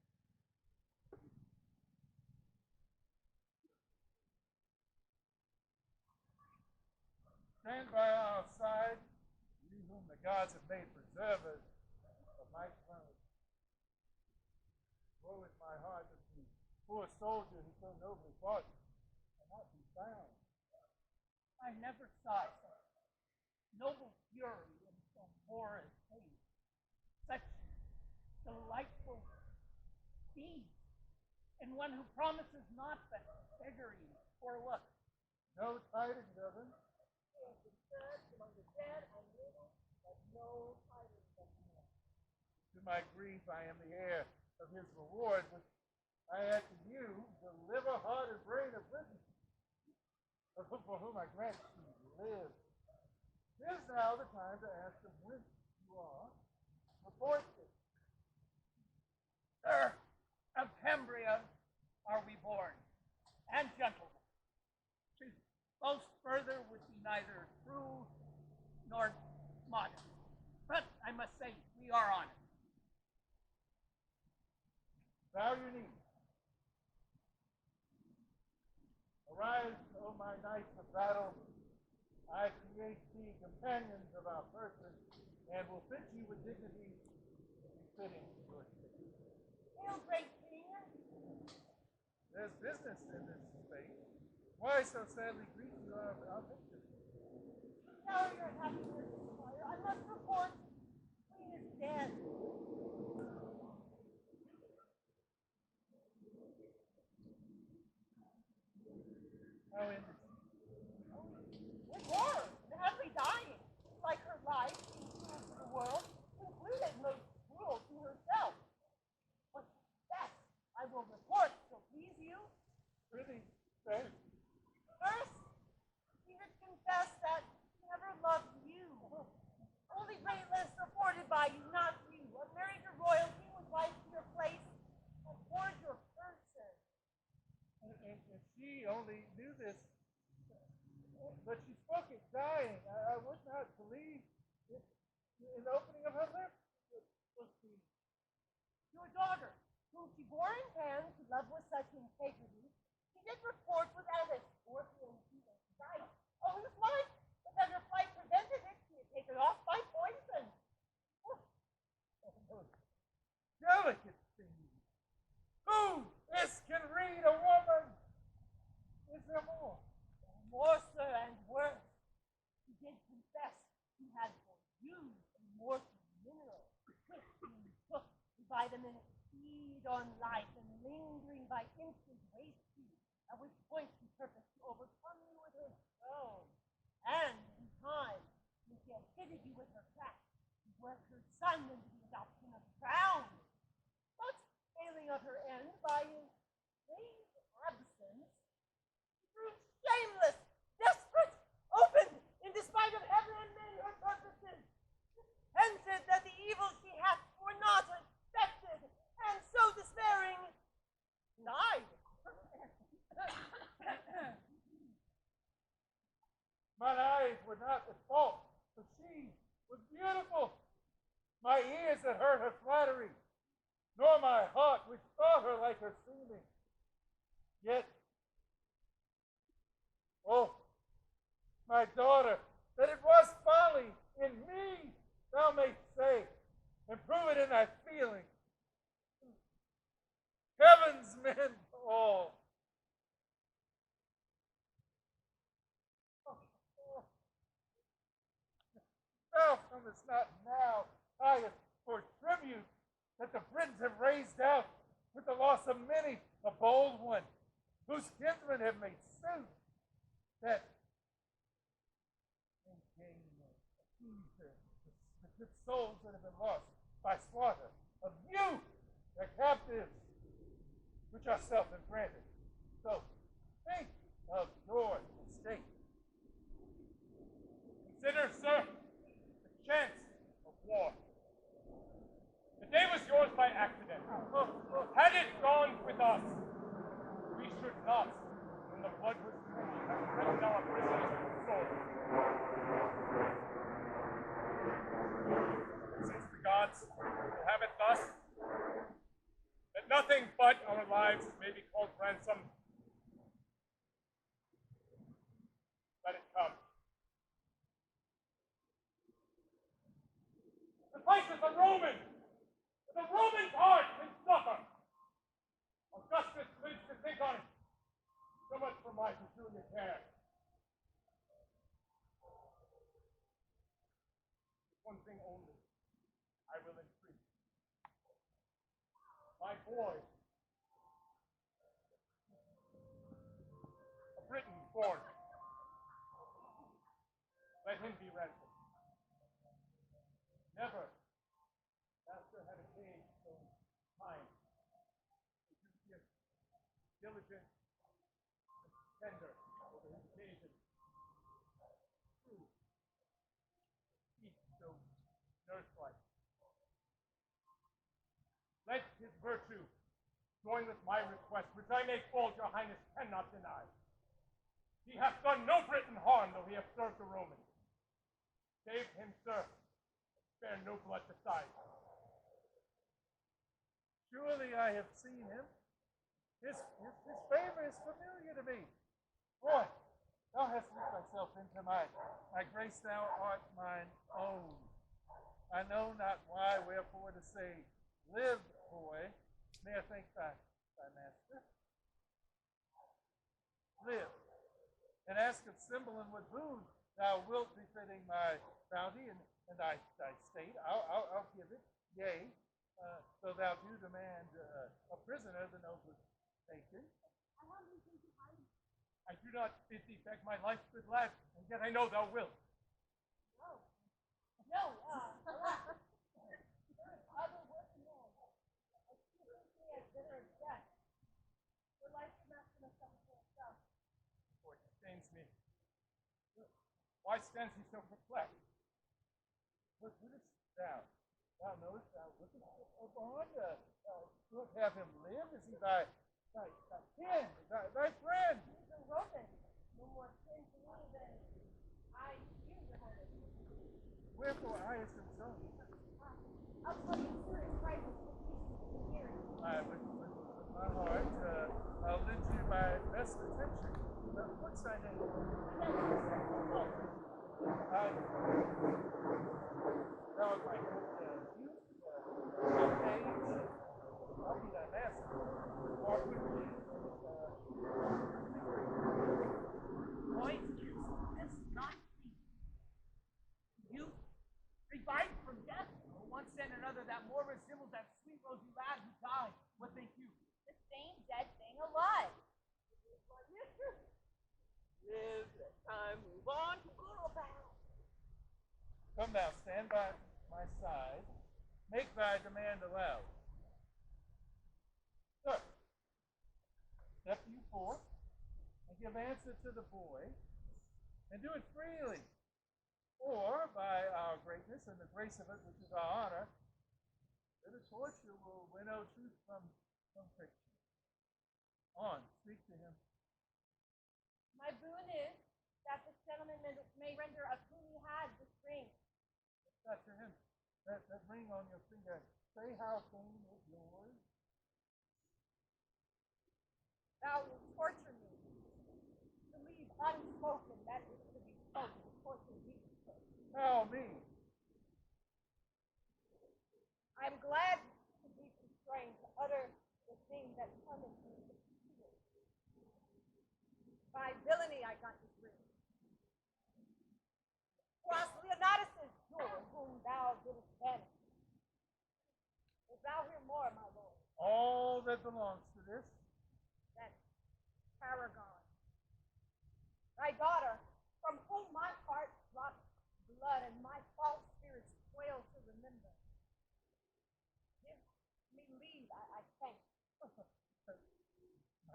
Stand by our side, you whom the gods have made preservers of my throne. Woe is my heart that the poor soldier who so nobly fought cannot be found. I never saw such noble fury in so horrid face, such delightful speed, in one who promises not but beggary for look. No tidings of him. Among the dead and living, but no tidings of him. To my grief, I am the heir of his reward, which I add to you, the liver, heart, and brain of Britain, for whom I grant she live. 'Tis now the time to ask of whence you are. Report it. Sir, of Cambria are we born, and gentlemen. To boast further would be neither true nor modest. But I must say, we are honored. Bow your knees. Arise, O my knights of battle. I create thee companions of our person, and will fit you with dignity befitting your state. Hail, great king. There's business in this state. Why so sadly grieve you our victory? Now your happiness, sire. I must report, queen is dead. How ended? With horror, madly dying, like her life, being cruel to the world, concluded most cruel to herself. But that I will report, so please you. Really, say. First, he did confess that he never loved you. Only great lists afforded by you, not you. Unmarried to royalty, was life to your place, abhorred your person. And she only knew this, but she spoke it dying. I would not believe it in the opening of her lips. Your daughter, whom she bore in hand to love with such integrity, she did report was Alice, orphan to sight, of whose life, but that her flight prevented it, she had taken off by poison. Delicate thing. Who this can read a woman? Is there more? More, sir, and worse. on life and lingering by instant waste to you, at which point she purposed to overcome you with her throne. And in time, when she had fitted you with her craft, to work her son into the adoption of crown. But failing of her end by his late absence, she grew shameless, desperate, open, in despite of heaven and men her purposes, repented that the evil she hath for naught expected, and so despairing, died. Mine eyes were not at fault, but she was beautiful. My ears had heard her flattery, nor my heart which thought her like her seeming. Yet, oh, my daughter, that it was folly in me, thou mayst say, and prove it in thy feeling. Heaven's men all. Thou comest not now, highest for tribute that the Britons have raised out with the loss of many, a bold one, whose kinsmen have made suit that in gain appease the good souls that have been lost by slaughter of you, their captives, which ourselves have granted. So think of your estate. Consider, sir, the chance of war. The day was yours by accident. Had it gone with us, we should not, when the blood was cool, have threatened our prisoners with the sword. And since the gods will have it thus, that nothing but our lives may be called ransom, let it come. The place is a Roman! The Roman's heart can suffer! Augustus lives to think on it. So much for my peculiar care. One thing only I will entreat. My boy, a Briton born, let him be ransomed. Never master had a cage so kind, duteous, diligent, and tender over his occasion. True, speech so nurse-like. Let his virtue join with my request, which I make bold your highness cannot deny. He hath done no Briton harm, though he hath served the Romans. Save him, sir. Spare no blood besides. Surely I have seen him. His favor is familiar to me. Boy, thou hast looked thyself into my grace, thou art mine own. I know not why, wherefore to say, live, boy, may I thank thy master. Live, and ask of Cymbeline what boon thou wilt befitting my bounty and thy state. I'll give it, yea, though thou do demand a prisoner, the noble taken. I do not bid thee beg my life, good lad, and yet I know thou wilt. No, other working men. I see me as bitter as death. Your life's not going to suffer for itself. For it stains me. Why stands he so perplexed? What wouldst thou? Thou knowest thou lookest upon, wilt have him live? Is he thy kin, thy friend? He's a Roman. No more kin to me than I to you, Your Highness. Wherefore I as himself? I'll tell you, sir, in private, hearing. With my heart, I'll lend you my best attention. What's thy name? Thou art my good youth, age. I'll be thy master. Walk with me. Boys, this not be. You, revived from death, or one said another that more resembles that sweet rosy lad who died, what they Come now, stand by my side. Make thy demand aloud. Sir, step you forth and give answer to the boy, and do it freely. Or, by our greatness and the grace of it, which is our honor, that a torture will winnow truth from fiction. On, speak to him. My boon is that this gentleman may render of whom he has this ring. What's that to him? That ring on your finger. Say how came it yours? Thou wilt torture me. To leave unspoken that is to be spoken. Torture me. Tell me. I am glad to be constrained to utter the thing that cometh me to conceal. By villainy I got this ring. Twas Leonatus' jewel whom thou didst banish. Wilt thou hear more, my lord? All that belongs to this. That paragon. Thy daughter, from whom my heart drops blood and my false spirits quail to remember. Give me leave, I thank.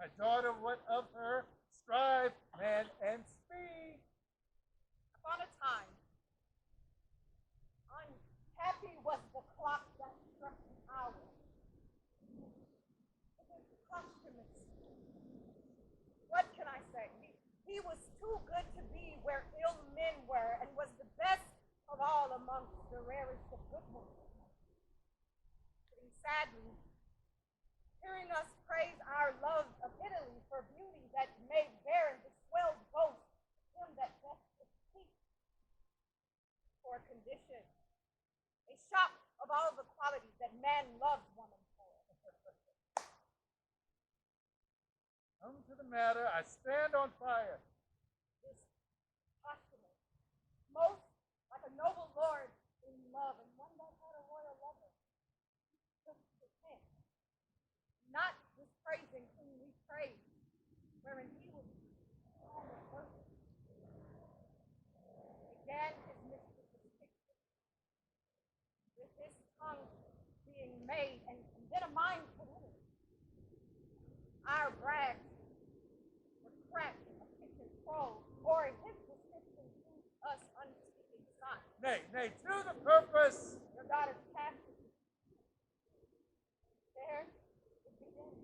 My daughter, what of her? Strive, man, and speak. Upon a time, unhappy was the clock that struck the hour. It was posthumous. What can I say? He was too good to be where ill men were, and was the best of all amongst the rarest of good ones. Sitting sadly, hearing us praise our love of Italy for beauty that made barren the swelled boast him that best could speak. For condition, a shop of all the qualities that man loves woman for. Come to the matter. I stand on fire. This posthumous, most like a noble lord in love, and one that had a royal lover, took his hand, not dispraising whom we praise, wherein he was strong and perfect. Again his mistress's picture, with his tongue being made, and then a mind put in it. Our brags were cracked of kitchen trolls, or his description proved us unspeaking signs. Nay, to the purpose. Your daughter's chastity. There it begins.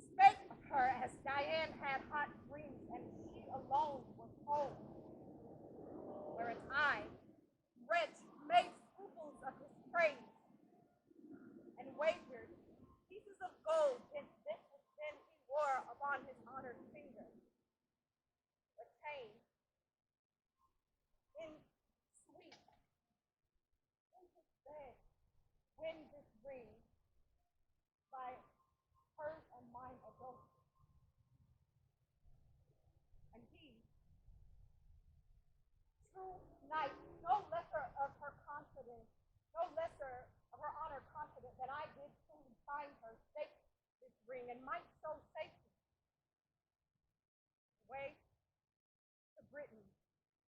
Spake of her as Diane had hot dreams, and she alone was whole. Whereas I, wretch, made scruples of his praise, and wagered pieces of gold in this which then he wore upon his honored finger. Retained in sweet, in his bed, win this ring by hers and mine adultery. And he, true knight, no lesser of her confidence, no lesser of her honor confident that I did truly find her stake this ring, and might so safely. Way to Britain,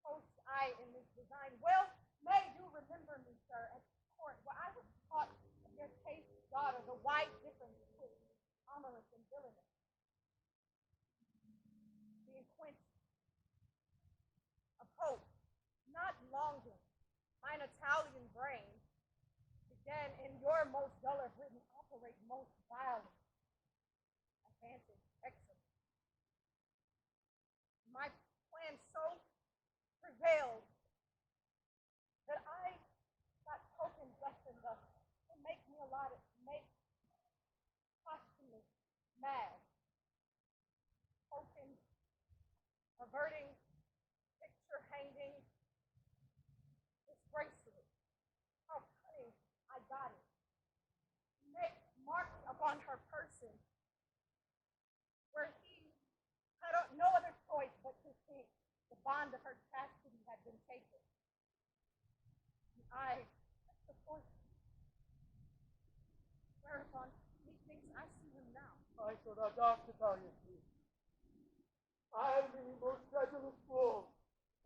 post I in this design. Well, may you remember me, sir, at court, where I was taught of your chaste daughter, the wide difference between amorous and villainous. Being quenched of hope, not longing, mine Italian brain began in your most duller Britain operate most vilely. Advantage, excellent. My plan so prevailed that I got token destined thus to make me allotted, make posthumous mad. Token averting, picture hanging, disgracefully. How cunning I got it. Make marks upon her person, where he had no other choice but to think the bond of her chastity had been taken. And I, the fortune, whereupon methinks I see him now. I shall not doubt to tell you truth. I am the most credulous fool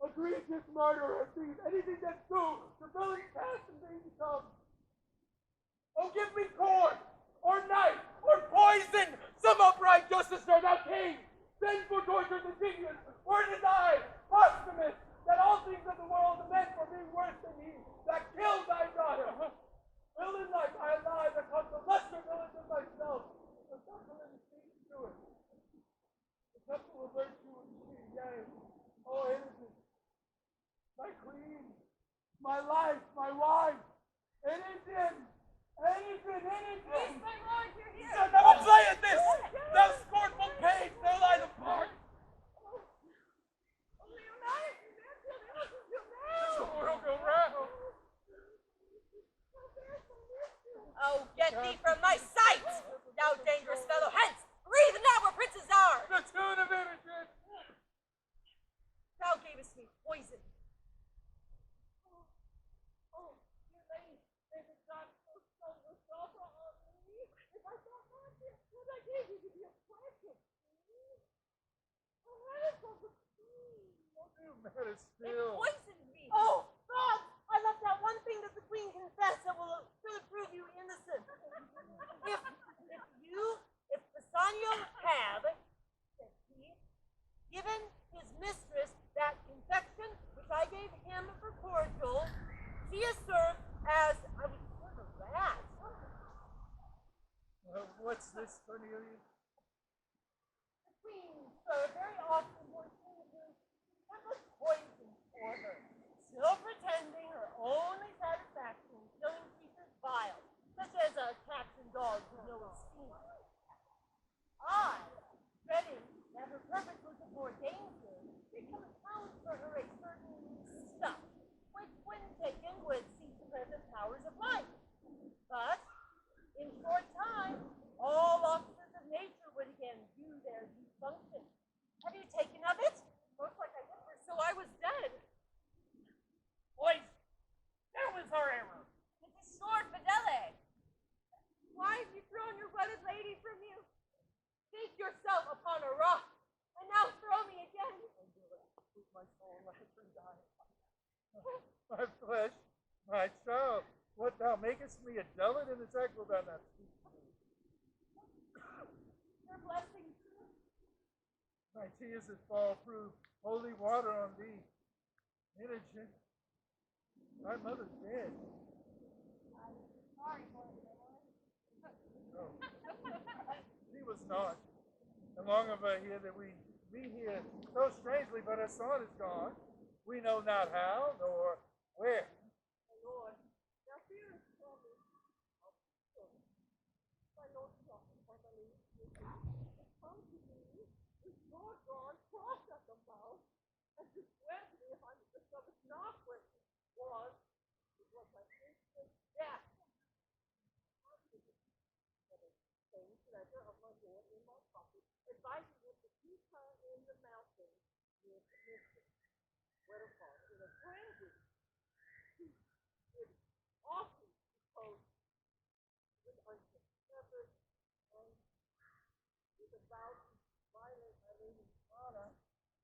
egregious murderer, thief, anything that's true, to villains past and things to come. Oh, give me corn, or knife, or poison, some upright justice, or thou king. Send for tortures ingenious, or deny, posthumous, that all things of the world amend for being worse than he that killed thy daughter. Villain like I lie, that comes a lesser villain than myself. The Cymbeline is speaking to it. The temple of virtue and she, yea, oh innocent, my queen, my life, my wife, innocent. Please, my lord, you're here. So never play at this! Thou scornful page, no lie apart! The world go round. Oh, get thee from my sight, thou dangerous fellow! Hence, breathe not where princes are! The tune of Imogen. Thou gavest me poison. Oh, dear lady, may the God so show your daughter on me? If I thought not this, what I gave you to be a precious queen? Oh, that is so good. You matter It still. poisoned me. Oh, God! I left out one thing that the queen confessed that will truly prove you innocent. If Bassanio have, said he, given his mistress that confection which I gave him for cordial, she is served as I would serve a rat. What's this, Cornelius? The queen, sir, very often was endless poison for her, Still pretending her only satisfaction in killing creatures vile, such as cats and dogs with no esteem. I, dreading that her purpose was of more danger, did come account for her a certain stuff, which when taken would cease the present powers of life. But, in short time, all offices of nature would again do their due function. Have you taken of it? Most like I did, for so I was dead. Poison. That was her error. It is sure, Fidele. Why have you thrown your wedded lady from you? Sink yourself upon a rock, and now throw me again. My soul, let her die. My flesh, my child. What thou makest me a dullet in this act, wilt thou not speak to me? Your blessing, too. My tears that fall through holy water on thee. Imogen, my mother's dead. Sorry for it, No, she was not. And long of her here that we meet here so strangely, but her son is gone. We know not how nor where. My lord, now fear is for me. My lord, Cymbeline, come to me with your drawn cross at the mouth, and to swear to me if I discovered not where it was my instant death. Same treasure of my lord in my pocket, advising him to keep her in the mountains near the mission. Whereupon, in a frenzy, he would often suppose with unconfessed and with a vow to violate my lady's honor.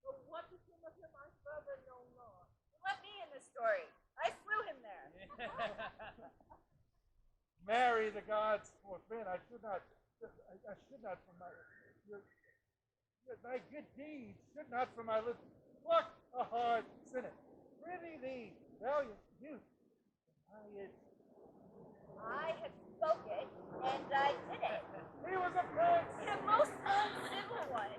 But what became of him I further know not. Let me in this story. I slew him there. Marry the gods forfend. I should not from my thy good deeds should not from my lips pluck a hard sinner. Prithee thee, valiant youth, I have spoken, and I did it. he was a prince. In a most uncivil one.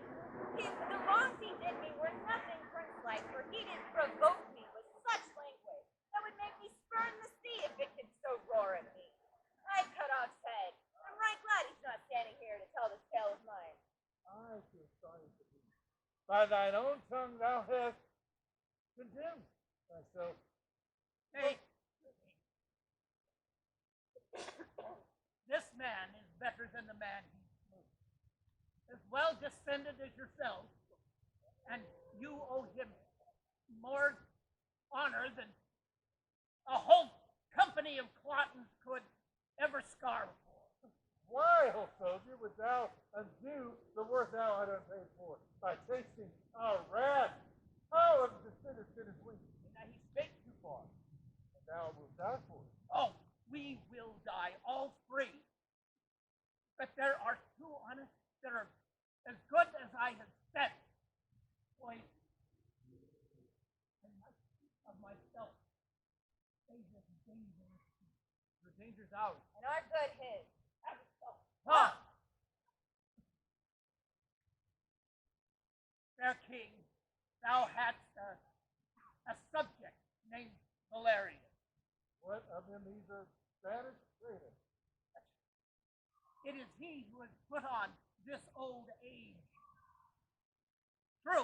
The wrongs he did me were nothing prince-like, for he did provoke me with such language that would make me spurn the sea if it could so roar at me. I cut off his head. I'm right glad he's not standing here to tell this tale of mine. I feel sorry for thee. By thine own tongue thou hast condemned thyself. Hey, this man is better than the man he slew. As well descended as yourself, and you owe him more honor than a whole company of Clottons could ever scar for. Why, O soldier, would thou undo the worth thou art unpaid for by tasting our wrath? How of sinners sin is weak, and that he spake too far. And thou wilt die for it. Oh, we will die, all three. But there are two honest that are as good as I have said. Boy, I must speak of myself. They have danger. Your danger's ours. And our good his. Huh? Fair king, thou hadst a subject named Valerian. What of him he's a Spanish traitor? It is he who has put on this old age. True.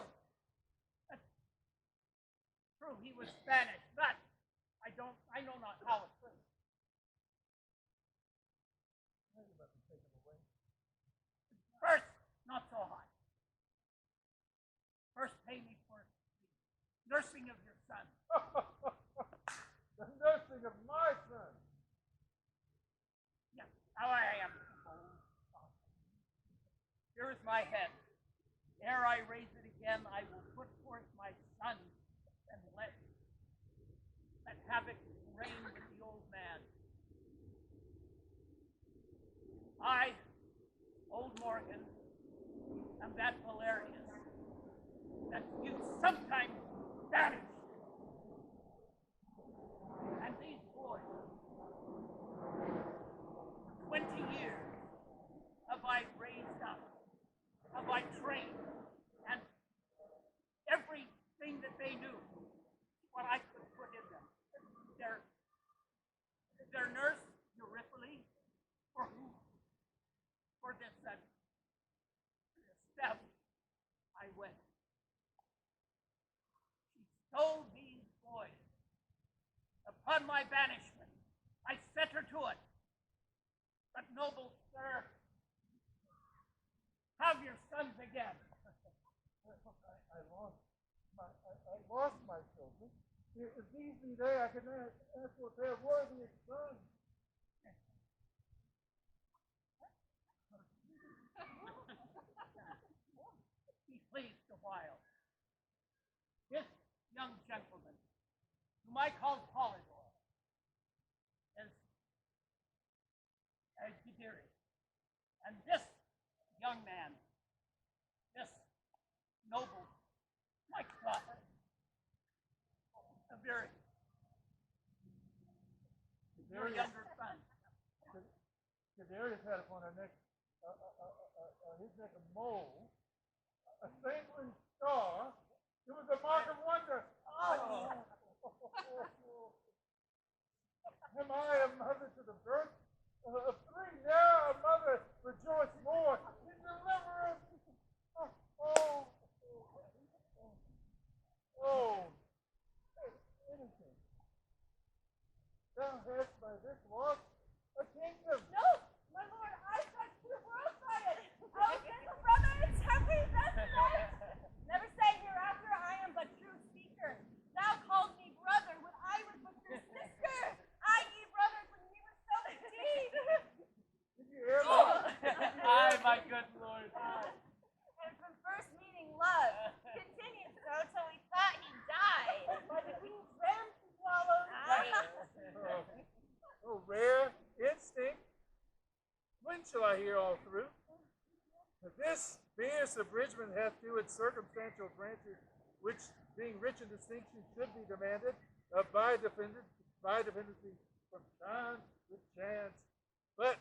True, he was Spanish, but I know not how it true. First, not so high. First, pay me for the nursing of your son. The nursing of my son. Yes, how I am. Here is my head. Ere I raise it again, I will put forth my son and let havoc reign with the old man. I, old Morgan, am that Valerian that you sometimes banish. And these boys, 20 years have I raised up, have I trained, and everything that they knew, what I could put in them. Their nurse, Eurypyle, for who? For this step I went. She stole these boys. Upon my banishment, I set her to it. But noble sir, have your sons again. I lost my children. If these be they, I can ask for a pair of worthy sons. Be pleased a while. This young gentleman, whom I call Polydor, is Gidiri. And this young man, this noble, my father, your younger son. Cadarius had upon his neck a mole, a Cymbeline star. It was a mark of wonder. Oh. Am I a mother to the birth of three? Now a mother rejoice more in deliverance. Innocent. Thou hast by this lost a kingdom. No, my lord, I touched the world by it. Oh, gentle brothers, have we best met? Never say hereafter I am but true speaker. Thou called me brother when I was but your sister. I ye brothers when ye were so indeed. Did you hear Aye, my good lord. And from first meeting love, continued so till we thought he died. By the queen's rams he swallowed. Oh, rare instinct. When shall I hear all through? This fierce abridgment hath to its circumstantial branches, which, being rich in distinction, should be demanded by dependency from time to chance. But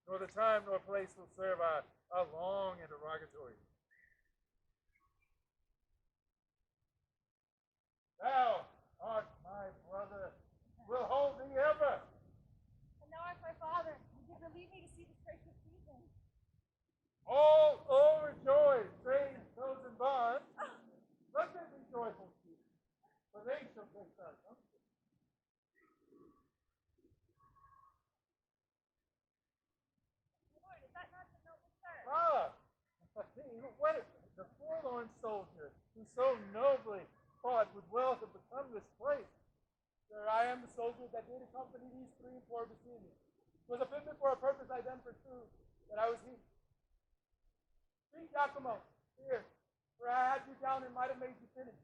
nor the time nor place will serve a long interrogatory. Thou art my brother, will hold thee ever. And thou art my father. You did relieve me to see this gracious season. All overjoyed, strange those in bonds. Let them be joyful too, for they shall take thy comfort. My lord, is that not the noble sir? Ah, what the forlorn soldier who so nobly fought would well have become this place. Sir, I am the soldier that did accompany these three and four besiegers. 'Twas offended for a purpose I then pursued, that I was he. Speak, Giacomo, here, for I had you down and might have made you finish.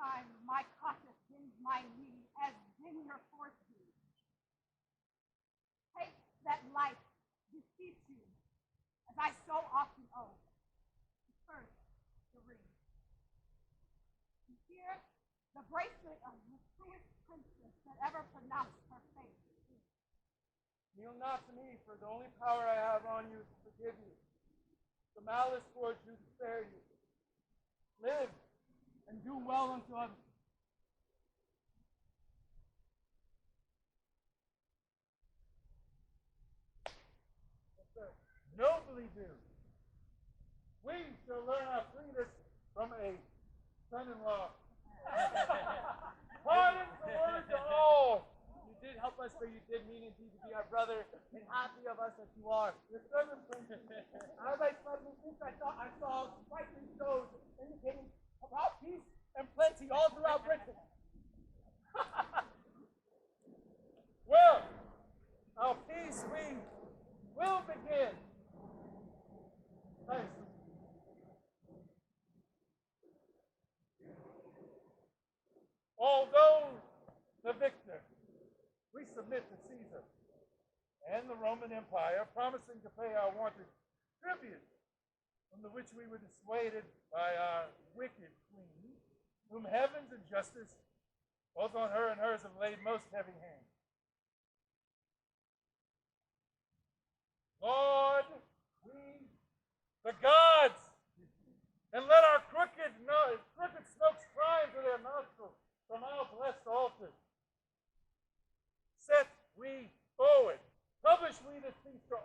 time my conscience bends my knee as bend your force do. Take that life beseech you, as I so often owe. First, the ring. And here, the bracelet of the truest princess that ever pronounced her fate. Kneel not to me, for the only power I have on you is to forgive you. The malice towards you to spare you. Live and do well unto others. Yes, sir. Nobly do. We shall learn our freeness from a son-in-law. Pardon the word to all. You did help us, for you did mean indeed to be our brother, and happy of us as you are. Your servant, princess. As I slept in peace, I thought I saw sprightly shows indicating about peace and plenty all throughout Britain. Well, our peace we will begin. Nice. Although the victor, we submit to Caesar and the Roman Empire, promising to pay our wanted tribute, from the which we were dissuaded by our wicked queen, whom heavens and justice, both on her and hers, have laid most heavy hands. Lord, we, the gods, and let our crooked smokes climb to their nostrils from our blessed altars. Set we forward, publish we this feast to